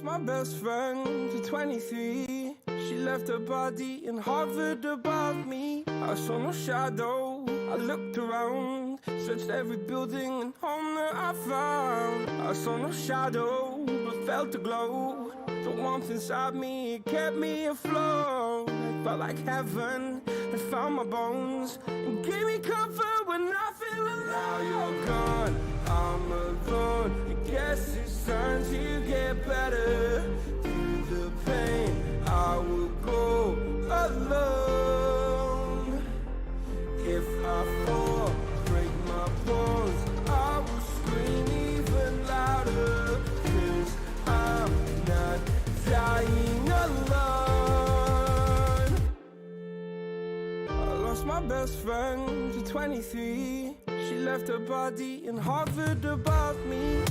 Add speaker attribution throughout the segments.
Speaker 1: My best friend to 23. She left her body and hovered above me. I saw no shadow, I looked around, searched every building and home that I found. I saw no shadow, but felt a glow. The warmth inside me, it kept me afloat. It felt like heaven had found my bones and gave me comfort when I feel alone. Now you're gone, I'm alone. I guess it's time to get better. Through the pain, I will go alone. If I fall, break my bones, I will scream even louder. 'Cause I'm not dying alone. I lost my best friend to 23. She left her body and hovered above me.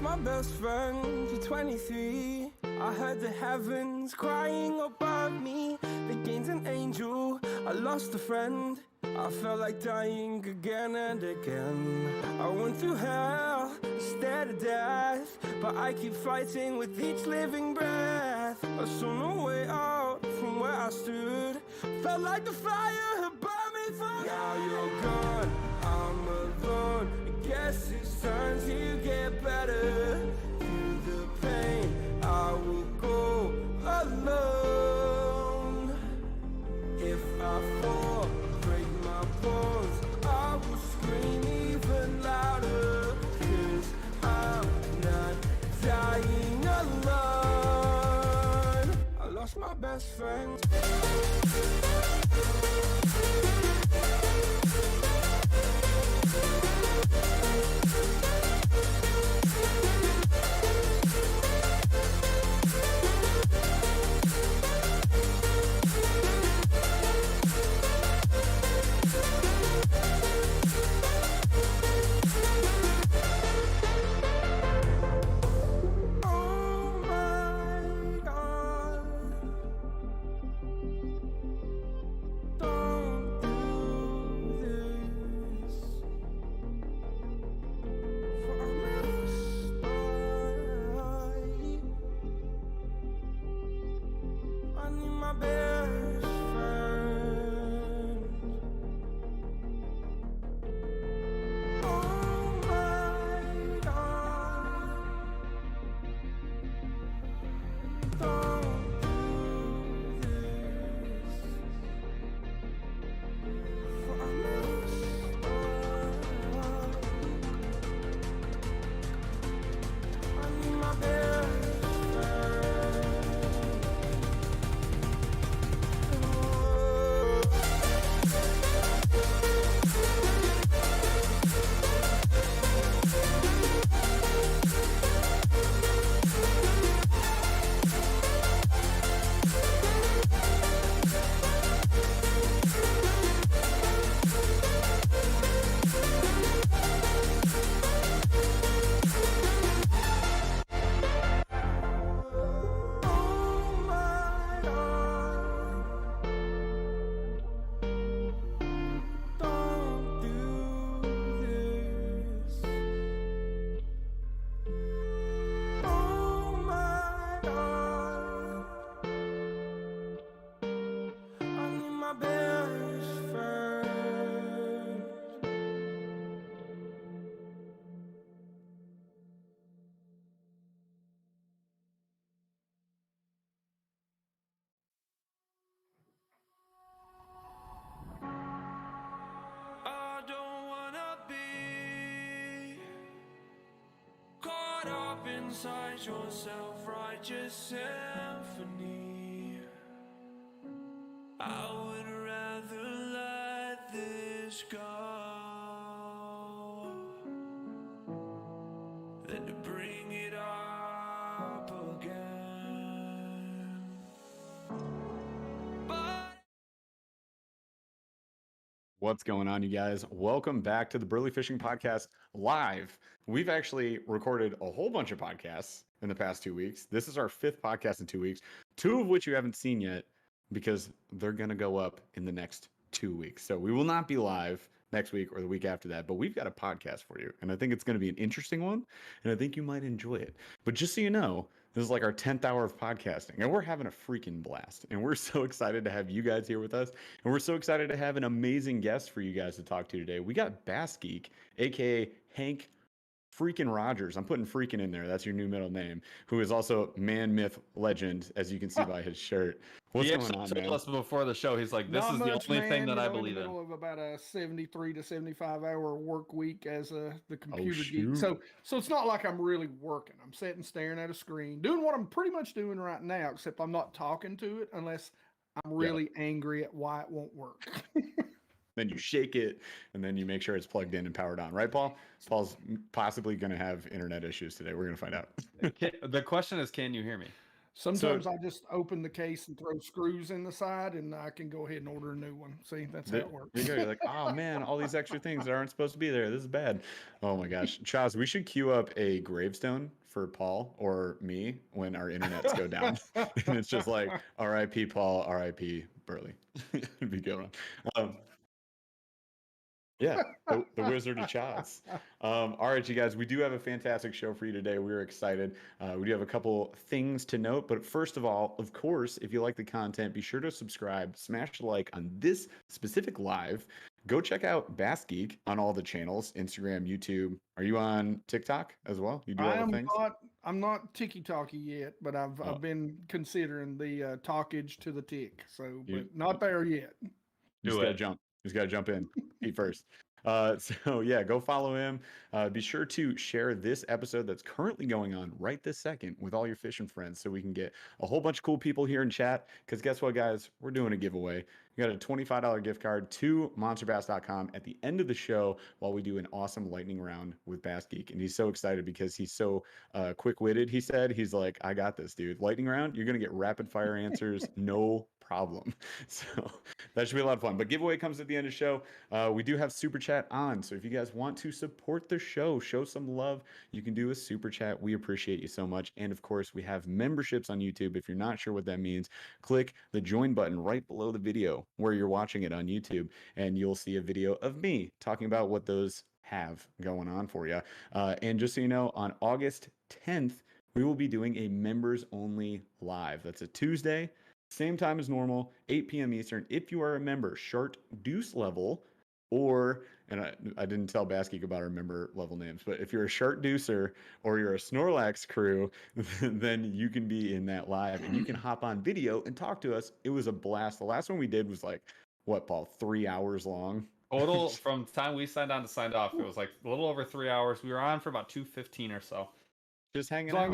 Speaker 1: My best friend to 23. I heard the heavens crying above me. They gained an angel, I lost a friend. I felt like dying again and again. I went through hell, stared at death, but I keep fighting with each living breath. I saw no way out from where I stood. Felt like the fire had burned me through. Now you're gone, I'm alone. I guess it's time to get better. Through the pain, I will go alone. If I fall, break my bones, I will scream even louder. 'Cause I'm not dying alone. I lost my best friend. Inside your self-righteous symphony, I would rather let this go than to bring it up again.
Speaker 2: What's going on, you guys? Welcome back to the Burly Fishing Podcast live. We've actually recorded a whole bunch of podcasts in the past 2 weeks. This is our fifth podcast in 2 weeks, two of which you haven't seen yet because they're going to go up in the next 2 weeks. So we will not be live next week or the week after that, but we've got a podcast for you. And I think it's going to be an interesting one, and I think you might enjoy it. But just so you know, this is like our 10th hour of podcasting, and we're having a freaking blast. And we're so excited to have you guys here with us. And we're so excited to have an amazing guest for you guys to talk to today. We got Bass Geek, aka Hank freaking Rogers. I'm putting freaking in there. That's your new middle name. Who is also man, myth, legend, as you can see by his shirt. What's going on, man?
Speaker 3: Told us before the show. He's like, "This
Speaker 4: Not
Speaker 3: is
Speaker 4: much,
Speaker 3: the only thing
Speaker 4: man.
Speaker 3: that I
Speaker 4: In the
Speaker 3: believe in."
Speaker 4: middle of about a 73 to 75-hour work week as the computer
Speaker 2: shoot.
Speaker 4: geek. So it's not like I'm really working. I'm sitting staring at a screen, doing what I'm pretty much doing right now, except I'm not talking to it unless I'm really angry at why it won't work.
Speaker 2: Then you shake it, and then you make sure it's plugged in and powered on. Right, Paul? Paul's possibly going to have internet issues today. We're going to find out.
Speaker 3: The question is, can you hear me?
Speaker 4: Sometimes I just open the case and throw screws in the side, and I can go ahead and order a new one. See, that's how it works.
Speaker 2: You're like, oh man, all these extra things that aren't supposed to be there. This is bad. Oh my gosh. Chaz, we should queue up a gravestone for Paul or me when our internets go down. And it's just like, R.I.P. Paul, R.I.P. Burly. It'd be good one. Yeah, the Wizard of Chaz. All right, you guys, we do have a fantastic show for you today. We're excited. We do have a couple things to note, but first of all, of course, if you like the content, be sure to subscribe, smash the like on this specific live. Go check out Bass Geek on all the channels, Instagram, YouTube. Are you on TikTok as well? You do all the things?
Speaker 4: I'm not ticky-talky yet, but I've been considering the talkage to the tick. So, but not there yet.
Speaker 2: You just gotta jump in feet first. So yeah, go follow him. Be sure to share this episode that's currently going on right this second with all your fishing friends so we can get a whole bunch of cool people here in chat. Because guess what, guys? We're doing a giveaway. We got a $25 gift card to monsterbass.com at the end of the show while we do an awesome lightning round with Bass Geek. And he's so excited because he's so quick-witted. He's like, I got this, dude. Lightning round, you're going to get rapid fire answers. No problem. So that should be a lot of fun. But giveaway comes at the end of the show. We do have super chat on. So if you guys want to support the show, show some love, you can do a super chat. We appreciate you so much. And of course, we have memberships on YouTube. If you're not sure what that means, click the join button right below the video where you're watching it on YouTube, and you'll see a video of me talking about what those have going on for you. And just so you know, on August 10th, we will be doing a members only live. That's a Tuesday. Same time as normal, 8 p.m. Eastern. If you are a member, Shart Deuce level, or, and I didn't tell Bass Geek about our member level names, but if you're a Shart Deucer or you're a Snorlax crew, then you can be in that live and you can hop on video and talk to us. It was a blast. The last one we did was like, what, Paul, 3 hours long?
Speaker 3: Total from time we signed on to signed off, it was like a little over 3 hours. We were on for about 2:15 or so.
Speaker 2: Just hanging
Speaker 4: out.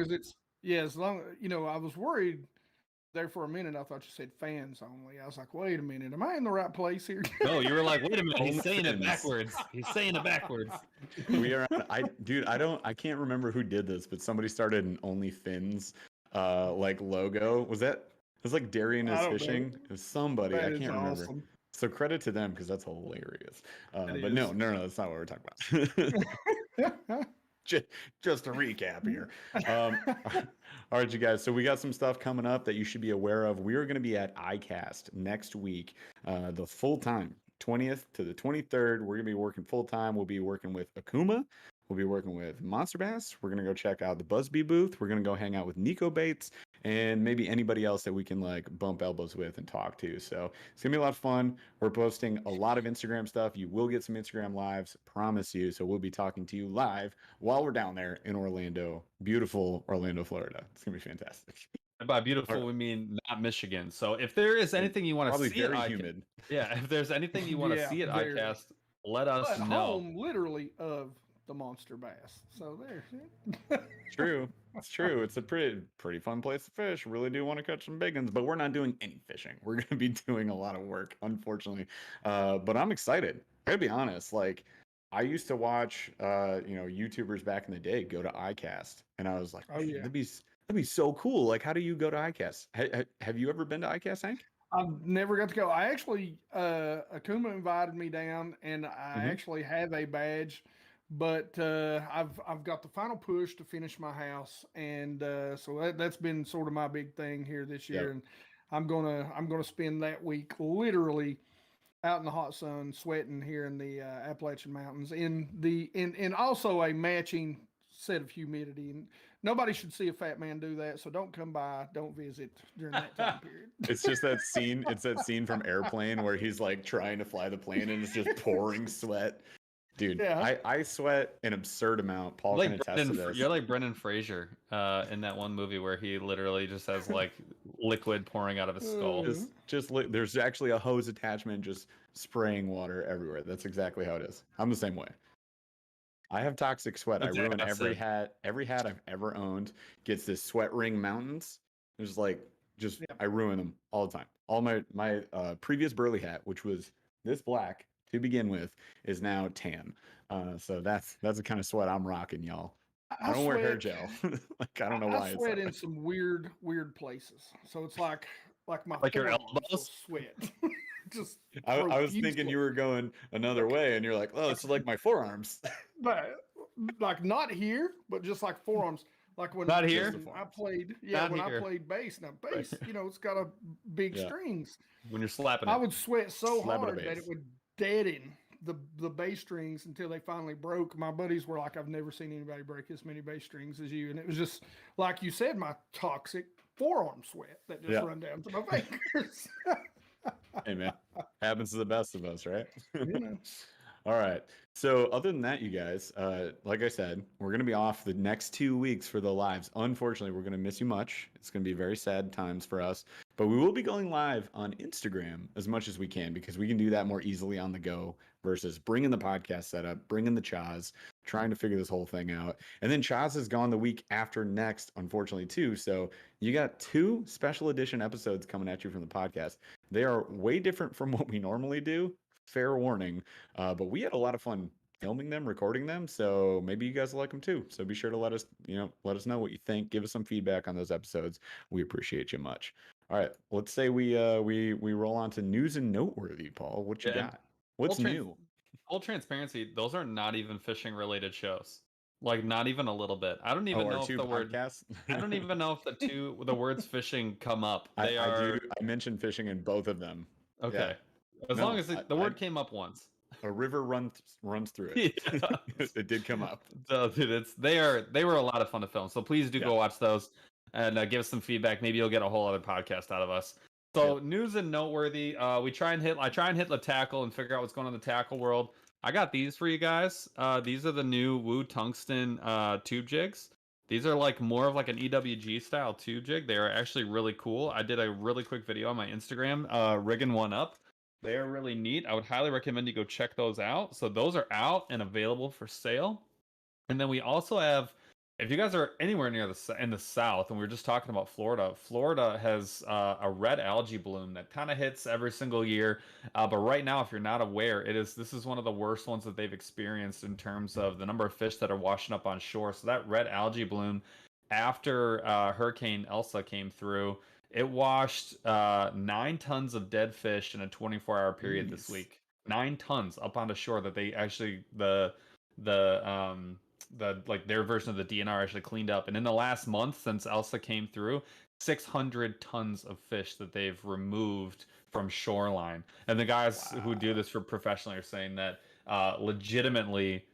Speaker 4: As long, I was worried there for a minute. I thought you said fans only. I was like, wait a minute, am I in the right place here?
Speaker 3: No, you were like, wait a minute, he's saying it backwards. He's saying it backwards.
Speaker 2: We are I can't remember who did this, but somebody started an OnlyFins like logo. Was like Darian is fishing? It was somebody. I can't remember.
Speaker 4: Awesome.
Speaker 2: So credit to them because that's hilarious. But no, that's not what we're talking about. Just a recap here. All right, you guys. So we got some stuff coming up that you should be aware of. We are going to be at ICAST next week, the full time, 20th to the 23rd. We're going to be working full time. We'll be working with Akuma. We'll be working with MONSTERBASS. We're going to go check out the Busby booth. We're going to go hang out with Nico Bates and maybe anybody else that we can like bump elbows with and talk to. So it's going to be a lot of fun. We're posting a lot of Instagram stuff. You will get some Instagram lives, promise you. So we'll be talking to you live while we're down there in Orlando, beautiful Orlando, Florida. It's going to be fantastic.
Speaker 3: And by beautiful, we mean not Michigan. So if there is anything you want to see,
Speaker 2: very humid.
Speaker 3: Yeah, if there's anything you want to see at ICAST, let us know.
Speaker 4: Home, literally, of the monster bass. So there.
Speaker 2: True. It's true. It's a pretty fun place to fish. Really do want to catch some big ones, but we're not doing any fishing. We're going to be doing a lot of work, unfortunately. But I'm excited. I gotta be honest. Like, I used to watch, YouTubers back in the day go to ICAST, and I was like,
Speaker 4: oh yeah,
Speaker 2: that'd be so cool. Like, how do you go to ICAST? Have you ever been to ICAST, Hank?
Speaker 4: I've never got to go. I actually, Akuma invited me down, and I
Speaker 2: Mhm.
Speaker 4: actually have a badge, but I've got the final push to finish my house, and so that's been sort of my big thing here this
Speaker 2: Yep.
Speaker 4: year, and I'm gonna spend that week literally out in the hot sun, sweating here in the Appalachian Mountains, in also a matching set of humidity. And nobody should see a fat man do that. So don't come by, don't visit during that time period.
Speaker 2: It's just that scene. It's that scene from Airplane where he's like trying to fly the plane and it's just pouring sweat. Dude,
Speaker 4: Yeah.
Speaker 2: I sweat an absurd amount. Paul can attest to this.
Speaker 3: You're like Brendan Fraser in that one movie where he literally just has like liquid pouring out of his skull.
Speaker 2: There's actually a hose attachment just spraying water everywhere. That's exactly how it is. I'm the same way. I have toxic sweat.
Speaker 3: That's
Speaker 2: I ruin every
Speaker 3: acid.
Speaker 2: hat. Every hat I've ever owned gets this sweat ring mountains. There's like just
Speaker 4: Yep.
Speaker 2: I ruin them all the time. All my previous Burly hat, which was this black to begin with, is now tan. So that's the kind of sweat I'm rocking, y'all. I don't wear hair gel. Like I don't know why
Speaker 4: I
Speaker 2: it's
Speaker 4: sweat
Speaker 2: that
Speaker 4: in
Speaker 2: way.
Speaker 4: some weird places. So it's like my
Speaker 3: Like your
Speaker 4: forearms will
Speaker 3: elbows?
Speaker 4: sweat. Just
Speaker 2: I was thinking you
Speaker 4: profusely.
Speaker 2: were going another way, and you're like, oh, it's like my forearms.
Speaker 4: But like not here, but just like forearms. Like when
Speaker 3: Not here?
Speaker 2: the
Speaker 4: I
Speaker 2: forearms.
Speaker 4: played,
Speaker 3: Not
Speaker 4: when
Speaker 3: here.
Speaker 4: I played bass. Now bass,
Speaker 3: Right.
Speaker 4: it's got a big
Speaker 2: Yeah.
Speaker 4: strings.
Speaker 3: When you're slapping
Speaker 4: I
Speaker 3: it.
Speaker 4: would sweat so
Speaker 2: Slap it a
Speaker 4: hard that
Speaker 2: bass.
Speaker 4: it would deaden the bass strings until they finally broke. My buddies were like, I've never seen anybody break as many bass strings as you. And it was just like you said, my toxic forearm sweat that just
Speaker 2: Yeah.
Speaker 4: run down to my fingers.
Speaker 2: Hey man, happens to the best of us, right?
Speaker 4: You know.
Speaker 2: All right. So other than that, you guys, like I said, we're gonna be off the next 2 weeks for the lives. Unfortunately, we're gonna miss you much. It's gonna be very sad times for us, but we will be going live on Instagram as much as we can because we can do that more easily on the go versus bringing the podcast setup, bringing the Chaz, trying to figure this whole thing out. And then Chaz is gone the week after next, unfortunately, too. So you got 2 special edition episodes coming at you from the podcast. They are way different from what we normally do. Fair warning. But we had a lot of fun filming them, recording them. So maybe you guys will like them too. So be sure to let us know what you think. Give us some feedback on those episodes. We appreciate you much. All right, let's say we roll on to news and noteworthy. Paul, what you
Speaker 3: Yeah.
Speaker 2: got? What's
Speaker 3: Full
Speaker 2: new?
Speaker 3: Full transparency, those are not even fishing related shows. Like not even a little bit. I don't even know
Speaker 2: our
Speaker 3: if
Speaker 2: 2
Speaker 3: the word
Speaker 2: podcasts.
Speaker 3: I don't even know if the words fishing come up. They
Speaker 2: I
Speaker 3: are
Speaker 2: do. I mentioned fishing in both of them.
Speaker 3: okay.
Speaker 2: Yeah.
Speaker 3: As
Speaker 2: No,
Speaker 3: long as the word came up once.
Speaker 2: a river runs through it.
Speaker 3: Yeah.
Speaker 2: It did come up.
Speaker 3: So, dude, they were a lot of fun to film. So please do go watch those and give us some feedback. Maybe you'll get a whole other podcast out of us. So news and noteworthy. I try and hit the tackle and figure out what's going on in the tackle world. I got these for you guys. These are the new Woo Tungsten tube jigs. These are like more of like an EWG style tube jig. They are actually really cool. I did a really quick video on my Instagram, rigging one up. They are really neat. I would highly recommend you go check those out. So those are out and available for sale. And then we also have, if you guys are anywhere near in the South, and we were just talking about Florida, Florida has a red algae bloom that kind of hits every single year. But right now, if you're not aware, this is one of the worst ones that they've experienced in terms of the number of fish that are washing up on shore. So that red algae bloom, after Hurricane Elsa came through, it washed 9 tons of dead fish in a 24-hour period this
Speaker 2: Jeez.
Speaker 3: week. 9 tons up onto shore that they actually like their version of the DNR actually cleaned up. And in the last month since Elsa came through, 600 tons of fish that they've removed from shoreline. And the guys who do this for professionally are saying that legitimately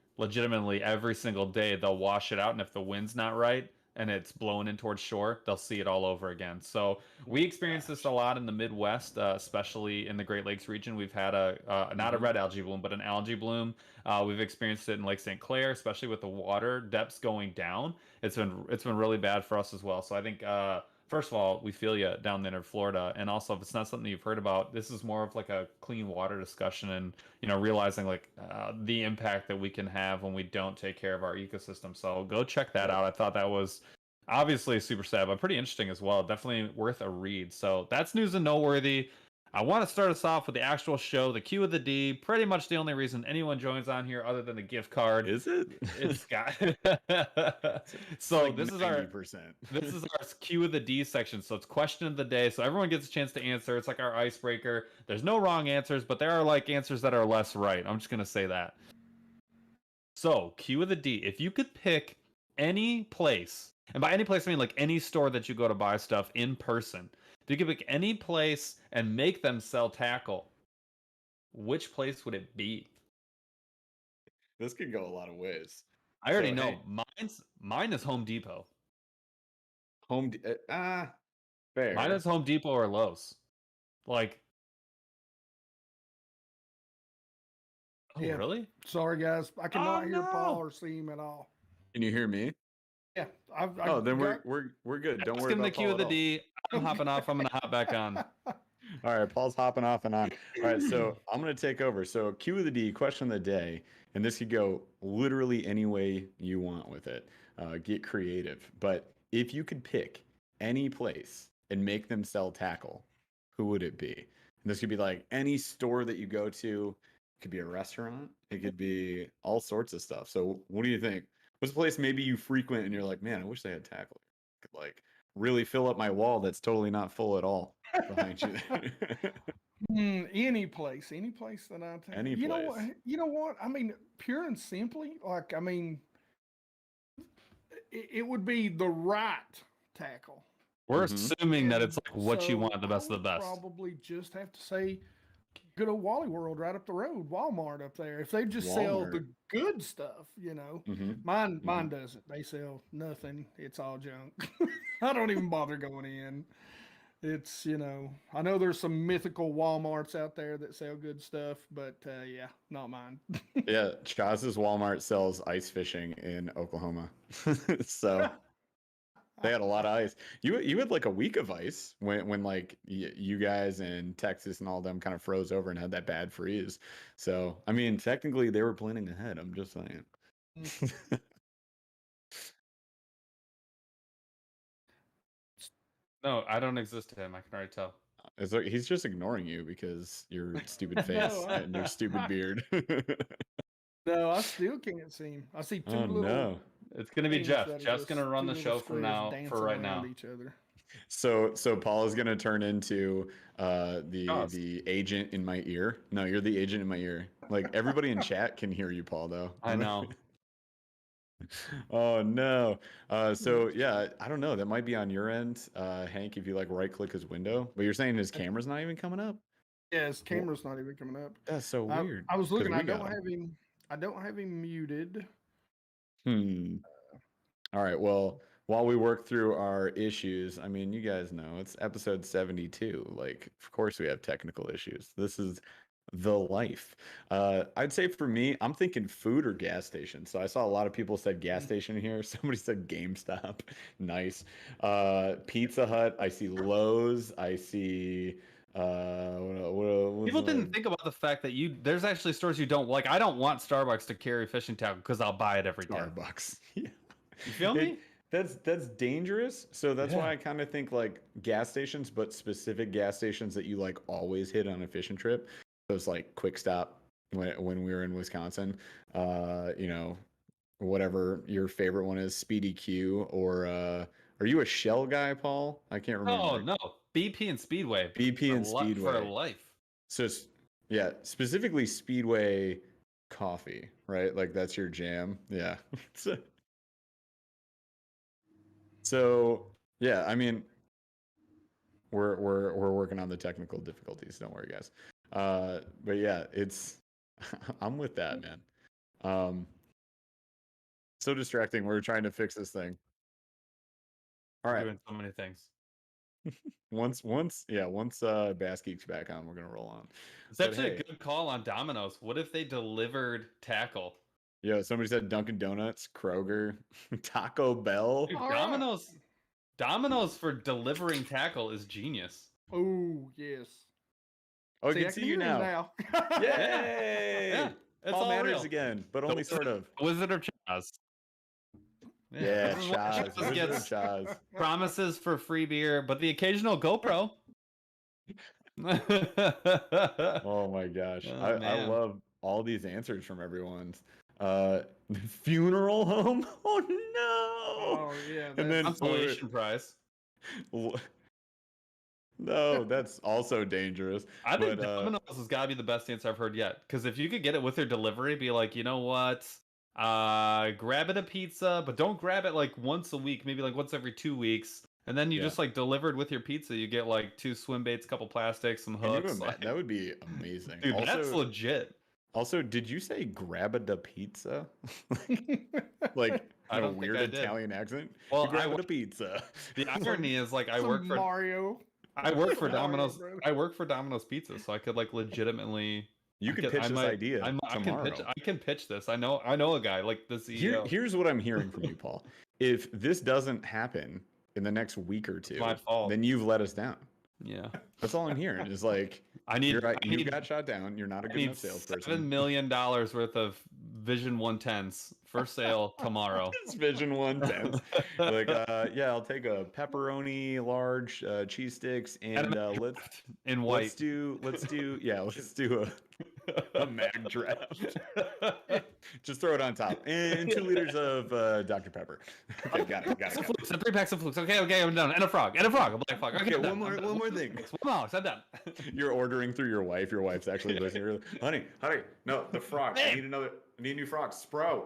Speaker 3: every single day they'll wash it out, and if the wind's not right and it's blowing in towards shore, they'll see it all over again. So we experience this a lot in the Midwest, especially in the Great Lakes region. We've had not a red algae bloom, but an algae bloom. We've experienced it in Lake St. Clair, especially with the water depths going down. It's been really bad for us as well. So I think first of all, we feel you down there in Florida, and also if it's not something you've heard about, this is more of like a clean water discussion, and realizing like the impact that we can have when we don't take care of our ecosystem. So go check that out. I thought that was obviously super sad, but pretty interesting as well. Definitely worth a read. So that's news and noteworthy. I want to start us off with the actual show, the Q of the D. Pretty much the only reason anyone joins on here other than the gift card.
Speaker 2: Is it?
Speaker 3: It's got.
Speaker 2: So
Speaker 3: This is our
Speaker 2: 90%.
Speaker 3: this is our Q of the D section. So it's question of the day. So everyone gets a chance to answer. It's like our icebreaker. There's no wrong answers, but there are like answers that are less right. I'm just gonna say that. So Q of the D. If you could pick any place, and by any place I mean like any store that you go to buy stuff in person. If you could pick any place and make them sell tackle, which place would it be?
Speaker 2: This could go a lot of ways.
Speaker 3: I already
Speaker 2: So,
Speaker 3: know.
Speaker 2: hey.
Speaker 3: Mine is Home Depot.
Speaker 2: Fair.
Speaker 3: Mine is Home Depot or Lowe's. Like, oh
Speaker 4: Yeah.
Speaker 3: really?
Speaker 4: Sorry, guys. I cannot hear
Speaker 3: no.
Speaker 4: Paul or see him at all.
Speaker 2: Can you hear me?
Speaker 4: Yeah.
Speaker 2: Then we're good. Don't worry
Speaker 3: Asking
Speaker 2: about
Speaker 3: the Q of the D. I'm hopping off. I'm gonna hop back on.
Speaker 2: All right, Paul's hopping off and on. All right, so I'm going to take over. So Q of the D, question of the day, and this could go literally any way you want with it. Get creative. But if you could pick any place and make them sell tackle, who would it be? And this could be like any store that you go to. It could be a restaurant. It could be all sorts of stuff. So what do you think? What's a place maybe you frequent and you're like, man, I wish they had tackle. Could like really fill up my wall that's totally not full at all behind you.
Speaker 4: Any place that I take.
Speaker 2: Any
Speaker 4: You know
Speaker 2: place.
Speaker 4: what? You know what? I mean, pure and simply, like, I mean, it would be the right tackle.
Speaker 3: We're
Speaker 2: Mhm.
Speaker 3: assuming that it's like what you
Speaker 4: So
Speaker 3: want, the best
Speaker 4: I
Speaker 3: of the
Speaker 4: would
Speaker 3: best.
Speaker 4: Probably just have to say, good old Wally World right up the road, Walmart up there. If they just sell the
Speaker 2: Walmart.
Speaker 4: good stuff, you know.
Speaker 2: Mhm.
Speaker 4: Mine doesn't. They sell nothing. It's all junk. I don't even bother going in. It's, you know, I know there's some mythical Walmarts out there that sell good stuff, but yeah, not mine.
Speaker 2: Yeah, Chaz's Walmart sells ice fishing in Oklahoma. So they had a lot of ice. You had like a week of ice when like you guys in Texas and all them kind of froze over and had that bad freeze. So I mean, technically they were planning ahead. I'm just saying.
Speaker 3: No, I don't exist to him. I can already tell.
Speaker 2: It's like he's just ignoring you because your stupid face
Speaker 4: No,
Speaker 2: and your stupid beard.
Speaker 4: No, I still can't see him. I see two
Speaker 2: Oh
Speaker 4: little
Speaker 2: no.
Speaker 3: It's gonna be
Speaker 4: things
Speaker 3: Jeff.
Speaker 4: that are
Speaker 3: Jeff's
Speaker 4: just
Speaker 3: gonna run
Speaker 4: two
Speaker 3: the
Speaker 4: little
Speaker 3: show from
Speaker 4: squares
Speaker 3: now
Speaker 4: dancing
Speaker 3: for right
Speaker 4: around
Speaker 3: now.
Speaker 4: each other.
Speaker 2: So Paul is gonna turn into
Speaker 3: Jaws.
Speaker 2: the agent in my ear. No, you're the agent in my ear. Like everybody in chat can hear you, Paul, though.
Speaker 3: I know.
Speaker 2: Oh no. So yeah, I don't know. That might be on your end, Hank, if you like right click his window. But you're saying his camera's not even coming up?
Speaker 4: Yeah, his camera's not even coming up.
Speaker 2: That's so weird.
Speaker 4: I was
Speaker 2: 'cause
Speaker 4: looking.
Speaker 2: we
Speaker 4: I don't
Speaker 2: got him.
Speaker 4: have him. I don't have him muted.
Speaker 2: All right. Well, while we work through our issues, I mean, you guys know it's episode 72. Like, of course we have technical issues. This is the life. I'd say for me, I'm thinking food or gas station. So I saw a lot of people said gas station here. Somebody said GameStop. Nice. Pizza Hut. I see Lowe's. I see
Speaker 3: People didn't think about the fact that there's actually stores you don't like. I don't want Starbucks to carry fishing tackle because I'll buy it every day.
Speaker 2: Starbucks. Yeah.
Speaker 3: You feel me?
Speaker 2: That's dangerous. So that's
Speaker 3: Yeah.
Speaker 2: why I kind of think like gas stations, but specific gas stations that you like always hit on a fishing trip. Those like Quick Stop when we were in Wisconsin. You know, whatever your favorite one is, Speedy Q, or are you a Shell guy, Paul? I can't remember.
Speaker 3: Oh no, BP and Speedway.
Speaker 2: BP and
Speaker 3: for
Speaker 2: Speedway.
Speaker 3: life.
Speaker 2: So yeah, specifically Speedway coffee, right? Like that's your jam. Yeah. So yeah, I mean, we're working on the technical difficulties. Don't worry, guys. But yeah, it's I'm with that, man. So distracting. We're trying to fix this thing. All right.
Speaker 3: Doing so many things.
Speaker 2: Once Bass Geek's back on, we're gonna roll on.
Speaker 3: It's
Speaker 2: But
Speaker 3: actually
Speaker 2: hey.
Speaker 3: a good call on Domino's. What if they delivered tackle?
Speaker 2: Yeah, somebody said Dunkin' Donuts, Kroger, Taco Bell.
Speaker 3: Dude,
Speaker 4: All right.
Speaker 3: Domino's for delivering tackle is genius.
Speaker 4: Oh yes.
Speaker 2: Oh, I
Speaker 4: See,
Speaker 2: can
Speaker 4: I
Speaker 2: see
Speaker 4: can
Speaker 2: you
Speaker 4: hear him
Speaker 2: now.
Speaker 3: Yeah,
Speaker 2: Yay!
Speaker 3: it's
Speaker 2: Paul
Speaker 3: all
Speaker 2: matters
Speaker 3: real.
Speaker 2: again, but
Speaker 3: The
Speaker 2: only sort of.
Speaker 3: Wizard of Chaz.
Speaker 2: Yeah,
Speaker 3: This is what
Speaker 2: Chaz.
Speaker 3: Chaz
Speaker 2: Wizard of
Speaker 3: gets
Speaker 2: Chaz.
Speaker 3: promises for free beer, but the occasional GoPro.
Speaker 2: Oh my gosh.
Speaker 3: Oh,
Speaker 2: I
Speaker 3: man.
Speaker 2: love all these answers from everyone. Funeral home? Oh no.
Speaker 4: Oh yeah,
Speaker 2: And then
Speaker 3: Consolation prize.
Speaker 2: no, that's also dangerous.
Speaker 3: I think
Speaker 2: But
Speaker 3: Domino's has got to be the best answer I've heard yet. Because if you could get it with their delivery, be like, you know what? Grab it a pizza, but don't grab it like once a week, maybe like once every 2 weeks. And then you
Speaker 2: Yeah.
Speaker 3: just like delivered with your pizza. You get like 2 swim baits, a couple plastics, some
Speaker 2: can you
Speaker 3: hooks.
Speaker 2: imagine? That would be amazing.
Speaker 3: Dude, that's
Speaker 2: Also,
Speaker 3: legit.
Speaker 2: also, did you say grab a pizza? Like
Speaker 3: I
Speaker 2: in a
Speaker 3: don't think
Speaker 2: weird
Speaker 3: I did.
Speaker 2: Italian accent?
Speaker 3: Well,
Speaker 2: Grab a pizza.
Speaker 3: The irony is like I
Speaker 4: Some
Speaker 3: work for
Speaker 4: Mario.
Speaker 3: Mario,
Speaker 4: Domino's.
Speaker 3: I work for Domino's Pizza, so I could like legitimately.
Speaker 2: You could pitch this idea tomorrow.
Speaker 3: I can pitch this. I know a guy like the CEO.
Speaker 2: Here's what I'm hearing from you, Paul. If this doesn't happen in the next week or two,
Speaker 3: my fault.
Speaker 2: then you've let us down.
Speaker 3: Yeah,
Speaker 2: That's all I'm hearing. Is like you got shot down. You're not a good enough salesperson.
Speaker 3: $7 million worth of Vision 110s for sale tomorrow.
Speaker 2: It's Vision 110s. Like, yeah, I'll take a pepperoni, large cheese sticks, and let's
Speaker 3: in white.
Speaker 2: Let's do a mag draft. Just throw it on top, and 2 liters of Dr. Pepper. Okay, got it.
Speaker 3: Flukes, and 3 packs of flukes. Okay, I'm done. And a frog, a black frog. Okay,
Speaker 2: one more thing.
Speaker 3: I'm done.
Speaker 2: You're ordering through your wife. Your wife's actually listening. You're like, honey, no, the frog. I need a new frog. Spro.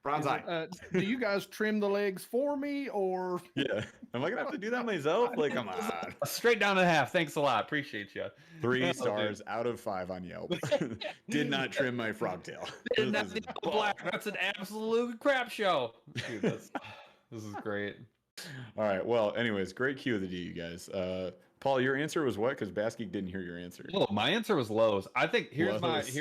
Speaker 2: Bronze eye.
Speaker 4: Do you guys trim the legs for me, or?
Speaker 2: Yeah. Am I gonna have to do that myself? Like, come on.
Speaker 3: Straight down to half. Thanks a lot. Appreciate you.
Speaker 2: 3 stars out of 5 on Yelp. Did not trim my frog tail.
Speaker 3: That's an absolute crap show. Dude, this is great.
Speaker 2: All right. Well, anyways, great Q of the D, you guys. Paul, your answer was what? Because Bass Geek didn't hear your answer.
Speaker 3: Oh, my answer was Lowe's. I think here's
Speaker 2: Lowe's.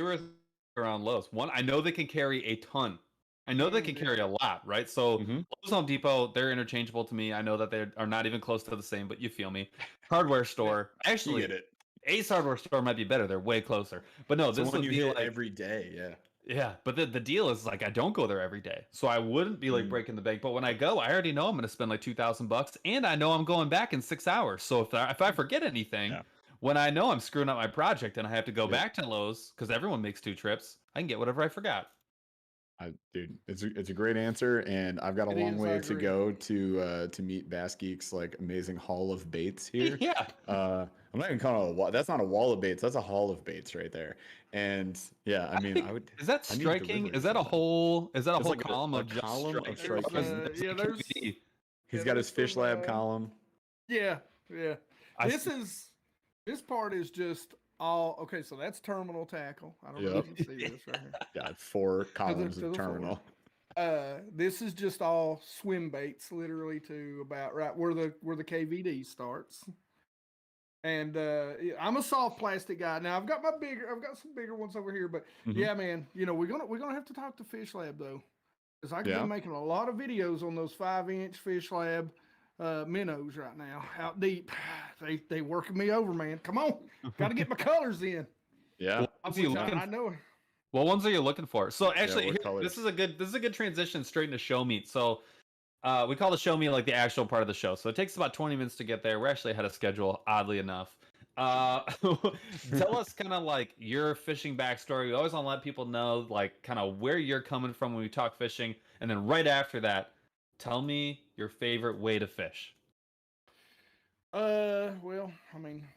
Speaker 3: around Lowe's. One, I know they can carry a ton. I know they can carry a lot, right? So Lowe's, Home Depot, they're interchangeable to me. I know that they are not even close to the same, but you feel me. Hardware store, actually,
Speaker 2: get it.
Speaker 3: Ace Hardware store might be better. They're way closer. But no, this would
Speaker 2: you
Speaker 3: be
Speaker 2: hit
Speaker 3: like
Speaker 2: every day. Yeah.
Speaker 3: Yeah, but the deal is like I don't go there every day, so I wouldn't be like breaking the bank. But when I go, I already know I'm going to spend like $2,000, and I know I'm going back in 6 hours. So if I forget anything, when I know I'm screwing up my project and I have to go back to Lowe's because everyone makes 2 trips, I can get whatever I forgot.
Speaker 2: Dude, it's a great answer, and I've got a long way to go to meet Bass Geek's like amazing hall of baits here.
Speaker 3: Yeah.
Speaker 2: I'm not even calling it a wall. That's not a wall of baits. That's a hall of baits right there. And yeah, I mean, I would.
Speaker 3: Is that striking? Is that a whole? Is that a whole
Speaker 2: like
Speaker 3: column of
Speaker 2: striking?
Speaker 4: Yeah, there's.
Speaker 2: He's got his fish lab column.
Speaker 4: Yeah. This part is just all okay. So that's terminal tackle. I don't know if you can see this right here.
Speaker 2: Got 4 columns of terminal.
Speaker 4: This is just all swim baits, literally to about right where the KVD starts. And I'm a soft plastic guy. Now I've got some bigger ones over here, but yeah, man, you know we're gonna have to talk to Fish Lab though, because I've been making a lot of videos on those 5-inch Fish Lab minnows right now, out deep. They working me over, man. Come on, got to get my colors in.
Speaker 2: Yeah,
Speaker 4: I know.
Speaker 3: What ones are you looking for? So actually, this is a good transition straight into show meat. So we call the show meet like the actual part of the show. So it takes about 20 minutes to get there. We're actually ahead of schedule, oddly enough. Tell us kind of like your fishing backstory. We always want to let people know like kind of where you're coming from when we talk fishing. And then right after that, tell me your favorite way to fish.
Speaker 4: Well, I mean,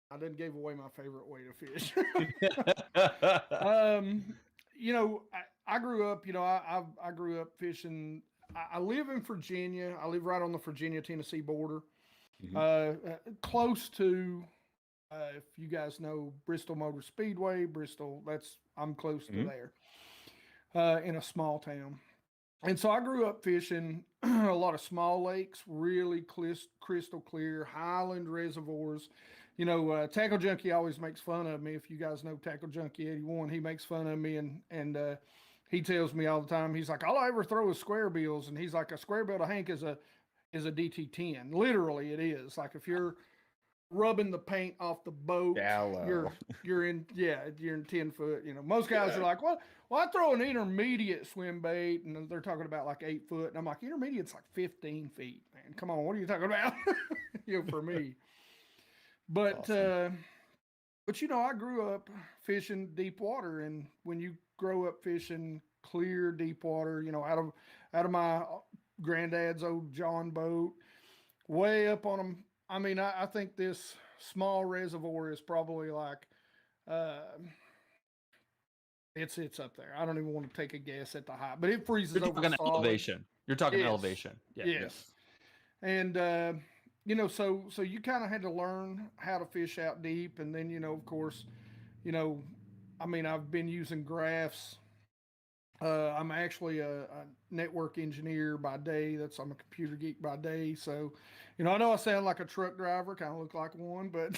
Speaker 4: I didn't give away my favorite way to fish. You know, I grew up, you know, I grew up fishing. I live in Virginia. I live right on the Virginia-Tennessee border, close to, if you guys know Bristol Motor Speedway, I'm close to there, in a small town. And so I grew up fishing a lot of small lakes, really crystal clear, highland reservoirs. You know, Tackle Junkie always makes fun of me. If you guys know Tackle Junkie 81, he makes fun of me and he tells me all the time, he's like, all I ever throw is square bills. And he's like, a square bill to Hank is a DT10. Literally it is. Like if you're rubbing the paint off the boat, you're in 10 foot. You know, most guys are like, well, I throw an intermediate swim bait, and they're talking about like 8 foot. And I'm like, intermediate's like 15 feet, man. Come on, what are you talking about? You know, for me. But But I grew up fishing deep water, and when you grow up fishing clear deep water, out of my granddad's old John boat, way up on them. I mean, I think this small reservoir is probably like, uh, it's up there. I don't even want to take a guess at the height, but it freezes
Speaker 3: You're
Speaker 4: over
Speaker 3: talking
Speaker 4: solid.
Speaker 3: elevation. You're talking
Speaker 4: Yes.
Speaker 3: elevation. Yeah.
Speaker 4: Yes. And so you kind of had to learn how to fish out deep, and then of course, I mean, I've been using graphs. I'm actually a network engineer by day. I'm a computer geek by day. So, I know I sound like a truck driver, kind of look like one, but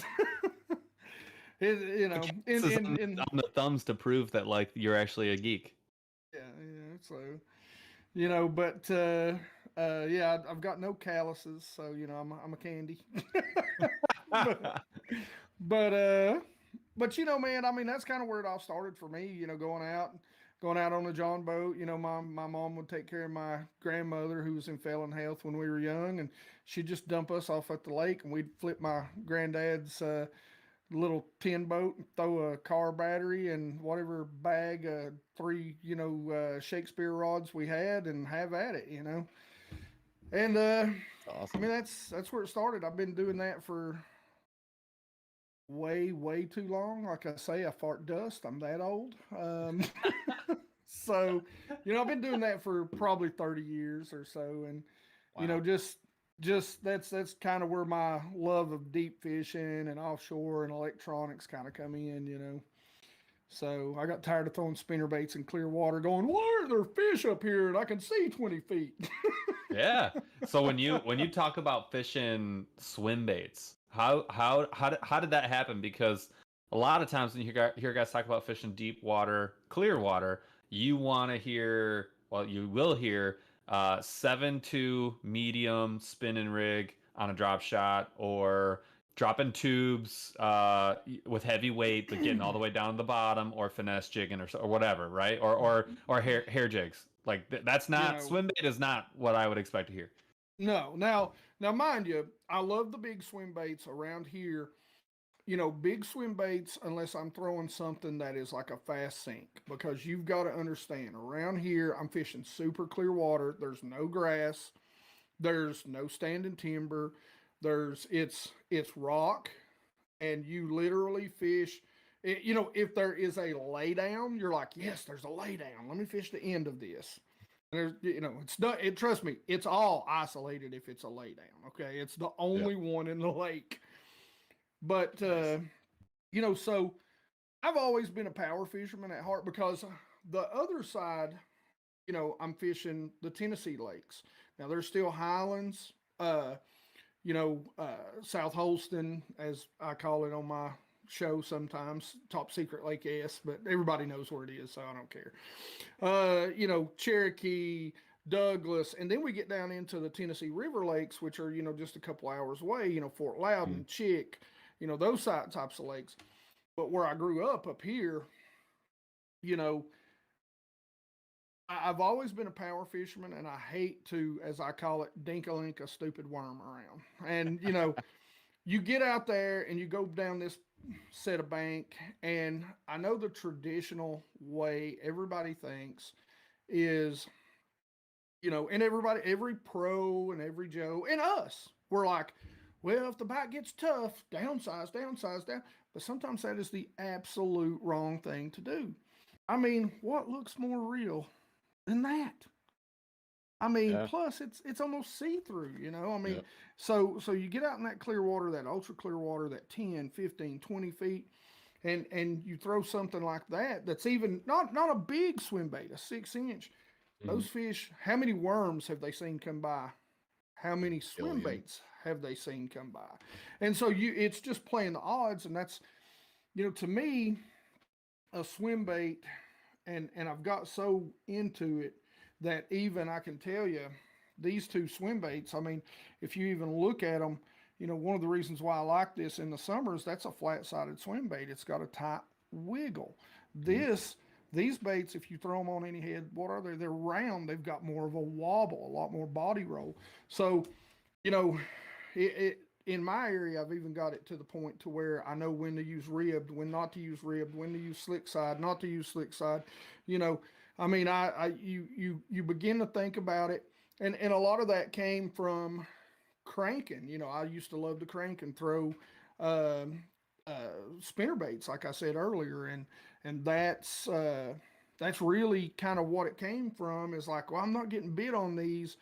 Speaker 3: This is on the thumbs to prove that like you're actually a geek.
Speaker 4: Yeah. So, but yeah, I've got no calluses, so I'm a candy. but man, I mean, that's kind of where it all started for me. Going out on a John boat. My mom would take care of my grandmother who was in failing health when we were young, and she'd just dump us off at the lake, and we'd flip my granddad's little tin boat and throw a car battery and whatever bag, 3 Shakespeare rods we had, and have at it. And
Speaker 2: Awesome.
Speaker 4: I mean, that's where it started. I've been doing that for way too long. Like I say, I fart dust. I'm that old. So, I've been doing that for probably 30 years or so. And,
Speaker 3: Wow.
Speaker 4: just that's kind of where my love of deep fishing and offshore and electronics kind of come in. So I got tired of throwing spinner baits in clear water going, why are there fish up here? And I can see 20 feet.
Speaker 3: Yeah. So when you talk about fishing swim baits, how did that happen? Because a lot of times when you hear guys talk about fishing deep water, clear water, you want to hear, well, you will hear 7-2 medium spinning rig on a drop shot, or dropping tubes with heavy weight but getting all the way down to the bottom, or finesse jigging or whatever, right? Or hair jigs. Like that's not swim bait is not what I would expect to hear.
Speaker 4: No. Now, mind you, I love the big swim baits around here. Big swim baits, unless I'm throwing something that is like a fast sink, because you've got to understand, around here, I'm fishing super clear water. There's no grass. There's no standing timber. It's rock, and you literally fish. If there is a lay down, you're like, yes, there's a lay down. Let me fish the end of this. There's, it's not. Trust me, it's all isolated if it's a lay down. Okay, it's the only one in the lake. But so I've always been a power fisherman at heart, because the other side, I'm fishing the Tennessee lakes. Now there's still highlands, South Holston, as I call it on my show sometimes, Top Secret Lake S, but everybody knows where it is, so I don't care. Cherokee, Douglas, and then we get down into the Tennessee River Lakes, which are, just a couple hours away, Fort Loudon, Chick, those types of lakes. But where I grew up here, I've always been a power fisherman, and I hate to, as I call it, dink-a-link a stupid worm around. And, you get out there and you go down this set of bank, and I know the traditional way everybody thinks is, and every pro and every Joe and us, we're like, well, if the bite gets tough, downsize down. But sometimes that is the absolute wrong thing to do. I mean, what looks more real than that? I mean, plus it's almost see-through, I mean, so you get out in that clear water, that ultra clear water, that 10, 15, 20 feet, and you throw something like that, that's even not a big swim bait, a 6-inch. Those fish, how many worms have they seen come by? How many swim baits have they seen come by? And so it's just playing the odds. And that's, to me, a swim bait, and I've got so into it that even I can tell you, these two swim baits, I mean, if you even look at them, one of the reasons why I like this in the summers, that's a flat-sided swim bait. It's got a tight wiggle. These baits, if you throw them on any head, what are they? They're round. They've got more of a wobble, a lot more body roll. So, it in my area, I've even got it to the point to where I know when to use ribbed, when not to use ribbed, when to use slick side, not to use slick side. You know, I mean, you begin to think about it, and a lot of that came from cranking. You know, I used to love to crank and throw spinner baits, like I said earlier, and that's really kind of what it came from. Is like, well, I'm not getting bit on these.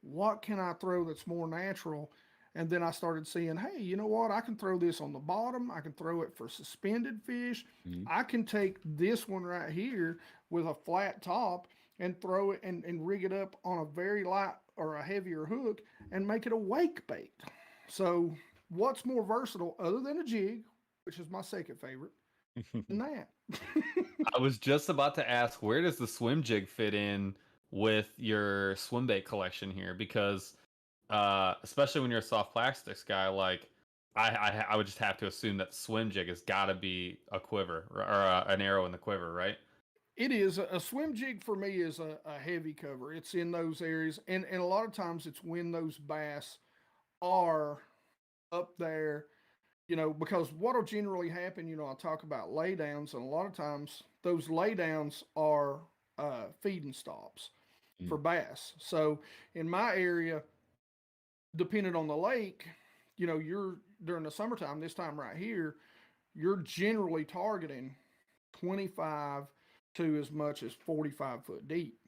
Speaker 4: What can I throw that's more natural? And then I started seeing, hey, you know what? I can throw this on the bottom. I can throw it for suspended fish. I can take this one right here with a flat top and throw it and rig it up on a very light or a heavier hook and make it a wake bait. So what's more versatile other than a jig, which is my second favorite, than that?
Speaker 3: I was just about to ask, where does the swim jig fit in with your swim bait collection here? Because especially when you're a soft plastics guy, like I would just have to assume that swim jig has got to be a quiver or an arrow in the quiver, right?
Speaker 4: It is. A swim jig for me is a heavy cover. It's in those areas, and a lot of times it's when those bass are up there, you know, because what'll generally happen, you know, I talk about laydowns, and a lot of times those laydowns are feeding stops for bass. So in my area, depending on the lake, you know, you're during the summertime, this time right here, you're generally targeting 25 to as much as 45 foot deep.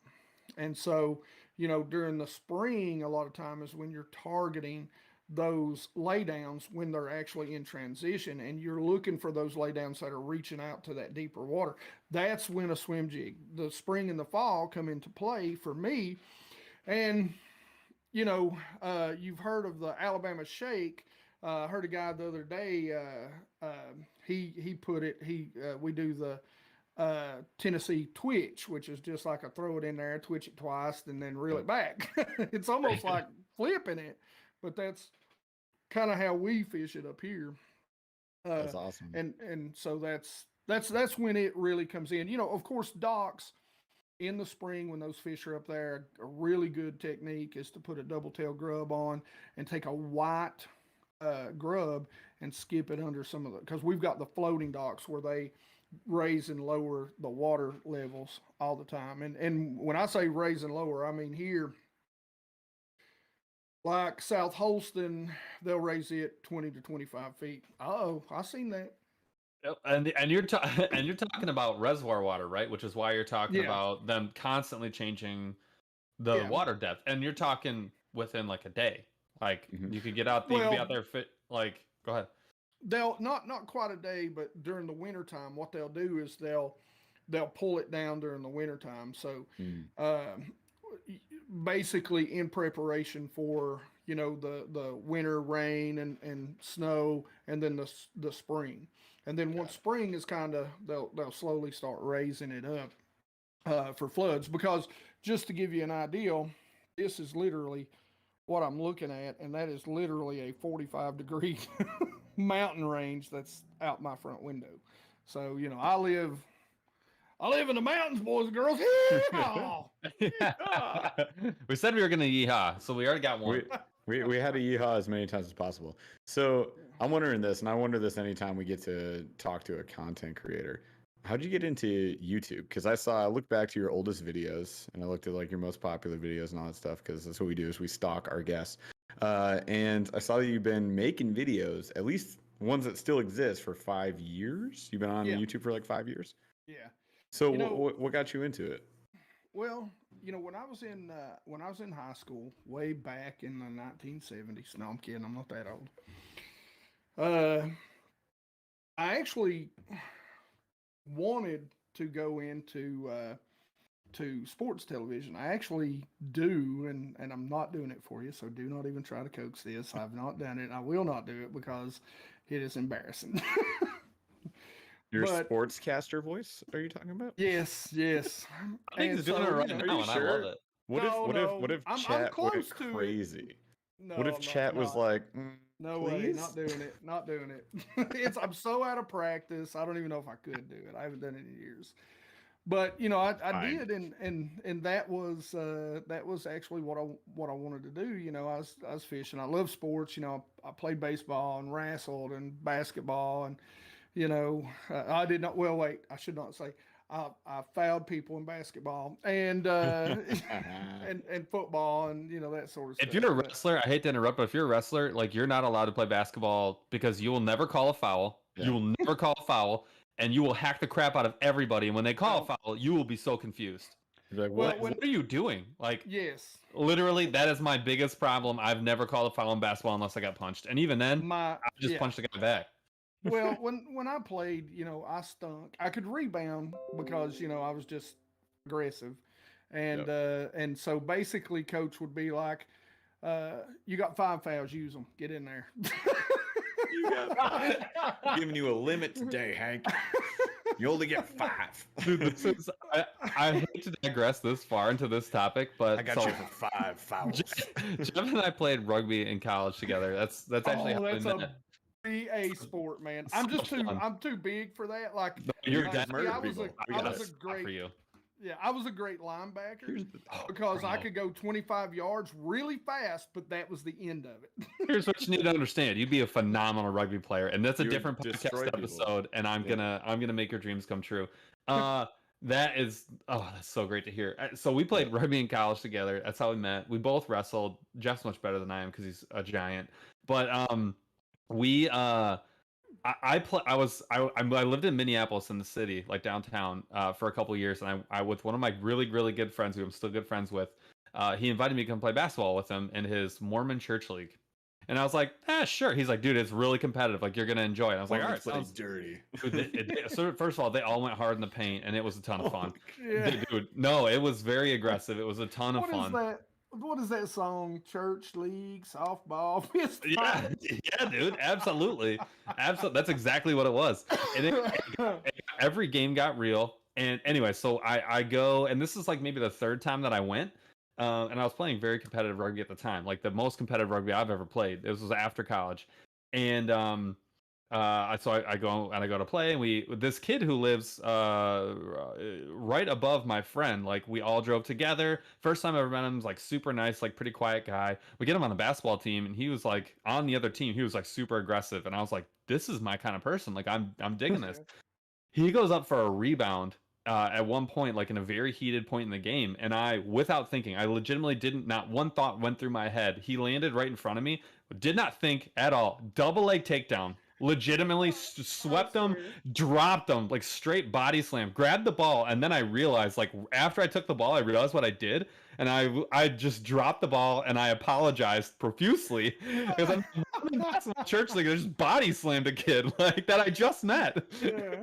Speaker 4: And so, you know, during the spring, a lot of time is when you're targeting those laydowns when they're actually in transition, and you're looking for those laydowns that are reaching out to that deeper water. That's when a swim jig, the spring and the fall, come into play for me. And you know, you've heard of the Alabama shake. I heard a guy the other day, he put it, we do the Tennessee twitch, which is just like a throw it in there, twitch it twice, and then reel it back. It's almost like flipping it, but that's kind of how we fish it up here.
Speaker 2: That's awesome.
Speaker 4: And so that's when it really comes in. You know, of course, docks in the spring when those fish are up there, a really good technique is to put a double tail grub on and take a white grub and skip it under some of the, because we've got the floating docks where they raise and lower the water levels all the time. And when I say raise and lower, I mean here, like South Holston, they'll raise it 20 to 25 feet. Oh, I seen that.
Speaker 3: Yep. And you're talking about reservoir water, right? Which is why you're talking about them constantly changing the water depth. And you're talking within like a day. Like you could get out there, you could be out there fit. Like, go ahead.
Speaker 4: They'll not quite a day, but during the wintertime, what they'll do is they'll pull it down during the wintertime. So basically in preparation for, you know, the winter rain and snow, and then the spring. And then once spring is kind of, they'll slowly start raising it up for floods. Because just to give you an idea, this is literally what I'm looking at, and that is literally a 45-degree mountain range that's out my front window. So, you know, I live in the mountains, boys and girls. Yeehaw!
Speaker 3: We said we were going to yeehaw, so we already got one.
Speaker 2: We had a yeehaw as many times as possible. So I'm wondering this, and I wonder this anytime we get to talk to a content creator. How'd you get into YouTube? Because I looked back to your oldest videos, and I looked at like your most popular videos and all that stuff, because that's what we do is we stalk our guests. And I saw that you've been making videos, at least ones that still exist, for 5 years. You've been on YouTube for like 5 years?
Speaker 4: Yeah.
Speaker 2: So what got you into it?
Speaker 4: Well, you know, when I was in high school, way back in the 1970s. No, I'm kidding. I'm not that old. I actually wanted to go into to sports television. I actually do, and I'm not doing it for you, so do not even try to coax this. I've not done it. I will not do it because it is embarrassing.
Speaker 2: Your sportscaster voice, are you talking about?
Speaker 4: Yes.
Speaker 3: I think he's doing it right now, and I love it.
Speaker 2: What if chat went crazy? What if chat was like,
Speaker 4: no way, not doing it. I'm so out of practice. I don't even know if I could do it. I haven't done it in years. But I
Speaker 2: Fine.
Speaker 4: did, and that was actually what I wanted to do. I was fishing. I love sports. I played baseball and wrestled and basketball, and I did not. Well, wait, I should not say. I fouled people in basketball and and football and that sort of stuff.
Speaker 3: If you're a wrestler, I hate to interrupt, but if you're a wrestler, like you're not allowed to play basketball because you will never call a foul.
Speaker 2: Yeah.
Speaker 3: You will never call a foul, and you will hack the crap out of everybody. And when they call a foul, you will be so confused.
Speaker 2: You're like,
Speaker 4: Well,
Speaker 2: what?
Speaker 3: What are you doing? Like,
Speaker 4: yes,
Speaker 3: literally, that is my biggest problem. I've never called a foul in basketball unless I got punched, and even then, I just punched the guy back.
Speaker 4: Well, when I played, I stunk. I could rebound because I was just aggressive, and so basically, coach would be like, "You got 5 fouls. Use them. Get in there."
Speaker 2: Giving you a limit today, Hank. You only get 5.
Speaker 3: Dude, this is, I hate to digress this far into this topic, but
Speaker 2: I got you for 5 fouls.
Speaker 3: Jeff and I played rugby in college together. That's actually how we met.
Speaker 4: A sport, man. I'm too big for that. Like
Speaker 3: You're
Speaker 2: guys murder
Speaker 4: I was
Speaker 2: people.
Speaker 4: I was a great linebacker because I could go 25 yards really fast, but that was the end of it.
Speaker 3: Here's what you need to understand: you'd be a phenomenal rugby player, and that's a
Speaker 2: You would
Speaker 3: different
Speaker 2: destroy
Speaker 3: podcast
Speaker 2: people.
Speaker 3: episode. And I'm gonna make your dreams come true. That's so great to hear. So we played rugby in college together. That's how we met. We both wrestled. Jeff's much better than I am because he's a giant. But I lived in Minneapolis in the city, like downtown, for a couple of years, and I with one of my really, really good friends who I'm still good friends with, he invited me to come play basketball with him in his Mormon church league. And I was like, sure. He's like, dude, it's really competitive. Like, you're going to enjoy it. I was like, all right, sounds
Speaker 2: dirty.
Speaker 3: So first of all, they all went hard in the paint, and it was a ton of fun.
Speaker 4: Yeah.
Speaker 3: Dude, no, it was very aggressive. It was a ton of fun.
Speaker 4: What is that song? Church league, softball, fist
Speaker 3: Yeah,
Speaker 4: fight?
Speaker 3: yeah, dude, absolutely. That's exactly what it was. And every game got real. And anyway, so I go, and this is like maybe the 3rd time that I went. And I was playing very competitive rugby at the time, like the most competitive rugby I've ever played. This was after college, and so I go to play, and this kid who lives right above my friend, like we all drove together. First time I ever met him, was like super nice, like pretty quiet guy. We get him on the basketball team, and he was like on the other team. He was like super aggressive, and I was like, this is my kind of person. Like I'm digging this. He goes up for a rebound. At one point, like in a very heated point in the game, and I, without thinking, I legitimately not one thought went through my head. He landed right in front of me, did not think at all. Double leg takedown, legitimately swept him, dropped him, like straight body slam, grabbed the ball, and then I realized, like after I took the ball, I realized what I did, and I just dropped the ball, and I apologized profusely because I'm in the church league. I just body slammed a kid like that I just met.
Speaker 4: Yeah.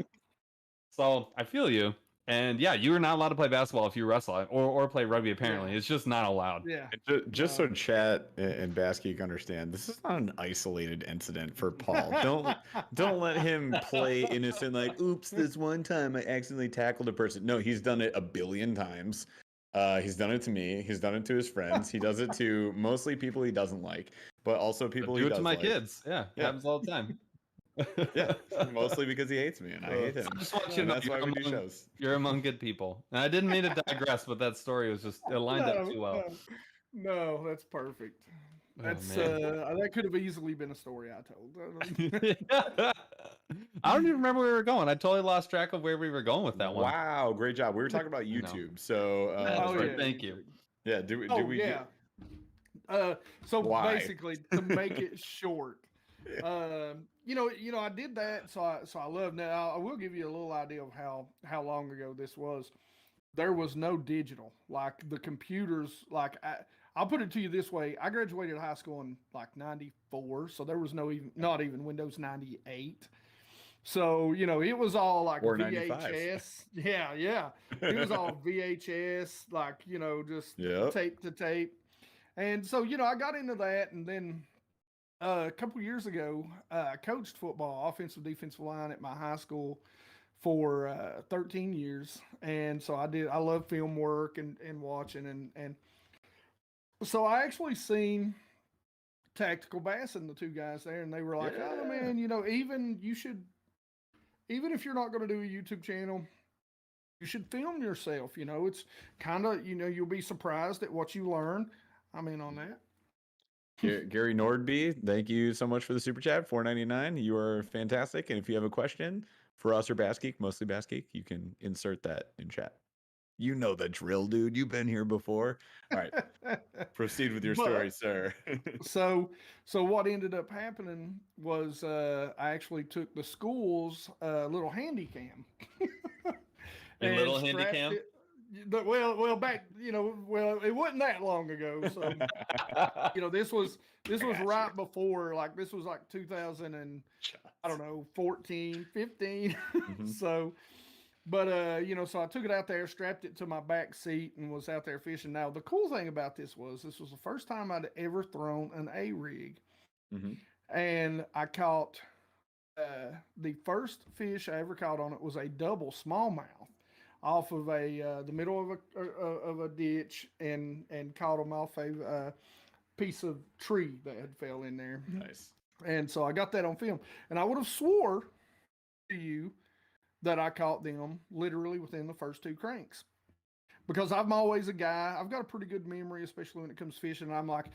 Speaker 3: So I feel you. And yeah, you are not allowed to play basketball if you wrestle or play rugby. Apparently, it's just not allowed.
Speaker 4: Yeah.
Speaker 2: Just so chat and Basky can understand, this is not an isolated incident for Paul. Don't let him play innocent like, oops, this one time I accidentally tackled a person. No, he's done it a billion times. He's done it to me. He's done it to his friends. He does it to mostly people he doesn't like, but also people he
Speaker 3: do it
Speaker 2: does
Speaker 3: to my
Speaker 2: like.
Speaker 3: kids. Yeah, it happens all the time.
Speaker 2: Yeah, mostly because he hates me and I hate him.
Speaker 3: I just want you to know
Speaker 2: That's why we do shows.
Speaker 3: You're among good people. And I didn't mean to digress, but that story was just, it lined up too well.
Speaker 4: No, that's perfect. That's that could have easily been a story I told.
Speaker 3: I don't even remember where we were going. I totally lost track of where we were going with that one.
Speaker 2: Wow, great job. We were talking about YouTube. So
Speaker 3: thank you.
Speaker 2: Yeah, do we
Speaker 4: so
Speaker 2: Why?
Speaker 4: basically to make it short. I did that, so I love. Now I will give you a little idea of how long ago this was. There was no digital, like the computers. Like I'll put it to you this way: I graduated high school in like '94, so there was not even Windows 98. So it was all like
Speaker 2: or
Speaker 4: VHS.
Speaker 2: 95.
Speaker 4: Yeah, it was all VHS, like just tape to tape. And so I got into that, and then. A couple years ago, I coached football, offensive, defensive line at my high school for 13 years. And so I love film work and watching. And so I actually seen Tactical Bass and the two guys there, and they were like, oh, man, even if you're not going to do a YouTube channel, you should film yourself. It's kind of, you'll be surprised at what you learn. I'm in on that.
Speaker 2: Gary Nordby, thank you so much for the super chat, $4.99. You are fantastic. And if you have a question for us or Bass Geek, mostly Bass Geek, you can insert that in chat. You know the drill, dude. You've been here before. All right, proceed with your story, sir.
Speaker 4: so what ended up happening was I actually took the school's little handy cam.
Speaker 3: A little handy cam?
Speaker 4: Well, back, it wasn't that long ago. So, this was right before, this was like 2000 and I don't know, 14, 15. So, but, so I took it out there, strapped it to my back seat and was out there fishing. Now, the cool thing about this was the first time I'd ever thrown an A-rig. And I caught, the first fish I ever caught on it was a double smallmouth off of the middle of a ditch and caught them off a piece of tree that had fell in there.
Speaker 2: Nice.
Speaker 4: And so I got that on film. And I would have swore to you that I caught them literally within the first 2 cranks. Because I'm always a guy, I've got a pretty good memory, especially when it comes to fishing. And I'm like,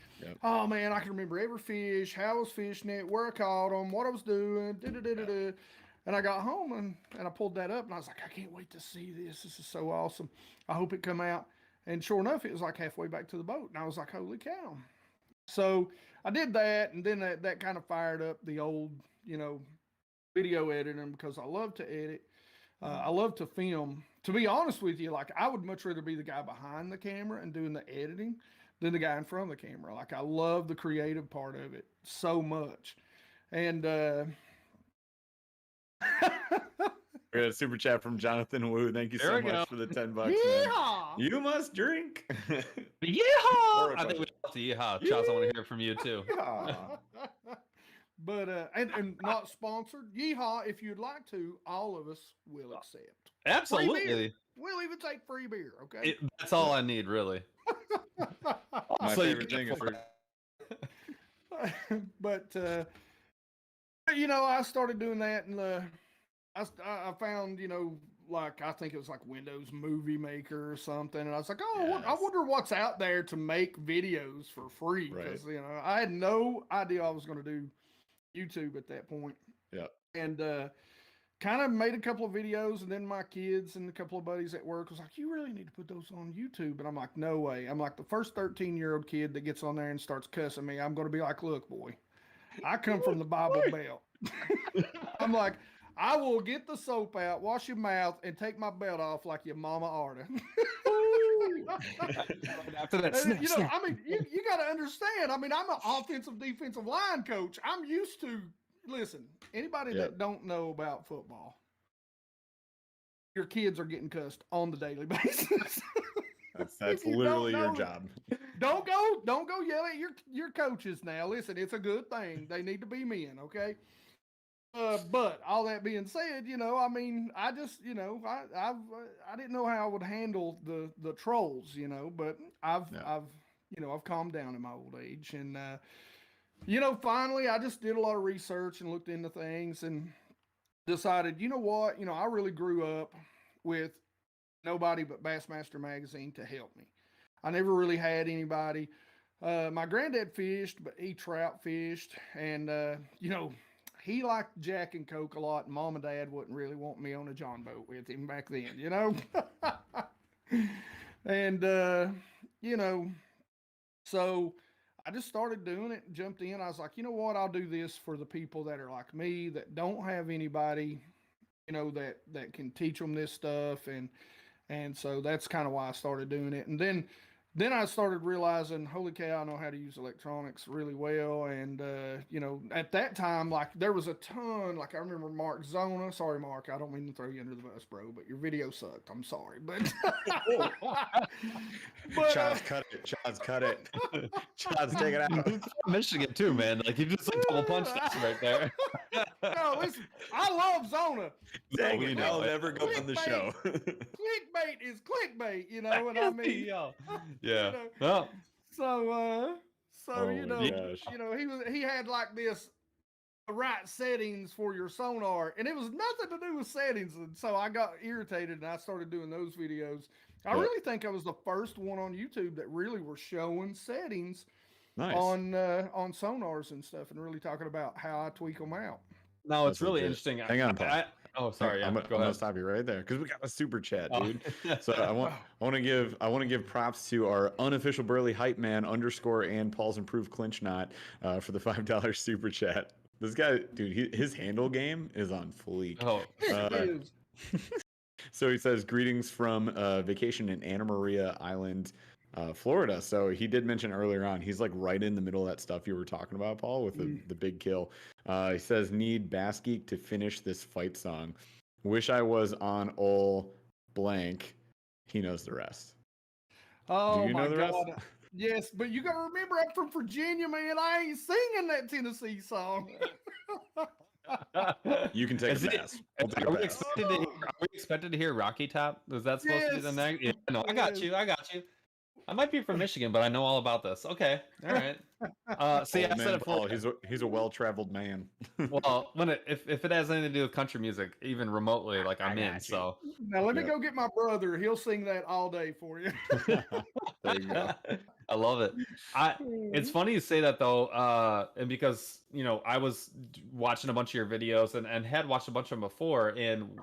Speaker 4: oh man, I can remember every fish, how I was fishing it, where I caught them, what I was doing, And I got home and I pulled that up and I was like, I can't wait to see this. This is so awesome. I hope it come out. And sure enough, it was like halfway back to the boat. And I was like, holy cow. So I did that. And then that kind of fired up the old, video editing because I love to edit. I love to film. To be honest with you, I would much rather be the guy behind the camera and doing the editing than the guy in front of the camera. I love the creative part of it so much. And,
Speaker 2: We got a super chat from Jonathan Wu. Thank you so much for the $10. Man. You must drink.
Speaker 3: Yeehaw! I think we have to yeehaw. Charles, I want to hear from you too.
Speaker 4: But and not sponsored. Yeehaw! If you'd like to, all of us will accept.
Speaker 3: Absolutely.
Speaker 4: We'll even take free beer. Okay.
Speaker 3: That's all I need, really.
Speaker 2: My favorite thing is for.
Speaker 4: But I started doing that, and I found, I think it was like Windows Movie Maker or something, and I was like, I wonder what's out there to make videos for free, because I had no idea I was going to do YouTube at that point.
Speaker 2: Yeah.
Speaker 4: And kind of made a couple of videos, and then my kids and a couple of buddies at work was like, you really need to put those on YouTube. And I'm like, no way. I'm like, the first 13-year-old kid that gets on there and starts cussing me, I'm going to be like, look, boy, I come from the Bible Belt. I'm like, I will get the soap out, wash your mouth, and take my belt off like your mama order.
Speaker 3: After that,
Speaker 4: I mean, you got to understand. I mean, I'm an offensive, defensive line coach. I'm used to. Listen, anybody that don't know about football, your kids are getting cussed on the daily basis.
Speaker 2: That's literally your job.
Speaker 4: Don't go yell at your coaches now. Listen, it's a good thing. They need to be men, okay? But all that being said, I mean, I just, I didn't know how I would handle the trolls, but I've calmed down in my old age, and finally I just did a lot of research and looked into things and decided, you know what, I really grew up with nobody but Bassmaster Magazine to help me. I never really had anybody. My granddad fished, but he trout fished, and he liked Jack and Coke a lot, and Mom and Dad wouldn't really want me on a John boat with him back then, And, so I just started doing it and jumped in. I was like, you know what? I'll do this for the people that are like me, that don't have anybody, that can teach them this stuff. And so that's kind of why I started doing it. And then I started realizing, holy cow, I know how to use electronics really well. And, at that time, there was a ton, I remember Mark Zona. Sorry, Mark, I don't mean to throw you under the bus, bro, but your video sucked. I'm sorry. But,
Speaker 2: Child's cut it. Child's cut it. Child's take it out.
Speaker 3: Michigan too, man. You just double punched us right there.
Speaker 4: No, listen, I love Zona.
Speaker 2: Dang it, I'll never go on the show.
Speaker 4: Clickbait is clickbait, and I mean,
Speaker 3: yeah. Well,
Speaker 4: so
Speaker 2: gosh.
Speaker 4: he had this right settings for your sonar, and it was nothing to do with settings. And so I got irritated and I started doing those videos. I really think I was the first one on YouTube that really were showing settings
Speaker 2: Nice.
Speaker 4: on sonars and stuff, and really talking about how I tweak them out.
Speaker 3: No,
Speaker 2: That's
Speaker 3: it's really
Speaker 2: legit.
Speaker 3: interesting.
Speaker 2: Hang on, Paul.
Speaker 3: Oh, sorry. Yeah,
Speaker 2: I'm
Speaker 3: go
Speaker 2: gonna
Speaker 3: ahead.
Speaker 2: stop you right there because we got a super chat,
Speaker 3: Oh.
Speaker 2: dude. So I want to give props to our unofficial Burly hype man _ and Paul's improved clinch knot for the $5 super chat. This guy, dude, his handle game is on fleek.
Speaker 3: Oh,
Speaker 4: It is.
Speaker 2: So he says, greetings from vacation in Anna Maria Island, Florida. So he did mention earlier on, he's like right in the middle of that stuff you were talking about, Paul, with the big kill. He says, need Bass Geek to finish this fight song. Wish I was on ol' blank. He knows the rest.
Speaker 4: Oh
Speaker 2: Do you
Speaker 4: my
Speaker 2: know the rest?
Speaker 4: God. Yes, but you got to remember, I'm from Virginia, man. I ain't singing that Tennessee song.
Speaker 2: You can take
Speaker 3: Is
Speaker 2: a
Speaker 3: it-
Speaker 2: pass. We'll take
Speaker 3: Are
Speaker 2: a
Speaker 3: we,
Speaker 2: pass.
Speaker 3: expected to hear Rocky Top? Is that supposed to be the
Speaker 4: Yes.
Speaker 3: next? Yeah, no, I got
Speaker 4: Yes.
Speaker 3: you. I got you. I might be from Michigan, but I know all about this. Okay, all right. See, I
Speaker 2: Old
Speaker 3: said
Speaker 2: man
Speaker 3: it
Speaker 2: Paul,
Speaker 3: full.
Speaker 2: he's a well-traveled man.
Speaker 3: Well, if it has anything to do with country music, even remotely, like I'm in. So
Speaker 4: Now let me
Speaker 2: Yep.
Speaker 4: go get my brother. He'll sing that all day for you.
Speaker 2: There you go.
Speaker 3: I love it. It's funny you say that though, and because I was watching a bunch of your videos and had watched a bunch of them before, and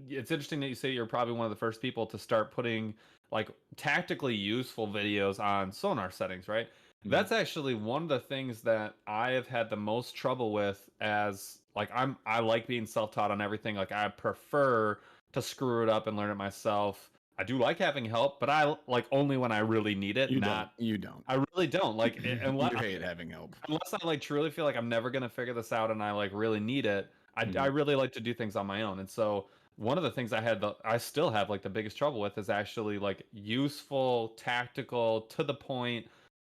Speaker 3: it's interesting that you say you're probably one of the first people to start putting like tactically useful videos on sonar settings, right? That's actually one of the things that I have had the most trouble with, as like I like being self-taught on everything. Like I prefer to screw it up and learn it myself. I do like having help, but I like only when I really need it.
Speaker 2: You don't.
Speaker 3: I really don't like unless
Speaker 2: You hate having help.
Speaker 3: unless I like truly feel like I'm never gonna figure this out and I like really need it. I really like to do things on my own, and so one of the things I still have like the biggest trouble with is actually like useful, tactical, to the point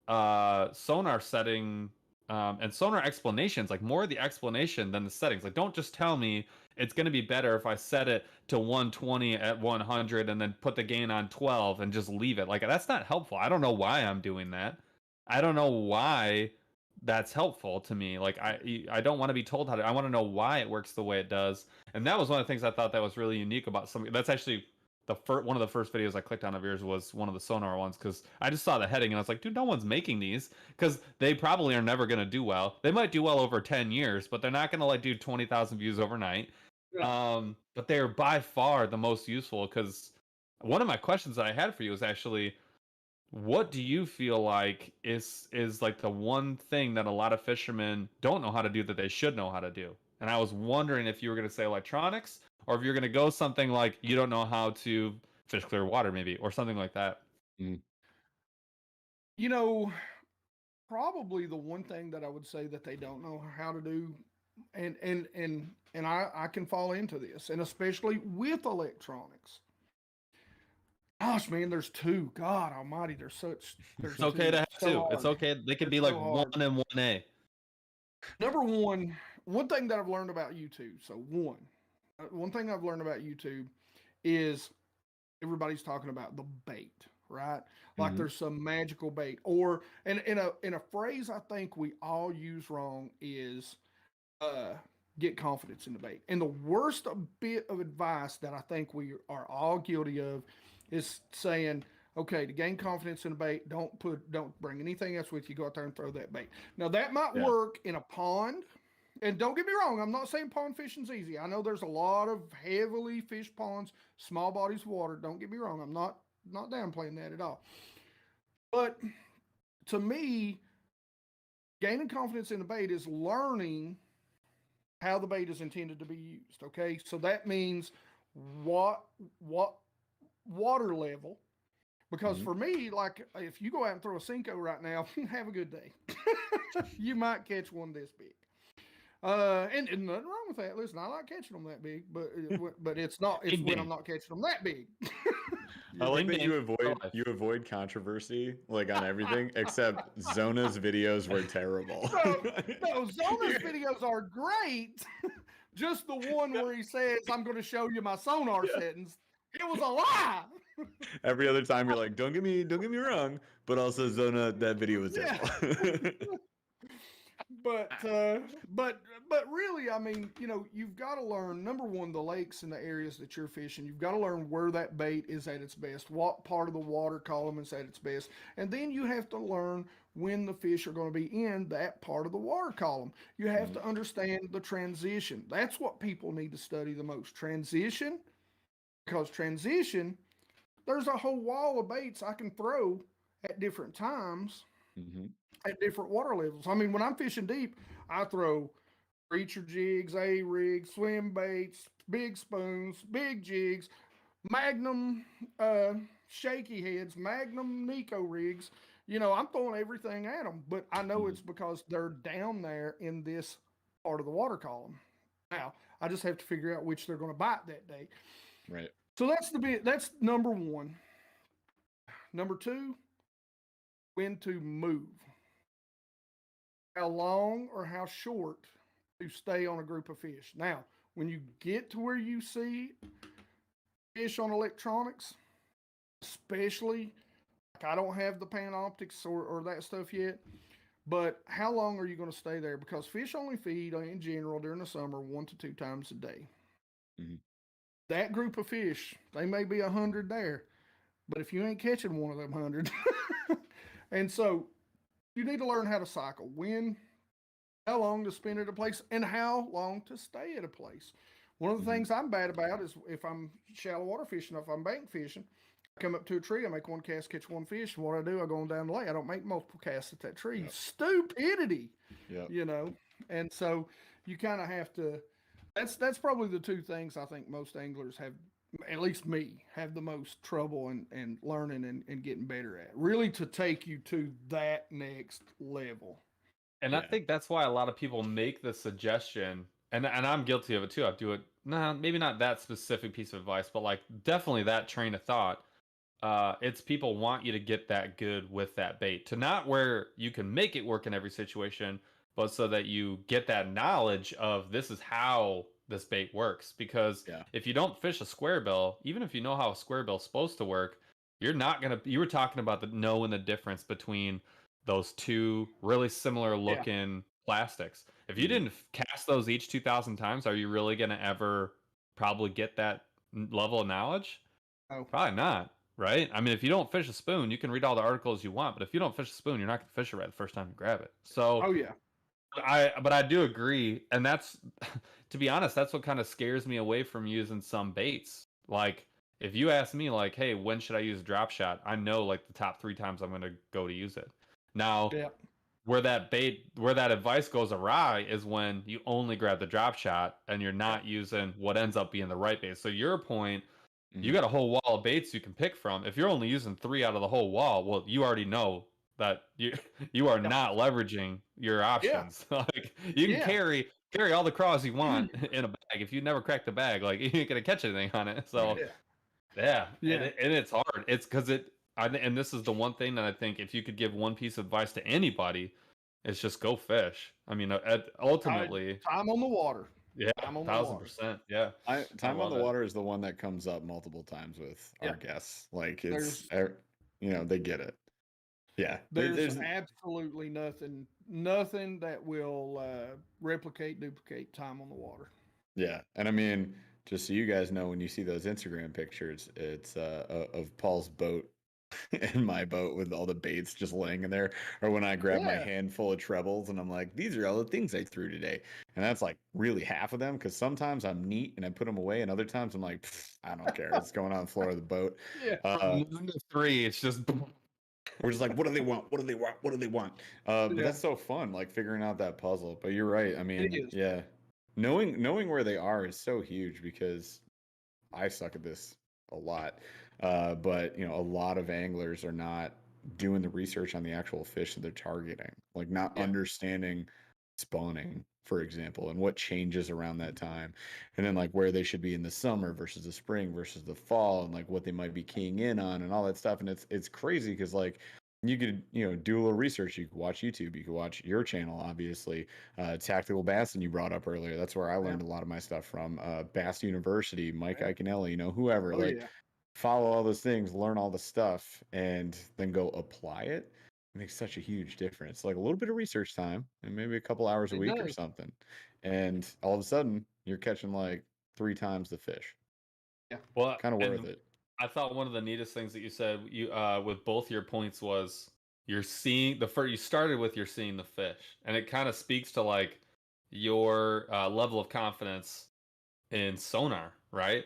Speaker 3: sonar setting and sonar explanations, like more the explanation than the settings. Like don't just tell me it's going to be better if I set it to 120 at 100 and then put the gain on 12 and just leave it. Like that's not helpful. I don't know why I'm doing that. I don't know why that's helpful to me. Like I don't want to be told how to. I want to know why it works the way it does. And that was one of the things I thought that was really unique about something. That's actually one of the first videos I clicked on of yours was one of the sonar ones, because I just saw the heading and I was like, dude, no one's making these, because they probably are never going to do well. They might do well over 10 years, but they're not going to like do 20,000 views overnight. But they're by far the most useful, because one of my questions that I had for you is actually, what do you feel like is like the one thing that a lot of fishermen don't know how to do that they should know how to do? And I was wondering if you were going to say electronics, or if you're going to go something like you don't know how to fish clear water, maybe, or something like that.
Speaker 4: Probably the one thing that I would say that they don't know how to do, and I can fall into this, and especially with electronics. Gosh, man, there's two. God Almighty, there's
Speaker 3: It's okay to have two. It's okay. They could be like
Speaker 4: so
Speaker 3: 1 and 1A.
Speaker 4: Number one thing that I've learned about YouTube. So one thing I've learned about YouTube is everybody's talking about the bait, right? Like there's some magical bait, or in a phrase I think we all use wrong is get confidence in the bait. And the worst bit of advice that I think we are all guilty of is saying, okay, to gain confidence in the bait, don't bring anything else with you. Go out there and throw that bait. Now that might work in a pond. And don't get me wrong, I'm not saying pond fishing's easy. I know there's a lot of heavily fished ponds, small bodies of water. Don't get me wrong, I'm not downplaying that at all. But to me, gaining confidence in the bait is learning how the bait is intended to be used. Okay, so that means what water level. Because for me, like if you go out and throw a Cinco right now, have a good day. You might catch one this big. And nothing wrong with that. Listen, I like catching them that big, but it's when I'm not catching them that big.
Speaker 2: I like that you avoid controversy like on everything except Zona's videos were terrible.
Speaker 4: No, Zona's videos are great. Just the one where he says, "I'm going to show you my sonar settings." It was a lie.
Speaker 2: Every other time you're like, don't get me wrong, but also Zona, that video was terrible.
Speaker 4: but really, I mean, you've got to learn, number one, the lakes and the areas that you're fishing. You've got to learn where that bait is at its best, what part of the water column is at its best, and then you have to learn when the fish are going to be in that part of the water column. You have to understand the transition. That's what people need to study the most. Transition, because transition, there's a whole wall of baits I can throw at different times at different water levels. I mean, when I'm fishing deep, I throw reacher jigs, A-rigs, swim baits, big spoons, big jigs, Magnum shaky heads, Magnum Nico rigs. I'm throwing everything at them, but I know it's because they're down there in this part of the water column. Now, I just have to figure out which they're going to bite that day.
Speaker 2: Right.
Speaker 4: So that's number one. Number two, when to move. How long or how short to stay on a group of fish. Now, when you get to where you see fish on electronics, especially, like I don't have the Panoptics or that stuff yet, but how long are you going to stay there? Because fish only feed in general during the summer 1 to 2 times a day. That group of fish, they may be 100 there, but if you ain't catching one of them 100, and so you need to learn how to cycle, when, how long to spend at a place, and how long to stay at a place. One of the things I'm bad about is if I'm shallow water fishing, if I'm bank fishing, I come up to a tree, I make one cast, catch one fish, and what I do, I go on down the lake. I don't make multiple casts at that tree. Stupidity, and so you kind of have to, that's probably the two things I think most anglers have, at least me, have the most trouble in learning and getting better at. Really to take you to that next level.
Speaker 3: And I think that's why a lot of people make the suggestion, and I'm guilty of it too. I do it, maybe not that specific piece of advice, but like definitely that train of thought. It's people want you to get that good with that bait, to not where you can make it work in every situation, but so that you get that knowledge of this is how this bait works. Because if you don't fish a square bill, even if you know how a square bill is supposed to work, you're not gonna. You were talking about knowing the difference between those two really similar looking plastics. If you didn't cast those each 2,000 times, are you really gonna ever probably get that level of knowledge?
Speaker 4: Oh.
Speaker 3: Probably not. Right? I mean, if you don't fish a spoon, you can read all the articles you want, but if you don't fish a spoon, you're not going to fish it right the first time you grab it. So, but I do agree, and that's, to be honest, that's what kind of scares me away from using some baits. Like, if you ask me, like, hey, when should I use a drop shot? I know, like, the top 3 times I'm going to go to use it. Now, where that advice goes awry is when you only grab the drop shot and you're not using what ends up being the right bait. So your point, you got a whole wall of baits you can pick from. If you're only using 3 out of the whole wall, well, you already know that you are not leveraging your options. Like you can carry all the craws you want in a bag. If you never crack the bag, like you ain't gonna catch anything on it. So and it's hard. It's because and this is the one thing that I think if you could give one piece of advice to anybody, it's just go fish. I mean, ultimately,
Speaker 4: time on the water.
Speaker 3: Yeah, 1,000%. Yeah.
Speaker 2: Time on the water is the one that comes up multiple times with our guests. Like it's, they get it. Yeah.
Speaker 4: There's absolutely nothing that will duplicate time on the water.
Speaker 2: Yeah. And I mean, just so you guys know, when you see those Instagram pictures, it's of Paul's boat in my boat with all the baits just laying in there, or when I grab my handful of trebles and I'm like, these are all the things I threw today, and that's like really half of them, because sometimes I'm neat and I put them away, and other times I'm like, I don't care, it's going on the floor of the boat.
Speaker 3: From 1 to 3, it's just
Speaker 2: we're just like, what do they want, what do they want, what do they want? But that's so fun, like figuring out that puzzle. But you're right, I mean, knowing where they are is so huge, because I suck at this a lot. But a lot of anglers are not doing the research on the actual fish that they're targeting, like not understanding spawning, for example, and what changes around that time, and then like where they should be in the summer versus the spring versus the fall, and like what they might be keying in on and all that stuff. And it's crazy, because like you could do a little research, you could watch YouTube, you could watch your channel, obviously, Tactical Bass, and you brought up earlier, that's where I learned a lot of my stuff from, Bass University, Mike Iaconelli, whoever, follow all those things, learn all the stuff, and then go apply it. makes such a huge difference. Like a little bit of research time and maybe a couple hours a
Speaker 4: It
Speaker 2: week or
Speaker 4: does.
Speaker 2: something. And all of a sudden, you're catching like 3 times the fish.
Speaker 3: Well,
Speaker 2: Kind of
Speaker 3: and
Speaker 2: worth it.
Speaker 3: I thought one of the neatest things that you said, you with both your points, was you're seeing the first. You started with you're seeing the fish, and it kind of speaks to like your level of confidence in sonar, right?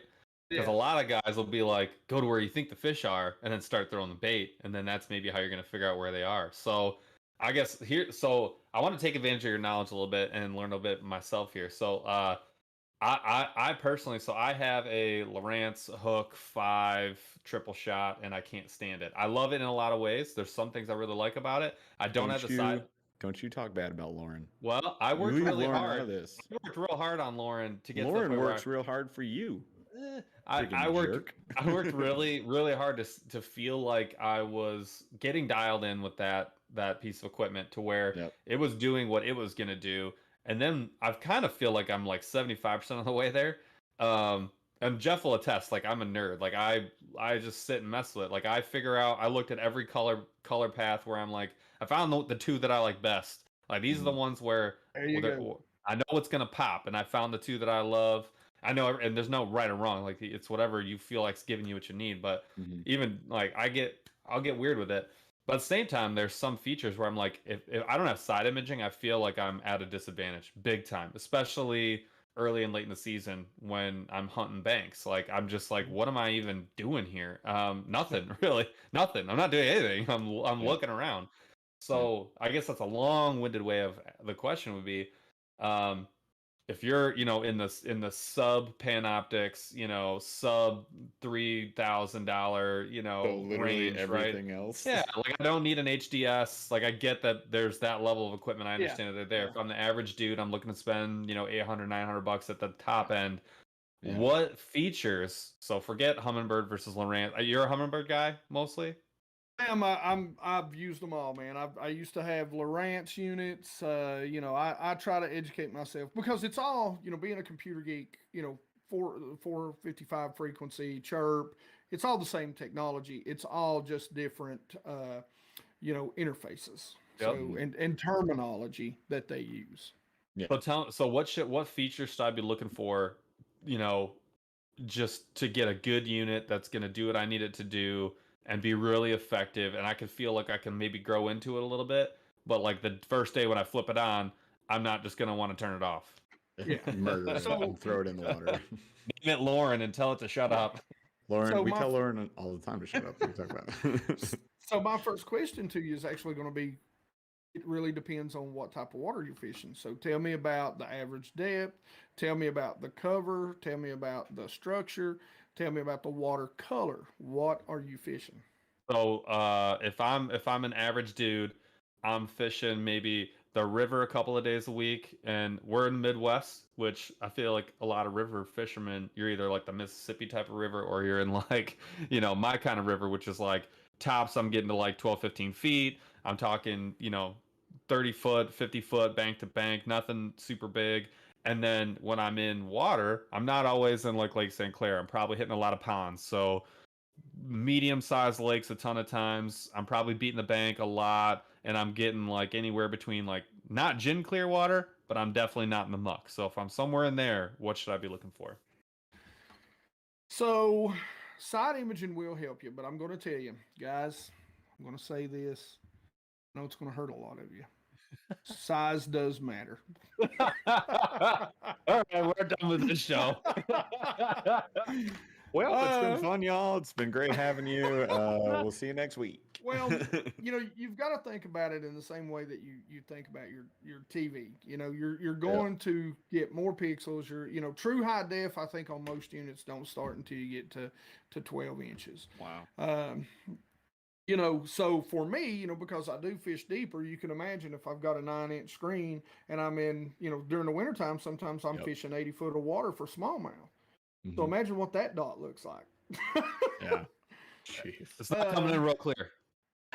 Speaker 3: Because a
Speaker 4: Yeah.
Speaker 3: lot of guys will be like, go to where you think the fish are, and then start throwing the bait, and then that's maybe how you're going to figure out where they are. So I guess here, so I want to take advantage of your knowledge a little bit and learn a bit myself here. So I personally, so I have a Lowrance Hook 5 triple shot, and I can't stand it. I love it in a lot of ways. There's some things I really like about it. I don't have the side.
Speaker 2: Don't you talk bad about Lauren.
Speaker 3: Well, I
Speaker 2: You
Speaker 3: worked
Speaker 2: leave
Speaker 3: really
Speaker 2: Lauren out
Speaker 3: hard.
Speaker 2: of this.
Speaker 3: I worked real hard on Lauren to get to the
Speaker 2: Lauren
Speaker 3: point where
Speaker 2: works real hard for you.
Speaker 3: I
Speaker 2: Freaking
Speaker 3: worked
Speaker 2: jerk.
Speaker 3: I worked really really hard to feel like I was getting dialed in with that piece of equipment to where
Speaker 2: Yep.
Speaker 3: it was doing what it was gonna do, and then I kind of feel like I'm like 75% of the way there. And Jeff will attest, like I'm a nerd. Like I just sit and mess with it. Like I figure out. I looked at every color path where I'm like I found the two that I like best. Like these are the ones where
Speaker 4: There you go.
Speaker 3: I know what's gonna pop, and I found the two that I love. I know, and there's no right or wrong. Like it's whatever you feel like's giving you what you need. But even like I'll get weird with it. But at the same time, there's some features where I'm like, if I don't have side imaging, I feel like I'm at a disadvantage, big time. Especially early and late in the season when I'm hunting banks. Like I'm just like, what am I even doing here? Nothing really, nothing. I'm not doing anything. I'm looking around. So I guess that's a long-winded way of the question would be. If you're in the sub Panoptics, sub $3,000
Speaker 2: So literally
Speaker 3: range,
Speaker 2: everything
Speaker 3: right?
Speaker 2: else.
Speaker 3: Yeah, like I don't need an HDS. Like I get that there's that level of equipment. I understand that they're there. If I'm the average dude, I'm looking to spend 800 $900 at the top end.
Speaker 2: Yeah.
Speaker 3: What features? So forget Humminbird versus Lowrance. You're a Humminbird guy mostly.
Speaker 4: I've used them all, man. I used to have Lowrance units. I try to educate myself because it's all, being a computer geek, 455 frequency chirp. It's all the same technology. It's all just different, interfaces.
Speaker 3: Yep.
Speaker 4: So and terminology that they use.
Speaker 2: Yeah.
Speaker 3: So what features should I be looking for, just to get a good unit that's going to do what I need it to do and be really effective, and I can feel like I can maybe grow into it a little bit, but like the first day when I flip it on, I'm not just going to want to turn it off.
Speaker 4: Yeah.
Speaker 2: Murder it and throw it in the water.
Speaker 3: Name it Lauren and tell it to shut up.
Speaker 2: Lauren, we tell Lauren all the time to shut up. What are you talking about?
Speaker 4: So my first question to you is actually going to be, it really depends on what type of water you're fishing. So tell me about the average depth. Tell me about the cover. Tell me about the structure. Tell me about the water color. What are you fishing?
Speaker 3: So if I'm an average dude, I'm fishing maybe the river a couple of days a week, and we're in the Midwest, which I feel like a lot of river fishermen, you're either like the Mississippi type of river or you're in like, my kind of river, which is like tops, I'm getting to like 12, 15 feet. I'm talking, 30 foot, 50 foot, bank to bank, nothing super big. And then when I'm in water, I'm not always in like Lake St. Clair. I'm probably hitting a lot of ponds. So medium-sized lakes a ton of times. I'm probably beating the bank a lot, and I'm getting like anywhere between like not gin clear water, but I'm definitely not in the muck. So if I'm somewhere in there, what should I be looking for?
Speaker 4: So side imaging will help you, but I'm going to tell you, guys, I'm going to say this. I know it's going to hurt a lot of you. Size does matter.
Speaker 3: All right, we're done with this show.
Speaker 2: Well, it's been fun, y'all. It's been great having you. We'll see you next week.
Speaker 4: Well, you've got to think about it in the same way that you think about your TV. You're going to get more pixels. True high def, I think on most units don't start until you get to 12 inches.
Speaker 2: Wow.
Speaker 4: So for me, because I do fish deeper, you can imagine if I've got a 9-inch screen and I'm in, during the wintertime, sometimes I'm fishing 80 foot of water for smallmouth.
Speaker 2: Mm-hmm.
Speaker 4: So imagine what that dot looks like.
Speaker 2: Yeah. Jeez.
Speaker 3: It's not coming in real clear.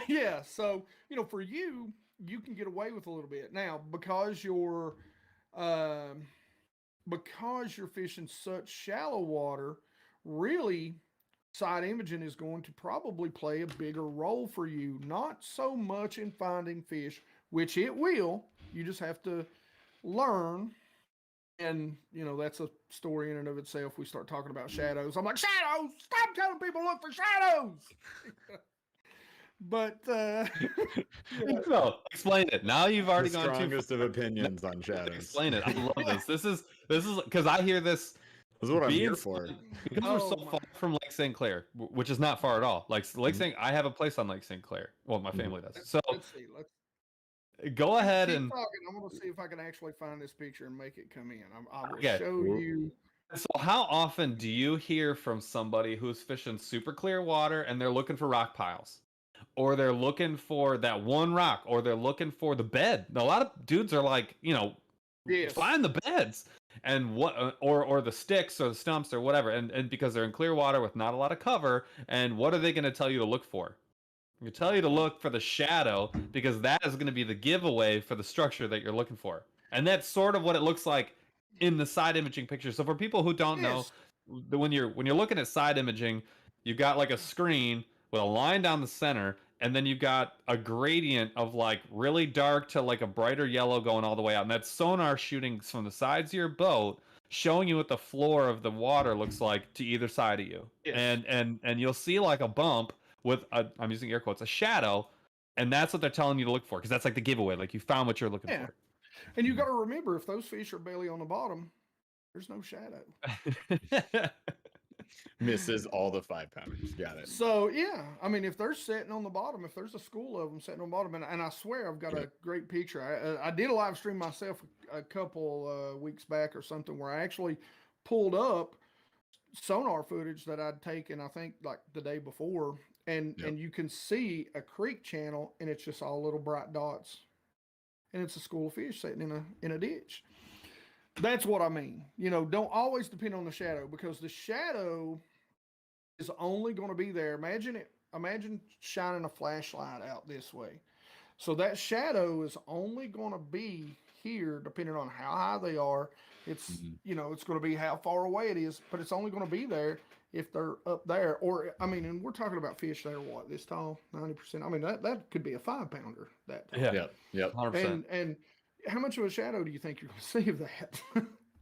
Speaker 4: Yeah. So, for you can get away with a little bit now because you're fishing such shallow water, really side imaging is going to probably play a bigger role for you. Not so much in finding fish, which it will. You just have to learn. And, you know, that's a story in and of itself. We start talking about shadows. I'm like, shadows! Stop telling people to look for shadows! But,
Speaker 3: So, explain it. Now you've already
Speaker 2: The
Speaker 3: gone too
Speaker 2: strongest
Speaker 3: far.
Speaker 2: of opinions on shadows.
Speaker 3: Explain it. I love this. This is because I hear this.
Speaker 2: This is what I'm
Speaker 3: being
Speaker 2: here for.
Speaker 3: because we're so
Speaker 4: Oh, my.
Speaker 3: far from Lake St. Clair, which is not far at all. Like Lake St. I have a place on Lake St. Clair. Well, my family does. So
Speaker 4: Let's see. Let's
Speaker 3: go ahead
Speaker 4: keep
Speaker 3: and
Speaker 4: talking. I'm going to see if I can actually find this picture and make it come in. I will
Speaker 3: Okay.
Speaker 4: show you.
Speaker 3: So how often do you hear from somebody who's fishing super clear water and they're looking for rock piles? Or they're looking for that one rock, or they're looking for the bed. A lot of dudes are like, you know,
Speaker 4: Yes.
Speaker 3: find the beds and what, or the sticks or the stumps or whatever. And because they're in clear water with not a lot of cover, and what are they going to tell you to look for? They tell you to look for the shadow because that is going to be the giveaway for the structure that you're looking for. And that's sort of what it looks like in the side imaging picture. So for people who don't know, when you're looking at side imaging, you've got like a screen with a line down the center, and then you've got a gradient of like really dark to like a brighter yellow going all the way out. And that's sonar shooting from the sides of your boat, showing you what the floor of the water looks like to either side of you.
Speaker 4: Yes.
Speaker 3: And you'll see like a bump with I'm using air quotes, a shadow, and that's what they're telling you to look for, because that's like the giveaway. Like you found what you're looking
Speaker 4: Yeah. And you got to remember, if those fish are belly on the bottom, there's no shadow.
Speaker 3: for.
Speaker 2: Misses all the 5-pounders. Got it.
Speaker 4: So yeah, I mean, if they're sitting on the bottom, if there's a school of them sitting on the bottom, and I swear I've got a great picture. I did a live stream myself a couple weeks back or something, where I actually pulled up sonar footage that I'd taken, I think like the day before, and you can see a creek channel, and it's just all little bright dots, and it's a school of fish sitting in a ditch. That's what I mean. You know, don't always depend on the shadow, because the shadow is only going to be there. Imagine shining a flashlight out this way. So that shadow is only going to be here depending on how high they are. It's, you know, it's going to be how far away it is, but it's only going to be there if they're up there. Or, I mean, and we're talking about fish that are what, this tall, 90%. I mean, that could be a 5-pounder that tall.
Speaker 2: Yep.
Speaker 3: 100%.
Speaker 4: And how much of a shadow do you think you're going to see of that?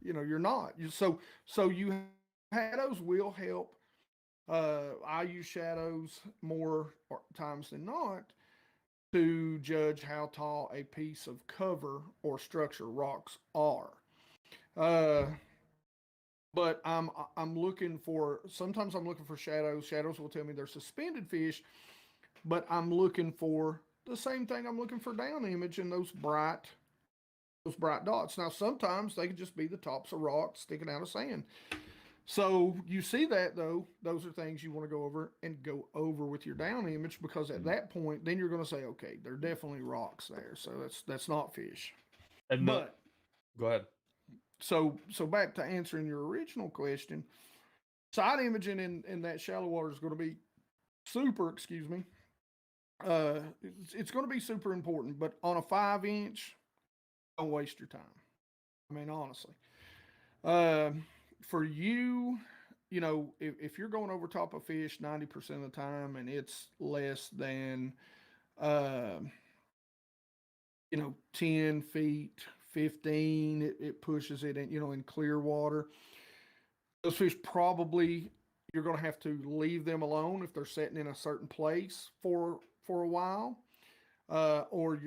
Speaker 4: You know, you're not. So shadows will help. I use shadows more times than not to judge how tall a piece of cover or structure rocks are. But I'm looking for, sometimes I'm looking for shadows. Shadows will tell me they're suspended fish, but I'm looking for the same thing I'm looking for down image in those bright dots. Now, sometimes they can just be the tops of rocks sticking out of sand. So you see that, though, those are things you want to go over with your down image, because at that point, then you're going to say, okay, there are definitely rocks there. So that's not fish.
Speaker 3: But go ahead.
Speaker 4: So back to answering your original question, side imaging in that shallow water is going to be super, it's going to be super important, but on a 5-inch, don't waste your time. I mean, honestly, for you, you know, if you're going over top of fish 90% of the time and it's less than, 10 feet, 15, it pushes it in, in clear water. Those fish probably, you're going to have to leave them alone if they're sitting in a certain place for a while. Or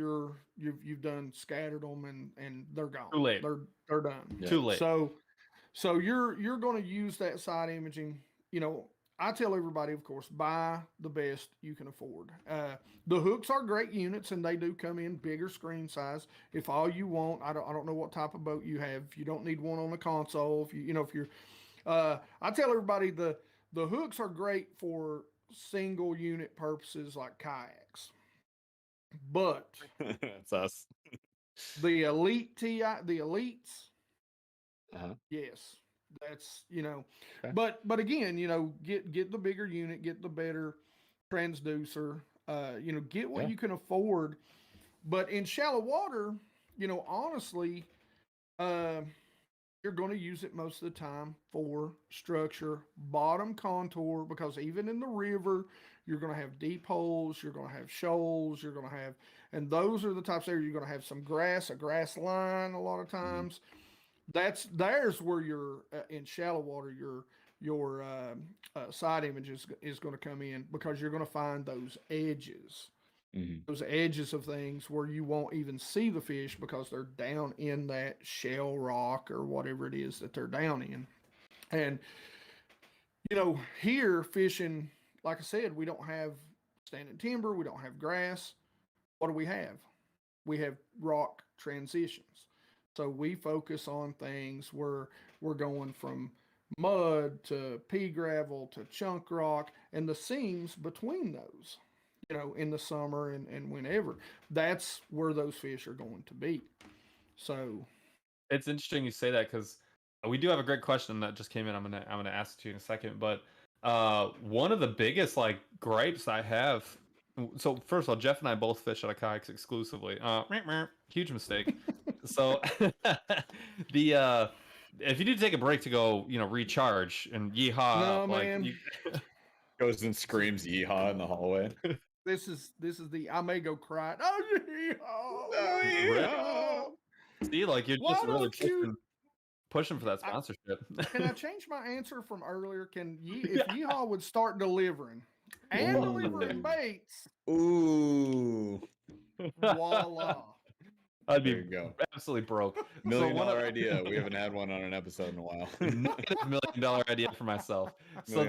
Speaker 4: you've done scattered them and they're gone.
Speaker 3: Too late.
Speaker 4: They're done.
Speaker 2: Yeah.
Speaker 3: Too late.
Speaker 4: So you're going to use that side imaging. I tell everybody, of course, buy the best you can afford. The hooks are great units, and they do come in bigger screen size. If all you want, I don't know what type of boat you have. If you don't need one on the console, if you're, I tell everybody the hooks are great for single unit purposes like kayaks. But
Speaker 2: That's us.
Speaker 4: the elites, yes, that's,
Speaker 2: Okay.
Speaker 4: but again, get the bigger unit, get the better transducer, get what you can afford. But in shallow water, honestly, you're going to use it most of the time for structure, bottom contour, because even in the river, you're going to have deep holes, you're going to have shoals, you're going to have, and those are the types of areas you're going to have some grass, a grass line a lot of times. There's where you're in shallow water, your side image is going to come in, because you're going to find those edges. Those edges of things where you won't even see the fish because they're down in that shell rock or whatever it is that they're down in. And, here fishing, like I said, we don't have standing timber, we don't have grass. What do we have? We have rock transitions. So we focus on things where we're going from mud to pea gravel to chunk rock and the seams between those. In the summer and whenever, that's where those fish are going to be. So
Speaker 3: it's interesting you say that, because we do have a great question that just came in. I'm gonna ask it to you in a second, but one of the biggest gripes I have. So first of all, Jeff and I both fish out of kayaks exclusively. Huge mistake. So the if you do take a break to go, recharge and yeehaw,
Speaker 4: no, man.
Speaker 2: Goes and screams yeehaw in the hallway.
Speaker 4: This is the I may go cry. Oh yeah.
Speaker 3: See, you're just really pushing for that sponsorship.
Speaker 4: Can I change my answer from earlier? If Yeehaw would start delivering and delivering baits?
Speaker 2: Ooh.
Speaker 4: Voila.
Speaker 3: I'd be absolutely broke.
Speaker 2: $1 million idea. We haven't had one on an episode in a while.
Speaker 3: $1 million idea for myself. So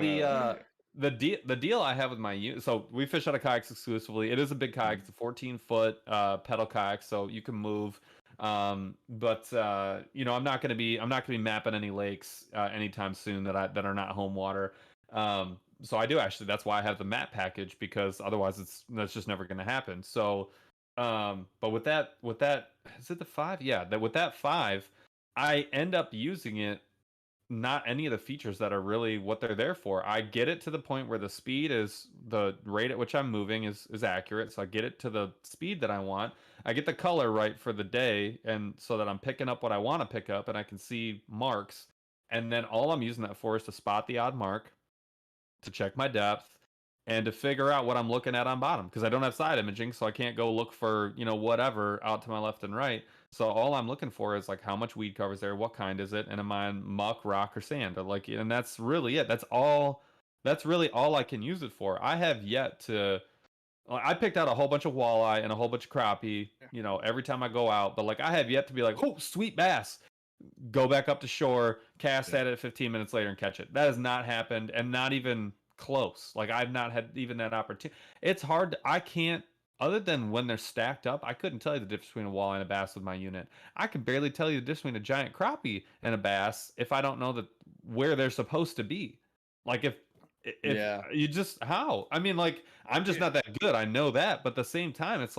Speaker 3: the deal I have with my unit, so we fish out of kayaks exclusively. It is a big kayak. It's a 14-foot pedal kayak, so you can move. But I'm not gonna be mapping any lakes anytime soon that are not home water. So I do actually. That's why I have the map package, because otherwise that's just never gonna happen. So, but with that, is it the 5? Yeah, with that 5, I end up using it. Not any of the features that are really what they're there for. I get it to the point where the speed is the rate at which I'm moving is accurate. So I get it to the speed that I want. I get the color right for the day, and so that I'm picking up what I want to pick up, and I can see marks. And then all I'm using that for is to spot the odd mark, to check my depth, and to figure out what I'm looking at on bottom, because I don't have side imaging, so I can't go look for whatever out to my left and right. So all I'm looking for is how much weed cover is there, what kind is it, and am I on muck, rock, or sand, and that's really it. That's really all I can use it for. I have yet to. I picked out a whole bunch of walleye and a whole bunch of crappie, every time I go out, but I have yet to be oh, sweet bass, go back up to shore, cast at it 15 minutes later and catch it. That has not happened, and not even close. I've not had even that opportunity. It's hard. I can't. Other than when they're stacked up, I couldn't tell you the difference between a walleye and a bass with my unit. I can barely tell you the difference between a giant crappie and a bass if I don't know where they're supposed to be. If you just how? I mean, I'm just not that good. I know that, but at the same time, it's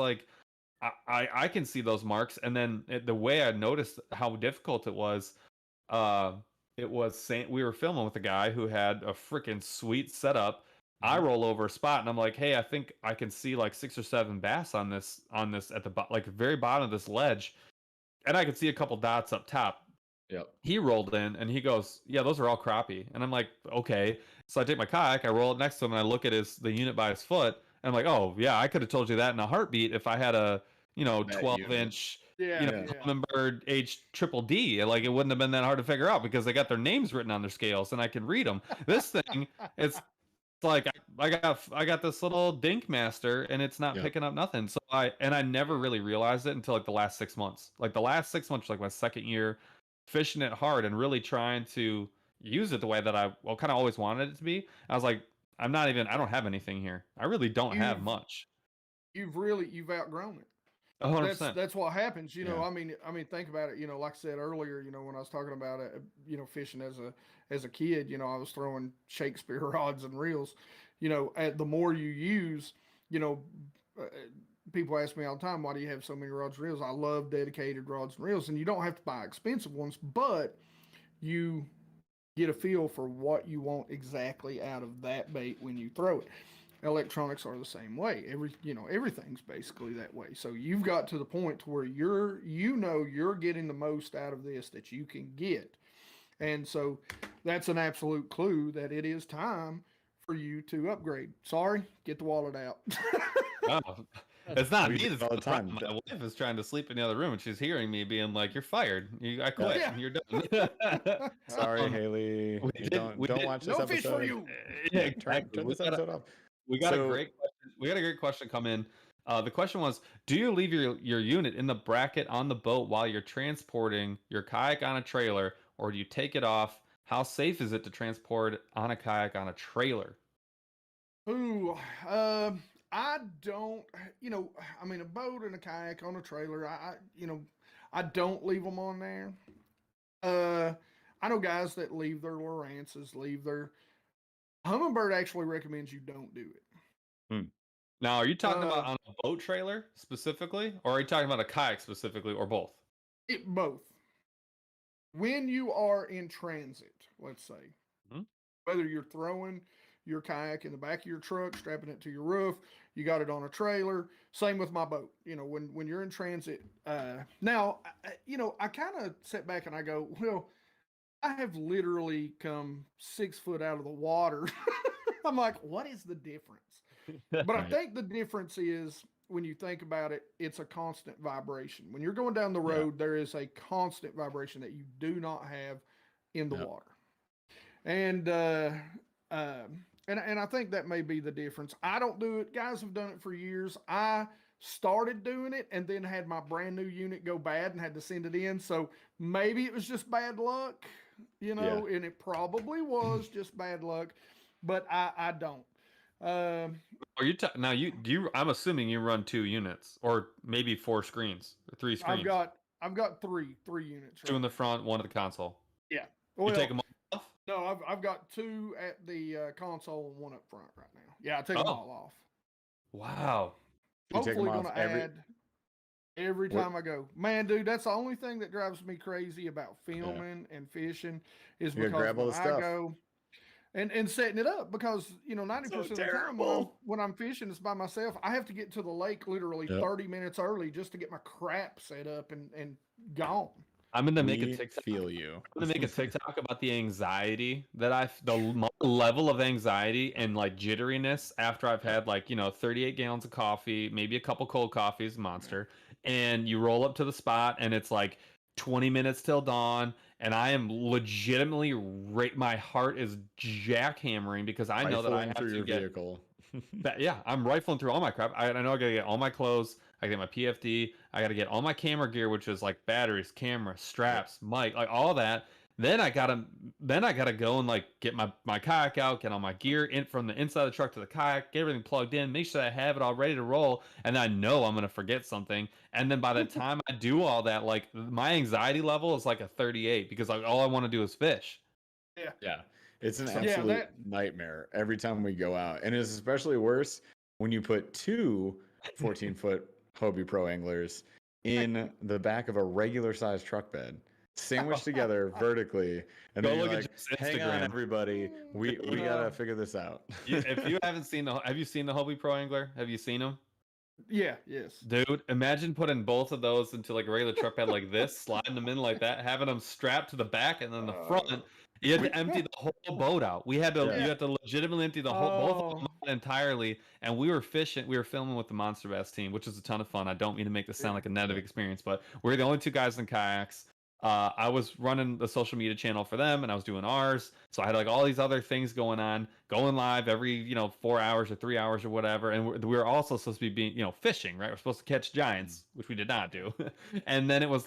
Speaker 3: I can see those marks, and then the way I noticed how difficult it was we were filming with a guy who had a freaking sweet setup. I roll over a spot and I'm like, hey, I think I can see 6 or 7 bass on this at the very bottom of this ledge, and I could see a couple dots up top.
Speaker 2: Yep.
Speaker 3: He rolled in and he goes, yeah, those are all crappie. And I'm like, okay. So I take my kayak, I roll it next to him, and I look at the unit by his foot, and I'm like, oh yeah, I could have told you that in a heartbeat if I had a 12-inch Humminbird H Triple D. It wouldn't have been that hard to figure out, because they got their names written on their scales and I can read them. This thing, it's I got this little Dink Master, and it's not picking up nothing. So I never really realized it until the last 6 months. The last 6 months was my second year fishing it hard and really trying to use it the way that I kind of always wanted it to be. I was like, I don't have anything here. I really don't have much.
Speaker 4: You've outgrown it.
Speaker 3: 100%.
Speaker 4: That's what happens. I mean, think about it. Like I said earlier, when I was talking about it, fishing as a kid, I was throwing Shakespeare rods and reels. The more you use, people ask me all the time, why do you have so many rods and reels? I love dedicated rods and reels, and you don't have to buy expensive ones, but you get a feel for what you want exactly out of that bait when you throw it. Electronics are the same way. Everything's basically that way. So you've got to the point to where you're getting the most out of this that you can get. And so that's an absolute clue that it is time for you to upgrade. Sorry, get the wallet out.
Speaker 3: Oh, it's not
Speaker 2: We
Speaker 3: me
Speaker 2: do
Speaker 3: that's
Speaker 2: it all
Speaker 3: the
Speaker 2: the time.
Speaker 3: problem. My wife is trying to sleep in the other room, and she's hearing me being like, "You're fired. I quit.
Speaker 4: Yeah.
Speaker 3: You're done."
Speaker 2: Sorry, Haley.
Speaker 3: we
Speaker 2: You
Speaker 3: did- we
Speaker 2: don't
Speaker 3: did-
Speaker 2: watch this
Speaker 4: No
Speaker 2: episode.
Speaker 4: fish for you.
Speaker 3: Yeah,
Speaker 2: Turn
Speaker 3: exactly.
Speaker 2: this episode off.
Speaker 3: We got a
Speaker 2: So-
Speaker 3: great question. We got a great question come in. The question was, do you leave your unit in the bracket on the boat while you're transporting your kayak on a trailer, or do you take it off? How safe is it to transport on a kayak on a trailer?
Speaker 4: Ooh, I don't, I mean, a boat and a kayak on a trailer, I don't leave them on there. I know guys that leave their Lowrances, leave their Humminbird actually recommends you don't do it.
Speaker 3: Now, are you talking about on a boat trailer specifically, or are you talking about a kayak specifically, or both?
Speaker 4: Both. When you are in transit, let's say,
Speaker 3: Mhm.
Speaker 4: whether you're throwing your kayak in the back of your truck, strapping it to your roof, you got it on a trailer. Same with my boat. When you're in transit. Now, I kind of sit back and I go, well, I have literally come 6 foot out of the water. I'm like, what is the difference? But I think the difference is when you think about it, it's a constant vibration. When you're going down the road, there is a constant vibration that you do not have in the water. And I think that may be the difference. I don't do it. Guys have done it for years. I started doing it and then had my brand new unit go bad and had to send it in. So maybe it was just bad luck, and it probably was just bad luck, but I don't.
Speaker 3: Are you now? I'm assuming you run 2 units, or maybe 4 screens, or 3 screens.
Speaker 4: I've got three units.
Speaker 3: 2 in the front, 1 at the console.
Speaker 4: Yeah.
Speaker 3: You take them off?
Speaker 4: No, I've got 2 at the console and 1 up front right now. Yeah, I take them all off.
Speaker 3: Wow.
Speaker 4: Hopefully going to add every time I go. Man, dude, that's the only thing that drives me crazy about filming and fishing is because when I go and setting it up, because 90% of the time when I'm fishing, it's by myself. I have to get to the lake literally 30 minutes early just to get my crap set up and gone.
Speaker 3: I'm gonna make a TikTok.
Speaker 2: Feel you.
Speaker 3: I'm gonna make a TikTok about the anxiety that the level of anxiety and like jitteriness after I've had 38 gallons of coffee, maybe a couple cold coffees, Monster, and you roll up to the spot and it's like 20 minutes till dawn, and I am legitimately my heart is jackhammering because I know that I have to get
Speaker 2: vehicle.
Speaker 3: I'm rifling through all my crap. I know I gotta get all my clothes. I get my PFD. I got to get all my camera gear, which is like batteries, camera, straps, mic, like all that. Then I gotta go and get my kayak out, get all my gear in from the inside of the truck to the kayak, get everything plugged in, make sure I have it all ready to roll. And I know I'm gonna forget something. And then by the time I do all that, my anxiety level is like a 38 because all I want to do is fish.
Speaker 2: Yeah. It's an absolute nightmare every time we go out. And it's especially worse when you put 2 14-foot Hobie Pro anglers in the back of a regular sized truck bed, sandwiched together vertically, and then you're like, hang on everybody, we gotta figure this out.
Speaker 3: If you haven't seen have you seen the Hobie Pro Angler? Have you seen them?
Speaker 4: Yeah, yes.
Speaker 3: Dude, imagine putting both of those into a regular truck bed like this, sliding them in like that, having them strapped to the back and then the front. You had to empty the whole boat out. You had to legitimately empty the whole both of them out entirely. And we were fishing. We were filming with the MONSTERBASS team, which was a ton of fun. I don't mean to make this sound like a negative experience, but we're the only 2 guys in kayaks. I was running the social media channel for them, and I was doing ours. So I had all these other things going on, going live every 4 hours or 3 hours or whatever. And we were also supposed to be fishing, right? We're supposed to catch giants, which we did not do. And then it was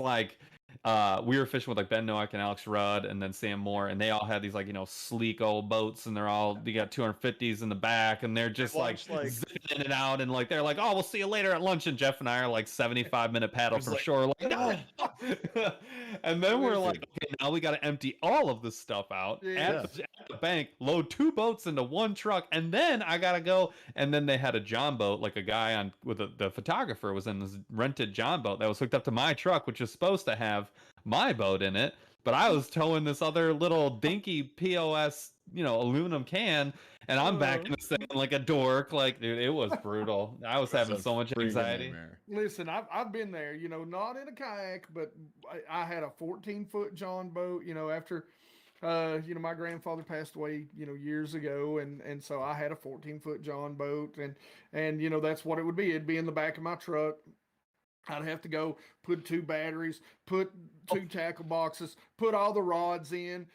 Speaker 3: we were fishing with Ben Noack and Alex Rudd and then Sam Moore, and they all had these sleek old boats, and they got 250s in the back, and they're just zipping in and out, and they're like, oh, we'll see you later at lunch, and Jeff and I are 75-minute paddle from shore, no. And then we're okay, now we got to empty all of this stuff out at the bank, load 2 boats into 1 truck, and then I gotta go. And then they had a John boat, a guy with the photographer was in this rented John boat that was hooked up to my truck, which is supposed to have my boat in it, but I was towing this other little dinky POS aluminum can, and I'm back in the thing like a dork. Dude, it was brutal. I was having so much anxiety.
Speaker 4: Listen, I've been there, not in a kayak, but I had a 14-foot John boat, after my grandfather passed away, years ago, and so I had a 14-foot John boat, and that's what it would be. It'd be in the back of my truck. I'd have to go put 2 batteries, put 2 tackle boxes, put all the rods in,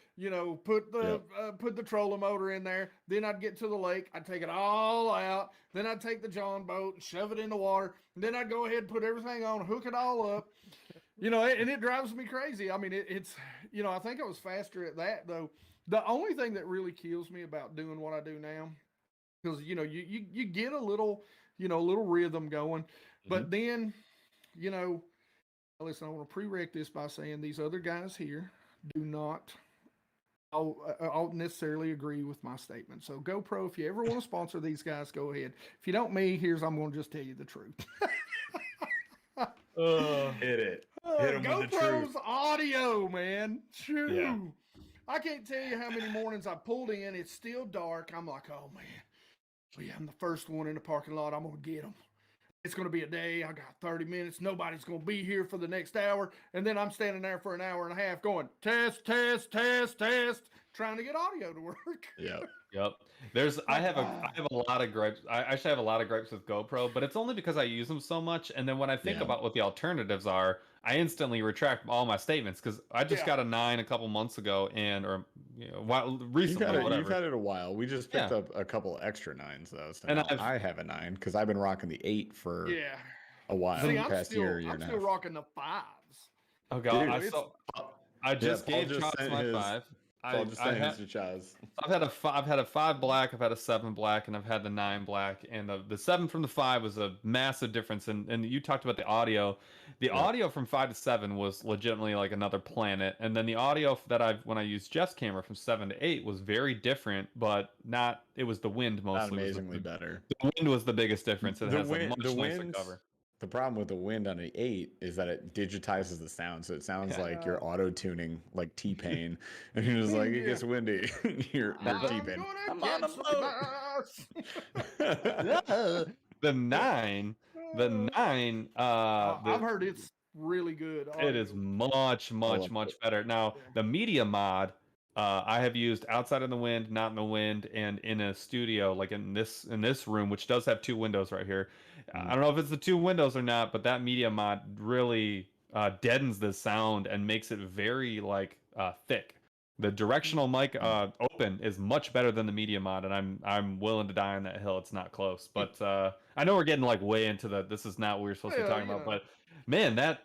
Speaker 4: put the trolling motor in there. Then I'd get to the lake. I'd take it all out. Then I'd take the John boat and shove it in the water. And then I'd go ahead and put everything on, hook it all up. And it drives me crazy. I mean, it's I think I was faster at that though. The only thing that really kills me about doing what I do now, because you get a little rhythm going, but then. Listen, I want to pre-rec this by saying these other guys here do not I'll necessarily agree with my statement. So GoPro, if you ever want to sponsor these guys, go ahead. If you don't I'm going to just tell you the truth.
Speaker 2: Hit it. Hit 'em with the
Speaker 4: GoPro's
Speaker 2: truth.
Speaker 4: audio, man. True.
Speaker 2: Yeah.
Speaker 4: I can't tell you how many mornings I pulled in. It's still dark. I'm like, oh, man. I'm the first one in the parking lot. I'm going to get them. It's going to be a day. I got 30 minutes. Nobody's going to be here for the next hour. And then I'm standing there for an hour and a half going, test, trying to get audio to work.
Speaker 2: Yep.
Speaker 3: I have a lot of gripes. I actually have a lot of gripes with GoPro, but it's only because I use them so much. And then when I think about what the alternatives are, I instantly retract all my statements because I just got a 9 a couple months ago, recently.
Speaker 2: You've had it a while. We just picked up a couple extra 9s though. So
Speaker 3: and
Speaker 2: I have a 9 because I've been rocking the 8 for a while.
Speaker 4: See,
Speaker 2: I'm
Speaker 4: still rocking the 5s.
Speaker 3: Oh god,
Speaker 2: Dude,
Speaker 3: I just gave
Speaker 2: Paul
Speaker 3: Chaz my 5.
Speaker 2: Paul just sent his to Chaz.
Speaker 3: I've had a 5 black, I've had a 7 black, and I've had the 9 black. And the 7 from the 5 was a massive difference. And you talked about the audio. The audio from 5 to 7 was legitimately like another planet. And then the audio that when I used Jeff's camera from 7 to 8 was very different, but not. It was the wind mostly.
Speaker 2: Not amazingly better.
Speaker 3: The wind was the biggest difference. It has a much nicer cover.
Speaker 2: The problem with the wind on an 8 is that it digitizes the sound, so it sounds like you're auto-tuning like T-Pain, and you're just like, it gets windy. you're T-Pain.
Speaker 4: I'm on
Speaker 3: The 9.
Speaker 4: I've heard it's really good.
Speaker 3: It is much better. Now, the media mod, I have used outside in the wind, not in the wind, and in a studio, like in this room, which does have 2 windows right here. I don't know if it's the 2 windows or not, but that media mod really deadens the sound and makes it very thick. The directional mic open is much better than the media mod, and I'm willing to die on that hill. It's not close, but I know we're getting way into this is not what we're supposed to be talking about, but man, but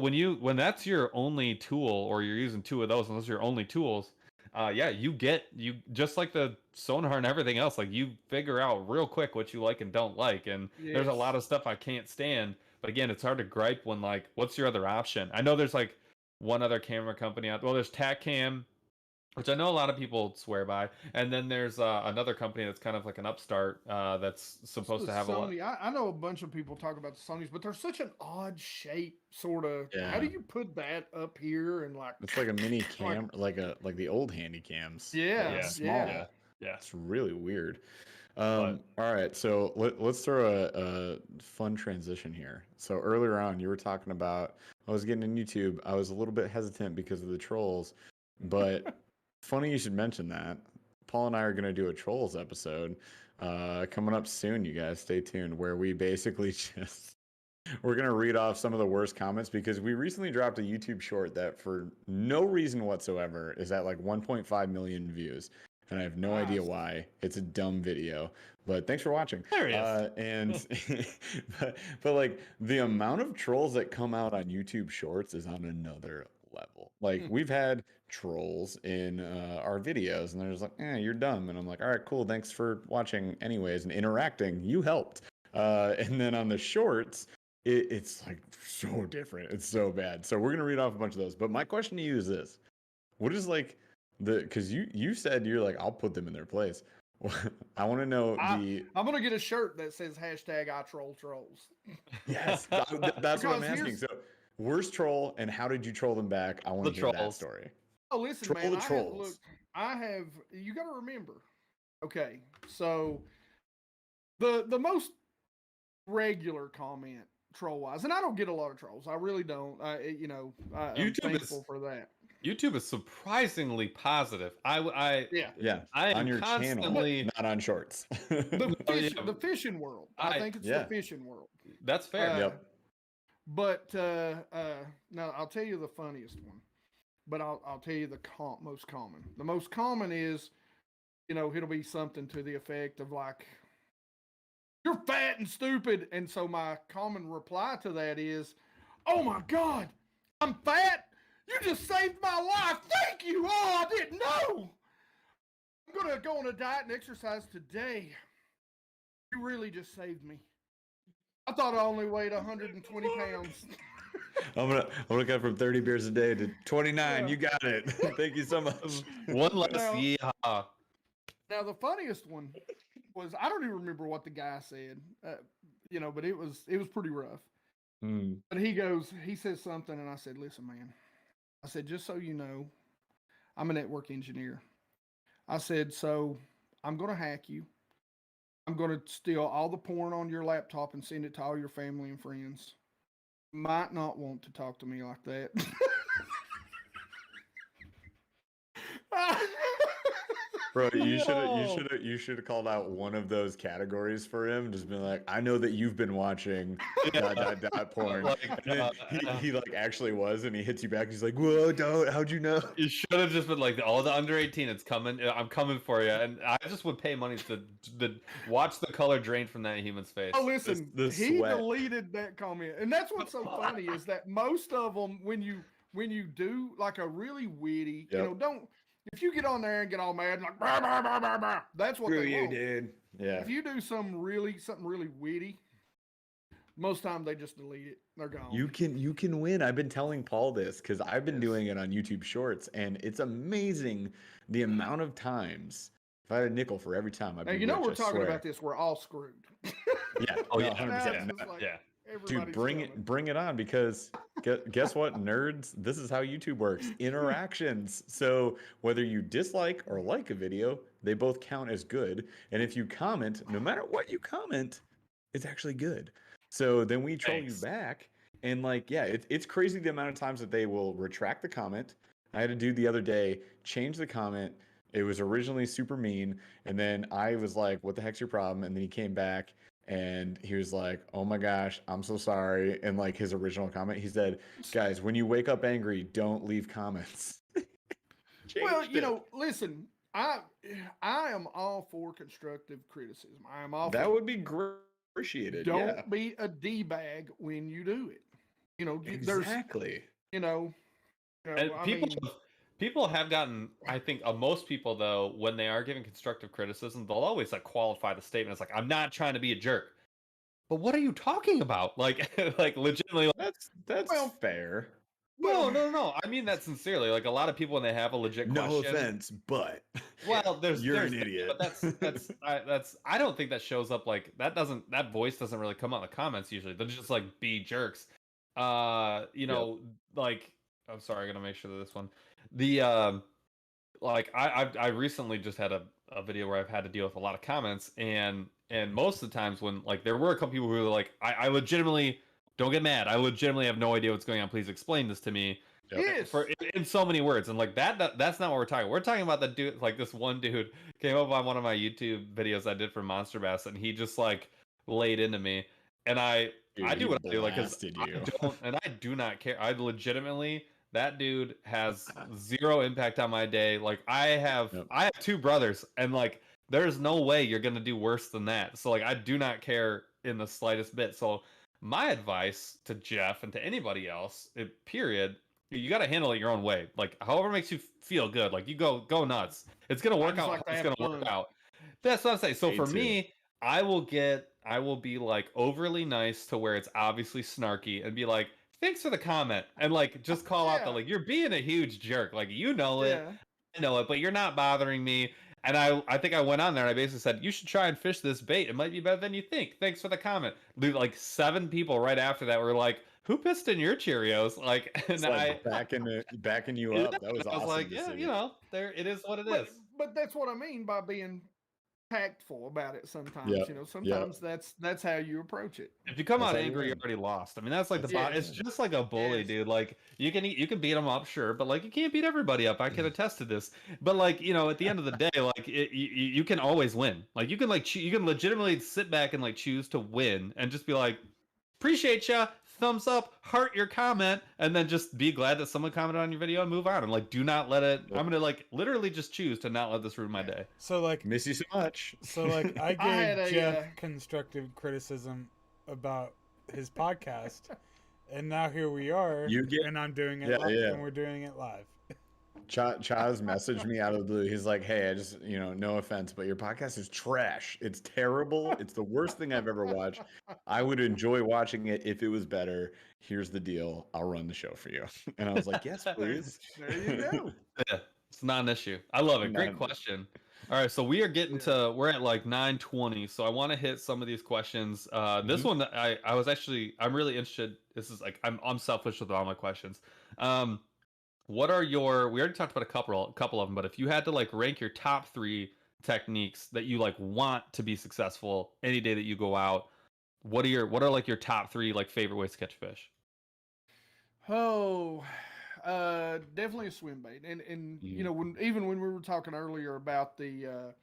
Speaker 3: when that's your only tool, or you're using 2 of those, and those are your only tools, you just like the sonar and everything else, you figure out real quick what you like and don't like. And there's a lot of stuff I can't stand, but again, it's hard to gripe when what's your other option? I know there's one other camera company out. Well, there's TacCam, which I know a lot of people swear by, and then there's another company that's kind of like an upstart that's supposed to have
Speaker 4: Sony. I know a bunch of people talk about the Sonys, but they're such an odd shape, sort of.
Speaker 2: Yeah.
Speaker 4: How do you put that up here and
Speaker 2: It's like a mini cam, like the old handy cams.
Speaker 4: Yeah.
Speaker 3: Yeah.
Speaker 2: It's really weird. All right, so let's throw a fun transition here. So earlier on, you were talking about I was getting in YouTube. I was a little bit hesitant because of the trolls, but funny you should mention that. Paul and I are going to do a trolls episode coming up soon. You guys stay tuned, where we basically we're going to read off some of the worst comments, because we recently dropped a YouTube short that for no reason whatsoever is at 1.5 million views. And I have no idea why. It's a dumb video, but thanks for watching.
Speaker 3: There he is.
Speaker 2: But the amount of trolls that come out on YouTube Shorts is on another level. We've had trolls in our videos, and they're just you're dumb, and I'm like, all right, cool, thanks for watching anyways and interacting. You helped. And then on the shorts, it's so different. It's so bad. So we're gonna read off a bunch of those. But my question to you is this: what is because you said you're I'll put them in their place. I want to know I'm
Speaker 4: gonna get a shirt that says #ITrollTrolls.
Speaker 2: Yes, that's what I'm asking. So worst troll, and how did you troll them back? I want to hear that story.
Speaker 4: Oh, listen,
Speaker 2: troll
Speaker 4: man.
Speaker 2: the trolls.
Speaker 4: You got to remember. Okay, so the most regular comment troll wise, and I don't get a lot of trolls. I really don't. I'm
Speaker 3: YouTube
Speaker 4: thankful for that.
Speaker 3: YouTube is surprisingly positive. I
Speaker 4: Yeah.
Speaker 3: I am
Speaker 2: on your
Speaker 3: constantly
Speaker 2: channel, not on shorts.
Speaker 4: The fishing world. I think it's the fishing world.
Speaker 3: That's fair.
Speaker 2: Yep.
Speaker 4: But now I'll tell you the funniest one. But I'll tell you the most common. The most common is, it'll be something to the effect of like, "You're fat and stupid." And so my common reply to that is, "Oh my God, I'm fat? You just saved my life. Thank you. Oh, I didn't know. I'm going to go on a diet and exercise today. You really just saved me. I thought I only weighed 120 pounds."
Speaker 2: I'm gonna cut from 30 beers a day to 29.
Speaker 4: Yeah.
Speaker 2: You got it. Thank you so much.
Speaker 3: One less
Speaker 4: Now-
Speaker 3: yeehaw.
Speaker 4: Now, the funniest one was, I don't even remember what the guy said, but it was pretty rough.
Speaker 2: Mm.
Speaker 4: But he says something, and I said, "Listen, man," I said, "just so you know, I'm a network engineer." I said, "So I'm going to hack you. I'm going to steal all the porn on your laptop and send it to all your family and friends. Might not want to talk to me like that."
Speaker 2: Bro, you should have called out one of those categories for him. Just been like, "I know that you've been watching porn."
Speaker 3: Like,
Speaker 2: And then he like actually was, and he hits you back. He's like, "Whoa, don't! How'd you know?"
Speaker 3: You should have just been like, all the under 18, it's coming. I'm coming for you. And I just would pay money to watch the color drain from that human's face.
Speaker 4: Oh, listen,
Speaker 2: The
Speaker 4: he
Speaker 2: sweat.
Speaker 4: deleted that comment, and that's what's so funny is that most of them, when you do like a really witty,
Speaker 2: Yep.
Speaker 4: don't. If you get on there and get all mad and like, "Bah, bah, bah, bah, bah," that's what
Speaker 2: Screw
Speaker 4: they
Speaker 2: you,
Speaker 4: want.
Speaker 2: dude. Yeah.
Speaker 4: If you do something really witty, most time they just delete it. They're gone.
Speaker 2: You can win. I've been telling Paul this because I've been doing it on YouTube Shorts, and it's amazing the amount of times. If I had a nickel for every time, I'd
Speaker 4: Now,
Speaker 2: be
Speaker 4: we're
Speaker 2: rich, I
Speaker 4: talking
Speaker 2: swear.
Speaker 4: about this. We're all screwed.
Speaker 2: Yeah.
Speaker 3: Oh,
Speaker 2: no,
Speaker 3: yeah.
Speaker 2: 100%.
Speaker 4: It's like
Speaker 3: Yeah.
Speaker 2: Dude,
Speaker 4: everybody's
Speaker 2: bring
Speaker 4: coming.
Speaker 2: bring it on, because guess what, nerds? This is how YouTube works. Interactions. So whether you dislike or like a video, they both count as good. And if you comment, no matter what you comment, it's actually good. So then we troll
Speaker 3: Thanks.
Speaker 2: you back. And like, yeah, it's crazy the amount of times that they will retract the comment. I had a dude the other day change the comment. It was originally super mean. And then I was like, "What the heck's your problem?" And then he came back. And he was like, "Oh my gosh, I'm so sorry." And like his original comment, he said, "Guys, when you wake up angry, don't leave comments."
Speaker 4: Well,
Speaker 2: Changed it.
Speaker 4: listen, I am all for constructive criticism. I am all
Speaker 2: That
Speaker 4: for
Speaker 2: would be appreciated.
Speaker 4: don't
Speaker 2: Yeah,
Speaker 4: be a d-bag when you do it.
Speaker 2: exactly.
Speaker 3: And
Speaker 4: I
Speaker 3: people
Speaker 4: mean,
Speaker 3: people have gotten, I think, most people though, when they are giving constructive criticism, they'll always like qualify the statement. It's like, "I'm not trying to be a jerk." But what are you talking about? Like, like legitimately, like,
Speaker 2: That's
Speaker 4: Well,
Speaker 2: fair.
Speaker 3: no. I mean that sincerely. Like a lot of people when they have a legit
Speaker 2: No
Speaker 3: question.
Speaker 2: offense, but
Speaker 3: Well,
Speaker 2: you're
Speaker 3: there's
Speaker 2: an
Speaker 3: that,
Speaker 2: idiot.
Speaker 3: but I don't think that shows up like that voice doesn't really come out in the comments usually. They're just like be jerks. Like I'm sorry, I gotta make sure that this one. The like I recently just had a video where I've had to deal with a lot of comments, and most of the times when like there were a couple people who were like, I legitimately, don't get mad, I legitimately have no idea what's going on, please explain this to me.
Speaker 2: Yep.
Speaker 4: yes.
Speaker 3: In so many words, and like that's not what we're talking. We're talking about that dude. Like this one dude came up on one of my YouTube videos I did for MONSTERBASS, and he just like laid into me, and I
Speaker 2: Dude,
Speaker 3: do
Speaker 2: he
Speaker 3: what I do, like, 'cause
Speaker 2: blasted
Speaker 3: I
Speaker 2: you.
Speaker 3: don't, and I do not care. I legitimately, that dude has zero impact on my day. Like I have two brothers, and like there's no way you're gonna do worse than that. So like I do not care in the slightest bit. So my advice to Jeff and to anybody else, period, you got to handle it your own way. Like however makes you feel good. Like you go nuts. It's gonna work
Speaker 4: just
Speaker 3: out.
Speaker 4: like to
Speaker 3: It's
Speaker 4: have
Speaker 3: gonna work
Speaker 4: fun.
Speaker 3: out. That's what I'm saying. So
Speaker 2: Me
Speaker 3: for
Speaker 2: too.
Speaker 3: me, I will be like overly nice to where it's obviously snarky and be like, "Thanks for the comment," and like just call out the
Speaker 4: Yeah.
Speaker 3: like, "You're being a huge jerk. Like you know it,
Speaker 4: Yeah.
Speaker 3: I know it, but you're not bothering me." And I think I went on there and I basically said, "You should try and fish this bait. It might be better than you think. Thanks for the comment." Dude, like 7 people right after that were like, "Who pissed in your Cheerios?" Like, and
Speaker 2: It's like backing you up. That was
Speaker 3: I was
Speaker 2: awesome
Speaker 3: like,
Speaker 2: to
Speaker 3: yeah,
Speaker 2: see.
Speaker 3: there it is what it
Speaker 4: But
Speaker 3: is.
Speaker 4: but that's what I mean by being tactful about it sometimes.
Speaker 2: Yep,
Speaker 4: You know, sometimes that's how you approach it.
Speaker 3: If you come
Speaker 2: That's
Speaker 3: out
Speaker 2: how you
Speaker 3: angry, you
Speaker 2: win.
Speaker 3: already lost. I mean, that's like
Speaker 2: That's
Speaker 3: the
Speaker 4: it.
Speaker 3: it's just like a bully,
Speaker 4: Yes.
Speaker 3: dude. Like you can beat them up, sure, but like you can't beat everybody up. I can attest to this. But like at the end of the day, like you can always win. Like you can you can legitimately sit back and like choose to win and just be like, appreciate ya, thumbs up, heart your comment, and then just be glad that someone commented on your video and move on. And like, do not let it. I'm gonna like literally just choose to not let this ruin my day.
Speaker 5: So like,
Speaker 2: Miss you so much.
Speaker 5: so like, I
Speaker 4: I had
Speaker 5: gave
Speaker 4: a,
Speaker 5: Jeff constructive criticism about his podcast, and now here we are,
Speaker 2: You get-
Speaker 5: and I'm doing it,
Speaker 2: Yeah, yeah.
Speaker 5: and we're doing it live.
Speaker 2: Chaz messaged me out of the blue. He's like, "Hey, I just, no offense, but your podcast is trash. It's terrible. It's the worst thing I've ever watched. I would enjoy watching it if it was better. Here's the deal. I'll run the show for you." And I was like, "Yes, please."
Speaker 4: There you go.
Speaker 3: Yeah, it's not an issue. I love it.
Speaker 2: Not
Speaker 3: Great
Speaker 2: an
Speaker 3: question. All right, so we are getting we're at like 9:20, so I want to hit some of these questions. This one I'm really interested. This is like I'm selfish with all my questions. What are we already talked about a couple of them, but if you had to like rank your top 3 techniques that you like want to be successful any day that you go out, what are like your top 3 like favorite ways to catch fish?
Speaker 4: Oh, definitely a swim bait, and when we were talking earlier about the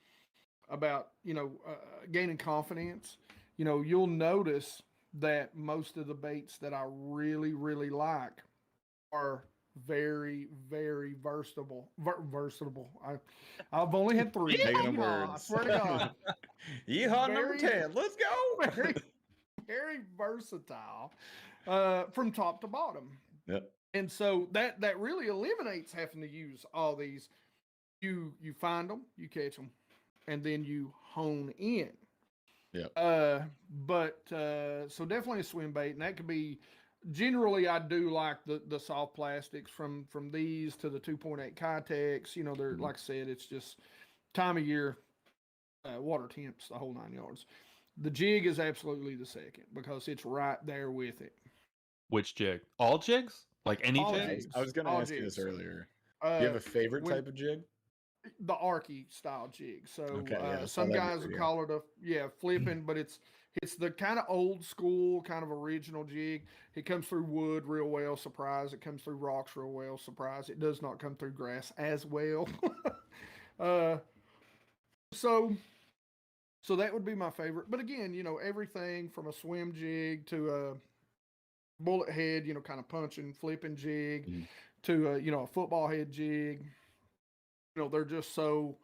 Speaker 4: gaining confidence, you'll notice that most of the baits that I really really like are very very versatile. I've only had 3.
Speaker 2: Making them
Speaker 4: Yeehaw, I
Speaker 2: words.
Speaker 4: swear to God.
Speaker 2: Yeehaw, number
Speaker 4: Very-
Speaker 2: 10. Let's go.
Speaker 4: very very versatile from top to bottom.
Speaker 2: Yep.
Speaker 4: And so that really eliminates having to use all these. You find them, you catch them, and then you hone in.
Speaker 2: Yeah.
Speaker 4: So definitely a swim bait, and that could be. Generally, I do like the soft plastics from these to the 2.8 Kitex. They're like I said, it's just time of year, water temps, the whole 9 yards. The jig is absolutely the second because it's right there with it.
Speaker 3: Which jig? All jigs? Like any
Speaker 4: All
Speaker 3: jig?
Speaker 4: jigs.
Speaker 2: I was going to
Speaker 4: All
Speaker 2: ask you this
Speaker 4: jigs.
Speaker 2: earlier. Do you have a favorite type of jig?
Speaker 4: The Arky style jig. So
Speaker 2: Okay, yeah, I saw
Speaker 4: some
Speaker 2: that
Speaker 4: guys
Speaker 2: video.
Speaker 4: would call it flipping, but it's the kind of old school, kind of original jig. It comes through wood real well, surprise. It comes through rocks real well, surprise. It does not come through grass as well. So that would be my favorite. But again, everything from a swim jig to a bullet head, kind of punching, flipping jig, to a football head jig. They're just so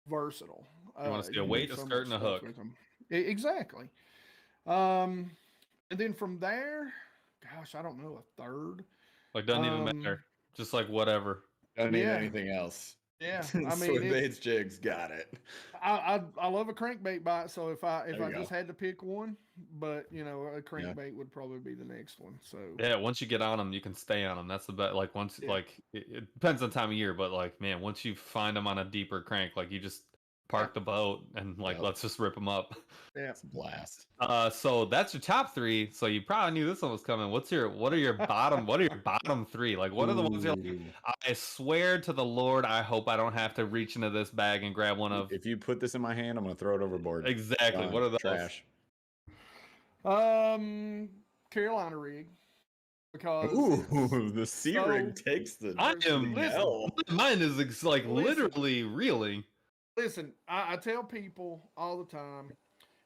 Speaker 4: versatile.
Speaker 3: You want to see a
Speaker 4: can
Speaker 3: weight,
Speaker 4: do
Speaker 3: a
Speaker 4: so
Speaker 3: skirt,
Speaker 4: much
Speaker 3: and a
Speaker 4: stuff
Speaker 3: hook.
Speaker 4: with them. Exactly. And then from there, gosh, I don't know, a third.
Speaker 3: Like doesn't even matter. Just like whatever.
Speaker 2: Don't need
Speaker 4: Yeah.
Speaker 2: anything else.
Speaker 4: Yeah, I mean,
Speaker 2: Swim baits, jigs, got it.
Speaker 4: I love a crankbait bite. So if I
Speaker 2: There you
Speaker 4: just
Speaker 2: go.
Speaker 4: had to pick one, but a crankbait would probably be the next one. So
Speaker 3: Yeah, once you get on them, you can stay on them. That's the best. Like once,
Speaker 4: Yeah.
Speaker 3: like it depends on time of year, but like man, once you find them on a deeper crank, like you just park the boat and like
Speaker 2: Yep.
Speaker 3: let's just rip them up.
Speaker 4: yeah.
Speaker 2: It's a blast.
Speaker 3: So that's your top 3. So you probably knew this one was coming. What are your bottom 3? Like what are the ones you're like,
Speaker 2: Ooh.
Speaker 3: I swear to the Lord, I hope I don't have to reach into this bag and grab one of
Speaker 2: If you put this in my hand, I'm going to throw it overboard.
Speaker 3: exactly.
Speaker 2: Done.
Speaker 3: What are those?
Speaker 2: Trash.
Speaker 4: Carolina rig, because
Speaker 2: Ooh, the sea rig takes the
Speaker 3: I am
Speaker 2: hell.
Speaker 3: mine is like
Speaker 4: Listen.
Speaker 3: literally reeling.
Speaker 4: listen, I tell people all the time,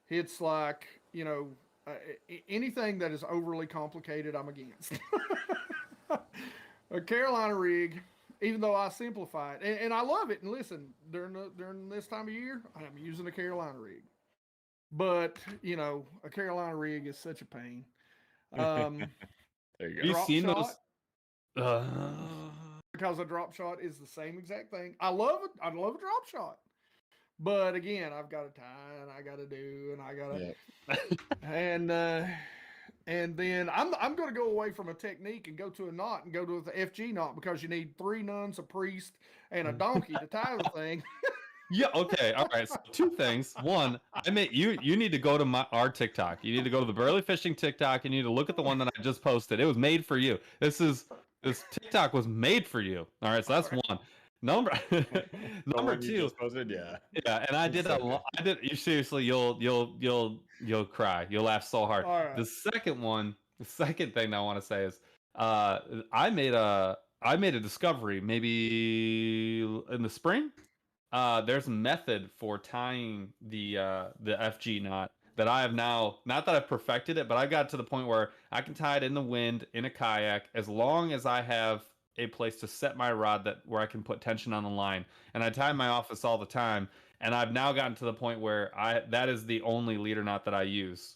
Speaker 4: it's like, anything that is overly complicated, I'm against. A Carolina rig, even though I simplify it, and I love it. And listen, during this time of year, I'm using a Carolina rig. But, a Carolina rig is such a pain.
Speaker 2: There you go.
Speaker 3: You
Speaker 4: Drop
Speaker 3: seen
Speaker 4: shot?
Speaker 3: those?
Speaker 4: Because a drop shot is the same exact thing. I love it. I love a drop shot. But again, I've got to tie and I got to do and I got to
Speaker 2: Yeah.
Speaker 4: and then I'm going to go away from a technique and go to a knot and go to the FG knot because you need 3 nuns, a priest, and a donkey to tie the thing.
Speaker 3: Yeah. Okay. All right. So 2 things. One, you need to go to our TikTok. You need to go to the Burly Fishing TikTok. And you need to look at the one that I just posted. It was made for you. This TikTok was made for you. All right. So that's one. Number
Speaker 2: The
Speaker 3: number
Speaker 2: one you
Speaker 3: 2.
Speaker 2: just posted, yeah.
Speaker 3: Yeah, and I did
Speaker 2: So good.
Speaker 3: I did. You seriously, you'll cry. You'll laugh so hard.
Speaker 4: All right.
Speaker 3: The second thing that I want to say is, I made a discovery maybe in the spring. There's a method for tying the FG knot that I have now. Not that I've perfected it, but I got to the point where I can tie it in the wind in a kayak as long as I have a place to set my rod where I can put tension on the line. And I tie in my office all the time. And I've now gotten to the point where that is the only leader knot that I use.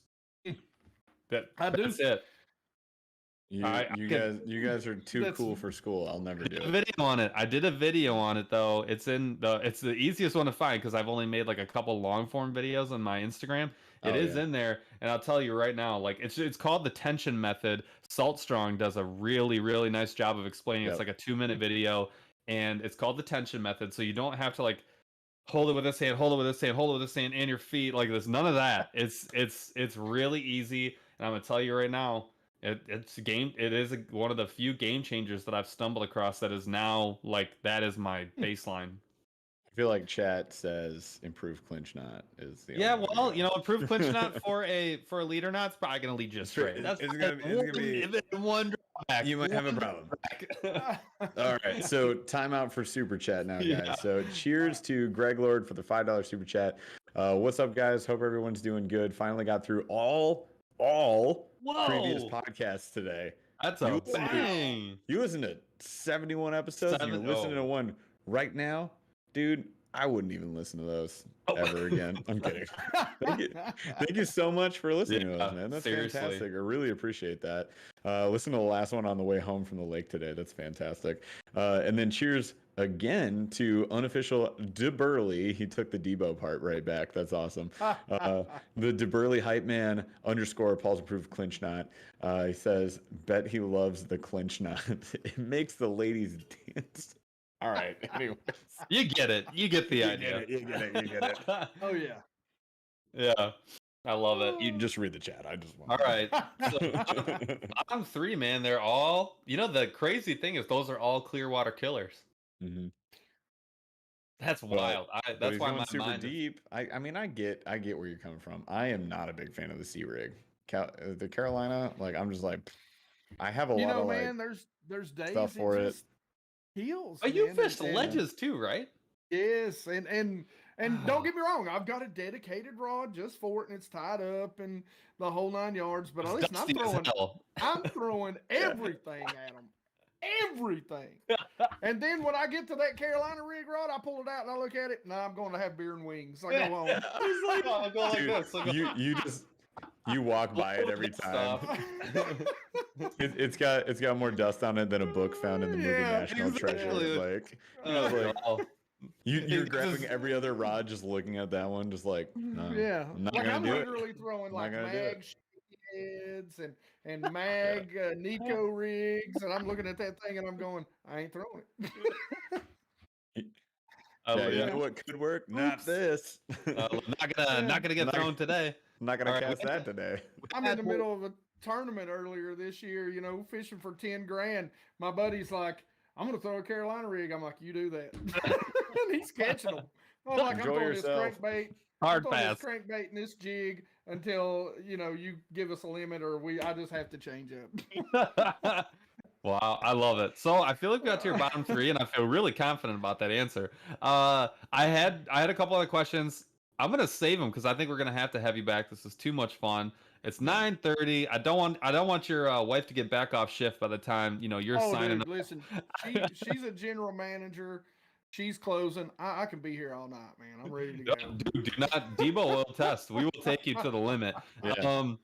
Speaker 3: That's it.
Speaker 2: You guys are too cool for school. I'll never do
Speaker 3: I did a
Speaker 2: it.
Speaker 3: video on it. I did a video on it though. It's the easiest one to find because I've only made like a couple long form videos on my Instagram. It is in there, and I'll tell you right now, like it's called the tension method. Salt Strong does a really, really nice job of explaining. It's like a 2-minute video, and it's called the tension method. So you don't have to like hold it with this hand, hold it with this hand, hold it with this hand, and your feet like this. None of that. It's really easy, and I'm gonna tell you right now. It is one of the few game changers that I've stumbled across that is now like that is my baseline.
Speaker 2: I feel like chat says improved clinch knot is the
Speaker 3: well, improved clinch knot for a leader knot's probably gonna lead you straight. That's
Speaker 2: it's gonna be
Speaker 3: one drawback.
Speaker 2: You might have a problem. All right, so timeout for super chat now, guys. So cheers to Greg Lord for the $5 super chat. What's up, guys? Hope everyone's doing good. Finally got through all previous podcasts today.
Speaker 3: That's a bang.
Speaker 2: You listen to 71 episodes and you're listening to one right now, dude. I wouldn't even listen to those ever again. I'm kidding. Thank you so much for listening to those, man. That's fantastic. I really appreciate that. Listen to the last one on the way home from the lake today. That's fantastic. And then cheers again to unofficial Burly. He took the Debo part right back. That's awesome. The Burly hype man _ Paul's approved clinch knot. He says, bet he loves the clinch knot. It makes the ladies dance. All right. Anyways.
Speaker 3: You get it. You get the idea.
Speaker 2: You get it.
Speaker 4: Oh yeah.
Speaker 3: Yeah. I love it.
Speaker 2: You just read the chat. I just want.
Speaker 3: All right. So, bottom 3, man. They're all. The crazy thing is those are all Clearwater killers.
Speaker 2: Mm-hmm.
Speaker 3: That's wild. That's why my
Speaker 2: super
Speaker 3: mind
Speaker 2: deep. I mean, I get where you're coming from. I am not a big fan of the Sea Rig. The Carolina, like I'm just like, I have a lot of
Speaker 4: man. There's days
Speaker 2: stuff for it.
Speaker 4: Heals.
Speaker 3: Oh, you fished ledges too, right?
Speaker 4: Yes, and don't get me wrong, I've got a dedicated rod just for it, and it's tied up and the whole 9 yards. But listen, I'm throwing everything at them, everything. And then when I get to that Carolina rig rod, I pull it out and I look at it. Now I'm going to have beer and wings. I go on.
Speaker 3: I'll go like this.
Speaker 2: You walk by it every time. It's got more dust on it than a book found in the movie National Treasure. You're grabbing every other rod, just looking at that one, just like no, I'm not gonna
Speaker 4: I'm
Speaker 2: do
Speaker 4: literally throwing like mag heads and mag Nico rigs, and I'm looking at that thing and I'm going, I ain't throwing it.
Speaker 2: You know what could work? Not this.
Speaker 3: Not gonna get thrown today.
Speaker 2: I'm not gonna cast that today.
Speaker 4: I'm in the middle of a tournament earlier this year, fishing for 10 grand. My buddy's like, I'm gonna throw a Carolina rig. I'm like, you do that. And he's catching them. I'm like,
Speaker 2: Enjoy
Speaker 4: I'm throwing
Speaker 2: yourself.
Speaker 4: this crankbait.
Speaker 3: Hard pass.
Speaker 4: This crankbait and this jig until you give us a limit, or I just have to change up.
Speaker 3: Wow, I love it. So I feel like we got to your bottom 3, and I feel really confident about that answer. I had a couple other questions. I'm gonna save them because I think we're gonna have to have you back. This is too much fun. It's 9:30. I don't want your wife to get back off shift by the time you're signing up.
Speaker 4: Listen, she's a general manager. She's closing. I can be here all night, man. I'm ready to go.
Speaker 3: Dude, do not Debo will test. We will take you to the limit.
Speaker 2: Yeah.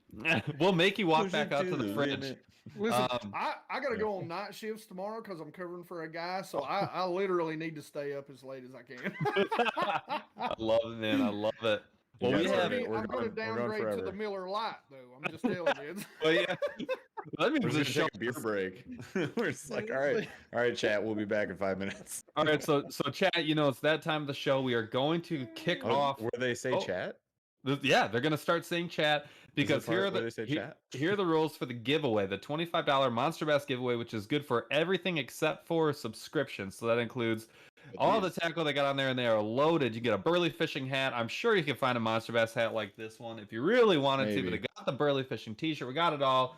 Speaker 3: We'll make you walk back out to the fridge.
Speaker 4: Listen, I got to go on night shifts tomorrow because I'm covering for a guy. So I literally need to stay up as late as I can.
Speaker 3: I love it, man. I love it. Well,
Speaker 4: I'm going to downgrade to the Miller Lite, though. I'm just telling you.
Speaker 3: Well, yeah. That means
Speaker 2: we're just take a beer break. We're just like, all right, chat. We'll be back in 5 minutes.
Speaker 3: All right, so chat. It's that time of the show. We are going to kick off.
Speaker 2: Where they say chat?
Speaker 3: Yeah, they're going to start saying chat because here are the rules for the giveaway. The $25 Monster Bass giveaway, which is good for everything except for subscriptions. So that includes All the tackle they got on there, and they are loaded. You get a Burly fishing hat. I'm sure you can find a Monster Bass hat like this one if you really wanted to. But they got the Burly fishing T-shirt. We got it all.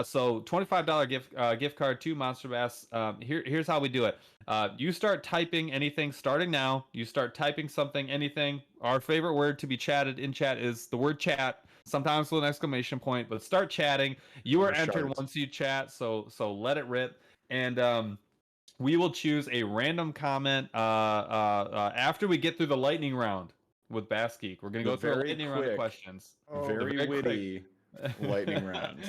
Speaker 3: So $25 gift card to Monster Bass. Here's how we do it. You start typing anything starting now. You start typing something, anything. Our favorite word to be chatted in chat is the word chat. Sometimes with an exclamation point, but start chatting. You are entered once you chat, so let it rip. And we will choose a random comment after we get through the lightning round with Bass Geek. We're gonna go through a lightning round of questions.
Speaker 2: Very witty lightning rounds.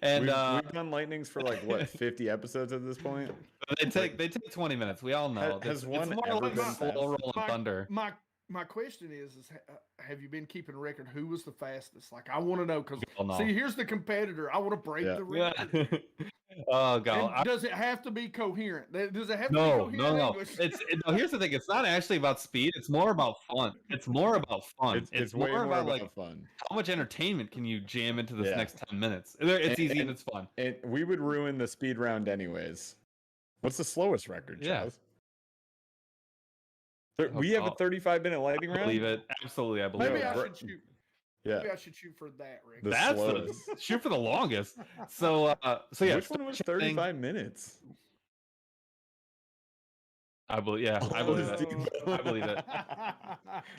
Speaker 3: And
Speaker 2: we've done lightnings for like what 50 episodes at this point.
Speaker 3: They take 20 minutes. We all know.
Speaker 2: Has one
Speaker 3: more
Speaker 2: ever
Speaker 3: like
Speaker 2: been
Speaker 3: slow rolling thunder.
Speaker 4: My question is have you been keeping record? Who was the fastest? Like, I want to know, because see, here's the competitor. I want to break the record.
Speaker 3: Oh god!
Speaker 4: Does it have to be coherent? Does it have to be coherent?
Speaker 3: No. Here's the thing. It's not actually about speed. It's more about fun. It's more about fun.
Speaker 2: It's way more about
Speaker 3: like
Speaker 2: fun.
Speaker 3: How much entertainment can you jam into this next 10 minutes? It's easy and it's fun.
Speaker 2: And we would ruin the speed round anyways. What's the slowest record, Charles? We have a 35-minute lightning round.
Speaker 3: I believe it. Absolutely, I believe
Speaker 4: Maybe
Speaker 3: it.
Speaker 4: I should shoot. Yeah. Maybe I should shoot for that, Rick.
Speaker 3: That's shoot for the longest. So yeah.
Speaker 2: Which one was 35 minutes?
Speaker 3: I believe. Yeah, I believe it. I believe it.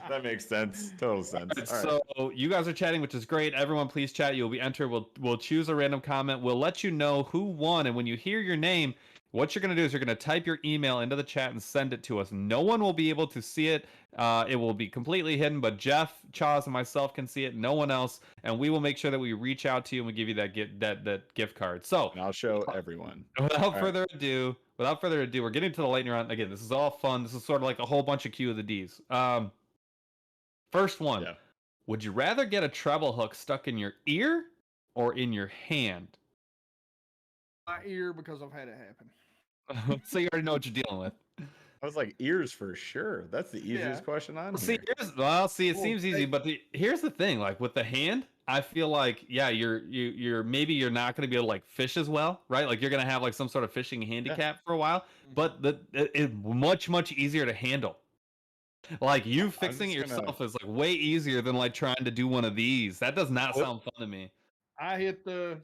Speaker 2: That makes sense. Total sense.
Speaker 3: Right, so you guys are chatting, which is great. Everyone, please chat. You'll be entered. We'll choose a random comment. We'll let you know who won, and when you hear your name, what you're going to do is you're going to type your email into the chat and send it to us. No one will be able to see it. It will be completely hidden, but Jeff, Chaz, and myself can see it. No one else. And we will make sure that we reach out to you and we give you that gift card. So
Speaker 2: and I'll show everyone.
Speaker 3: Without further ado, we're getting to the lightning round. Again, this is all fun. This is sort of like a whole bunch of Q of the Ds. First one. Yeah. Would you rather get a treble hook stuck in your ear or in your hand?
Speaker 4: My ear, because I've had it happen.
Speaker 3: So you already know what you're dealing with.
Speaker 2: I was like, ears for sure. That's the easiest question on here.
Speaker 3: It seems easy, but here's the thing. Like with the hand, I feel like you're maybe you're not going to be able to like fish as well, right? Like you're going to have like some sort of fishing handicap for a while, but it's much easier to handle. Like you fixing it yourself is like way easier than like trying to do one of these. That does not sound fun to me.
Speaker 4: I hit the.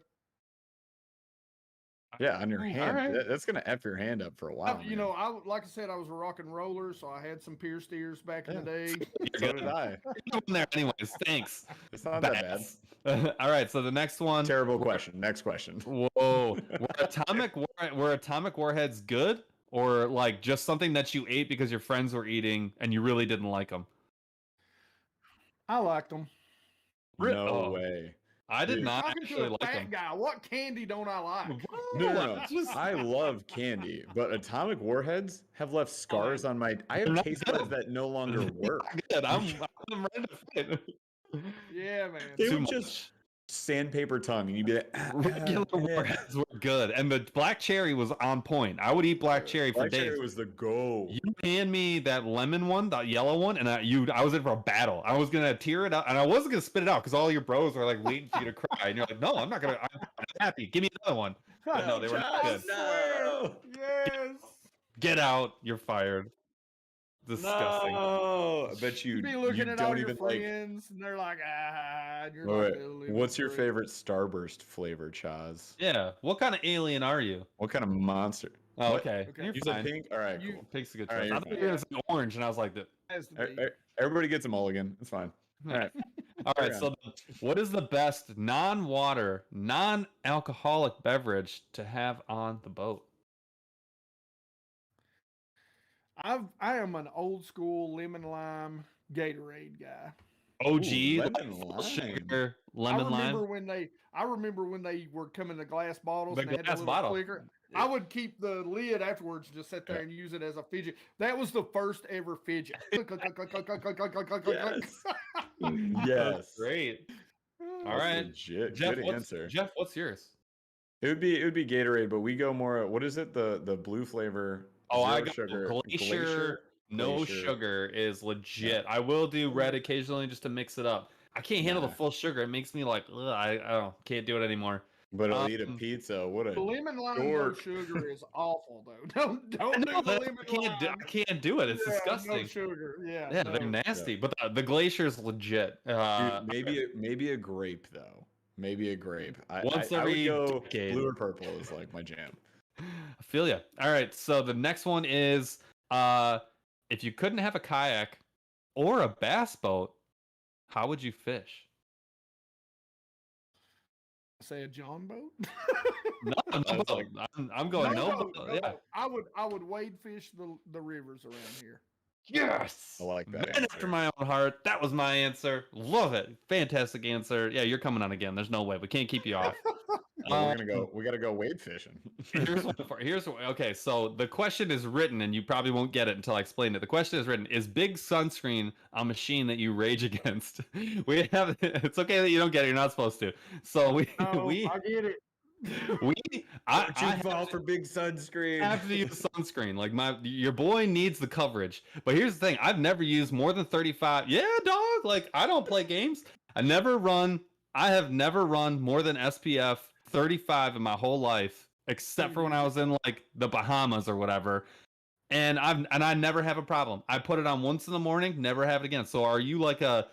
Speaker 2: Yeah, on your hand. Right. That's gonna F your hand up for a while.
Speaker 4: You know, like I said, I was a rock and roller, so I had some pierced ears back in the day.
Speaker 2: So did I.
Speaker 3: You're in there anyways. Thanks.
Speaker 2: It's not that
Speaker 3: bad. All right, so the next one.
Speaker 2: Terrible question. Next question.
Speaker 3: Whoa. Were atomic warheads good, or like just something that you ate because your friends were eating and you really didn't like them?
Speaker 4: I liked them.
Speaker 2: No way.
Speaker 3: I did not actually like them.
Speaker 4: Guy, what candy don't I like?
Speaker 2: No. I love candy, but atomic warheads have left scars on my. I have taste buds that no longer work.
Speaker 3: I'm ready to fit.
Speaker 4: Yeah, man.
Speaker 2: They would just sandpaper tongue, and you'd be like,
Speaker 3: regular warheads were good, and the black cherry was on point. I would eat black cherry for days. Black cherry
Speaker 2: was the go.
Speaker 3: You hand me that lemon one, that yellow one, and I was in for a battle. I was gonna tear it out, and I wasn't gonna spit it out because all your bros were like waiting for you to cry, and you're like, no, I'm not gonna. I'm happy. Give me another one. But no, they were not good.
Speaker 4: No. Yes.
Speaker 3: Get out. You're fired. Disgusting.
Speaker 2: No, I bet you
Speaker 4: be looking at all your friends, and they're like, and you're like,
Speaker 2: what's your favorite Starburst flavor, Chaz?
Speaker 3: Yeah. What kind of alien are you?
Speaker 2: What kind of monster?
Speaker 3: Oh, okay.
Speaker 2: You said pink? All right, cool.
Speaker 3: Pink's a good choice. I thought it was orange, and I was like,
Speaker 2: everybody gets a mulligan. It's fine. All right.
Speaker 3: All right. So, what is the best non-water, non-alcoholic beverage to have on the boat?
Speaker 4: I am an old school lemon lime Gatorade guy.
Speaker 3: OG
Speaker 2: lemon
Speaker 3: lime.
Speaker 4: I remember when they were coming to glass bottles. And they had the little clicker. I would keep the lid afterwards, just sit there and use it as a fidget. That was the first ever fidget.
Speaker 2: Yes.
Speaker 3: Great. All right.
Speaker 2: Legit.
Speaker 3: Jeff,
Speaker 2: good answer.
Speaker 3: Jeff, what's yours?
Speaker 2: It would be Gatorade, but we go more. What is it? The blue flavor.
Speaker 3: Oh, I got Glacier. No sugar is legit. I will do red occasionally just to mix it up. I can't handle the full sugar. It makes me like, I can't do it anymore.
Speaker 2: But I'll eat a pizza. What
Speaker 4: The
Speaker 2: a
Speaker 4: lemon lime no
Speaker 2: dork.
Speaker 4: sugar is awful though. Don't do
Speaker 3: No,
Speaker 4: the lemon lime.
Speaker 3: I can't do it. It's
Speaker 4: Yeah,
Speaker 3: disgusting.
Speaker 4: no sugar. Yeah,
Speaker 3: Yeah,
Speaker 4: no.
Speaker 3: they're nasty. But the glacier's legit.
Speaker 2: Dude, maybe a grape though. Maybe a grape.
Speaker 3: Once
Speaker 2: I would
Speaker 3: every
Speaker 2: go
Speaker 3: decade.
Speaker 2: blue or purple is like my jam.
Speaker 3: I feel ya. All right, so the next one is if you couldn't have a kayak or a bass boat, how would you fish?
Speaker 4: Say a John boat.
Speaker 3: No
Speaker 2: That's
Speaker 3: boat. I'm going no boat. Yeah.
Speaker 4: boat. I would wade fish the rivers around here.
Speaker 3: Yes.
Speaker 2: I like that
Speaker 3: Man after
Speaker 2: answer.
Speaker 3: my own heart. That was my answer. Love it. Fantastic answer. Yeah, you're coming on again. There's no way. We can't keep you off.
Speaker 2: Well, we gotta go wade fishing.
Speaker 3: Here's okay. So the question is written, and you probably won't get it until I explain it. The question is written: is big sunscreen a machine that you rage against? We have. It's okay that you don't get it. You're not supposed to. So
Speaker 4: I get it.
Speaker 2: I fall for big sunscreen.
Speaker 3: I have to use sunscreen. Like your boy needs the coverage. But here's the thing: I've never used more than 35. Yeah, dog. Like I don't play games. I have never run more than SPF 35 in my whole life, except for when I was in like the Bahamas or whatever. And I never have a problem. I put it on once in the morning, never have it again. So are you gonna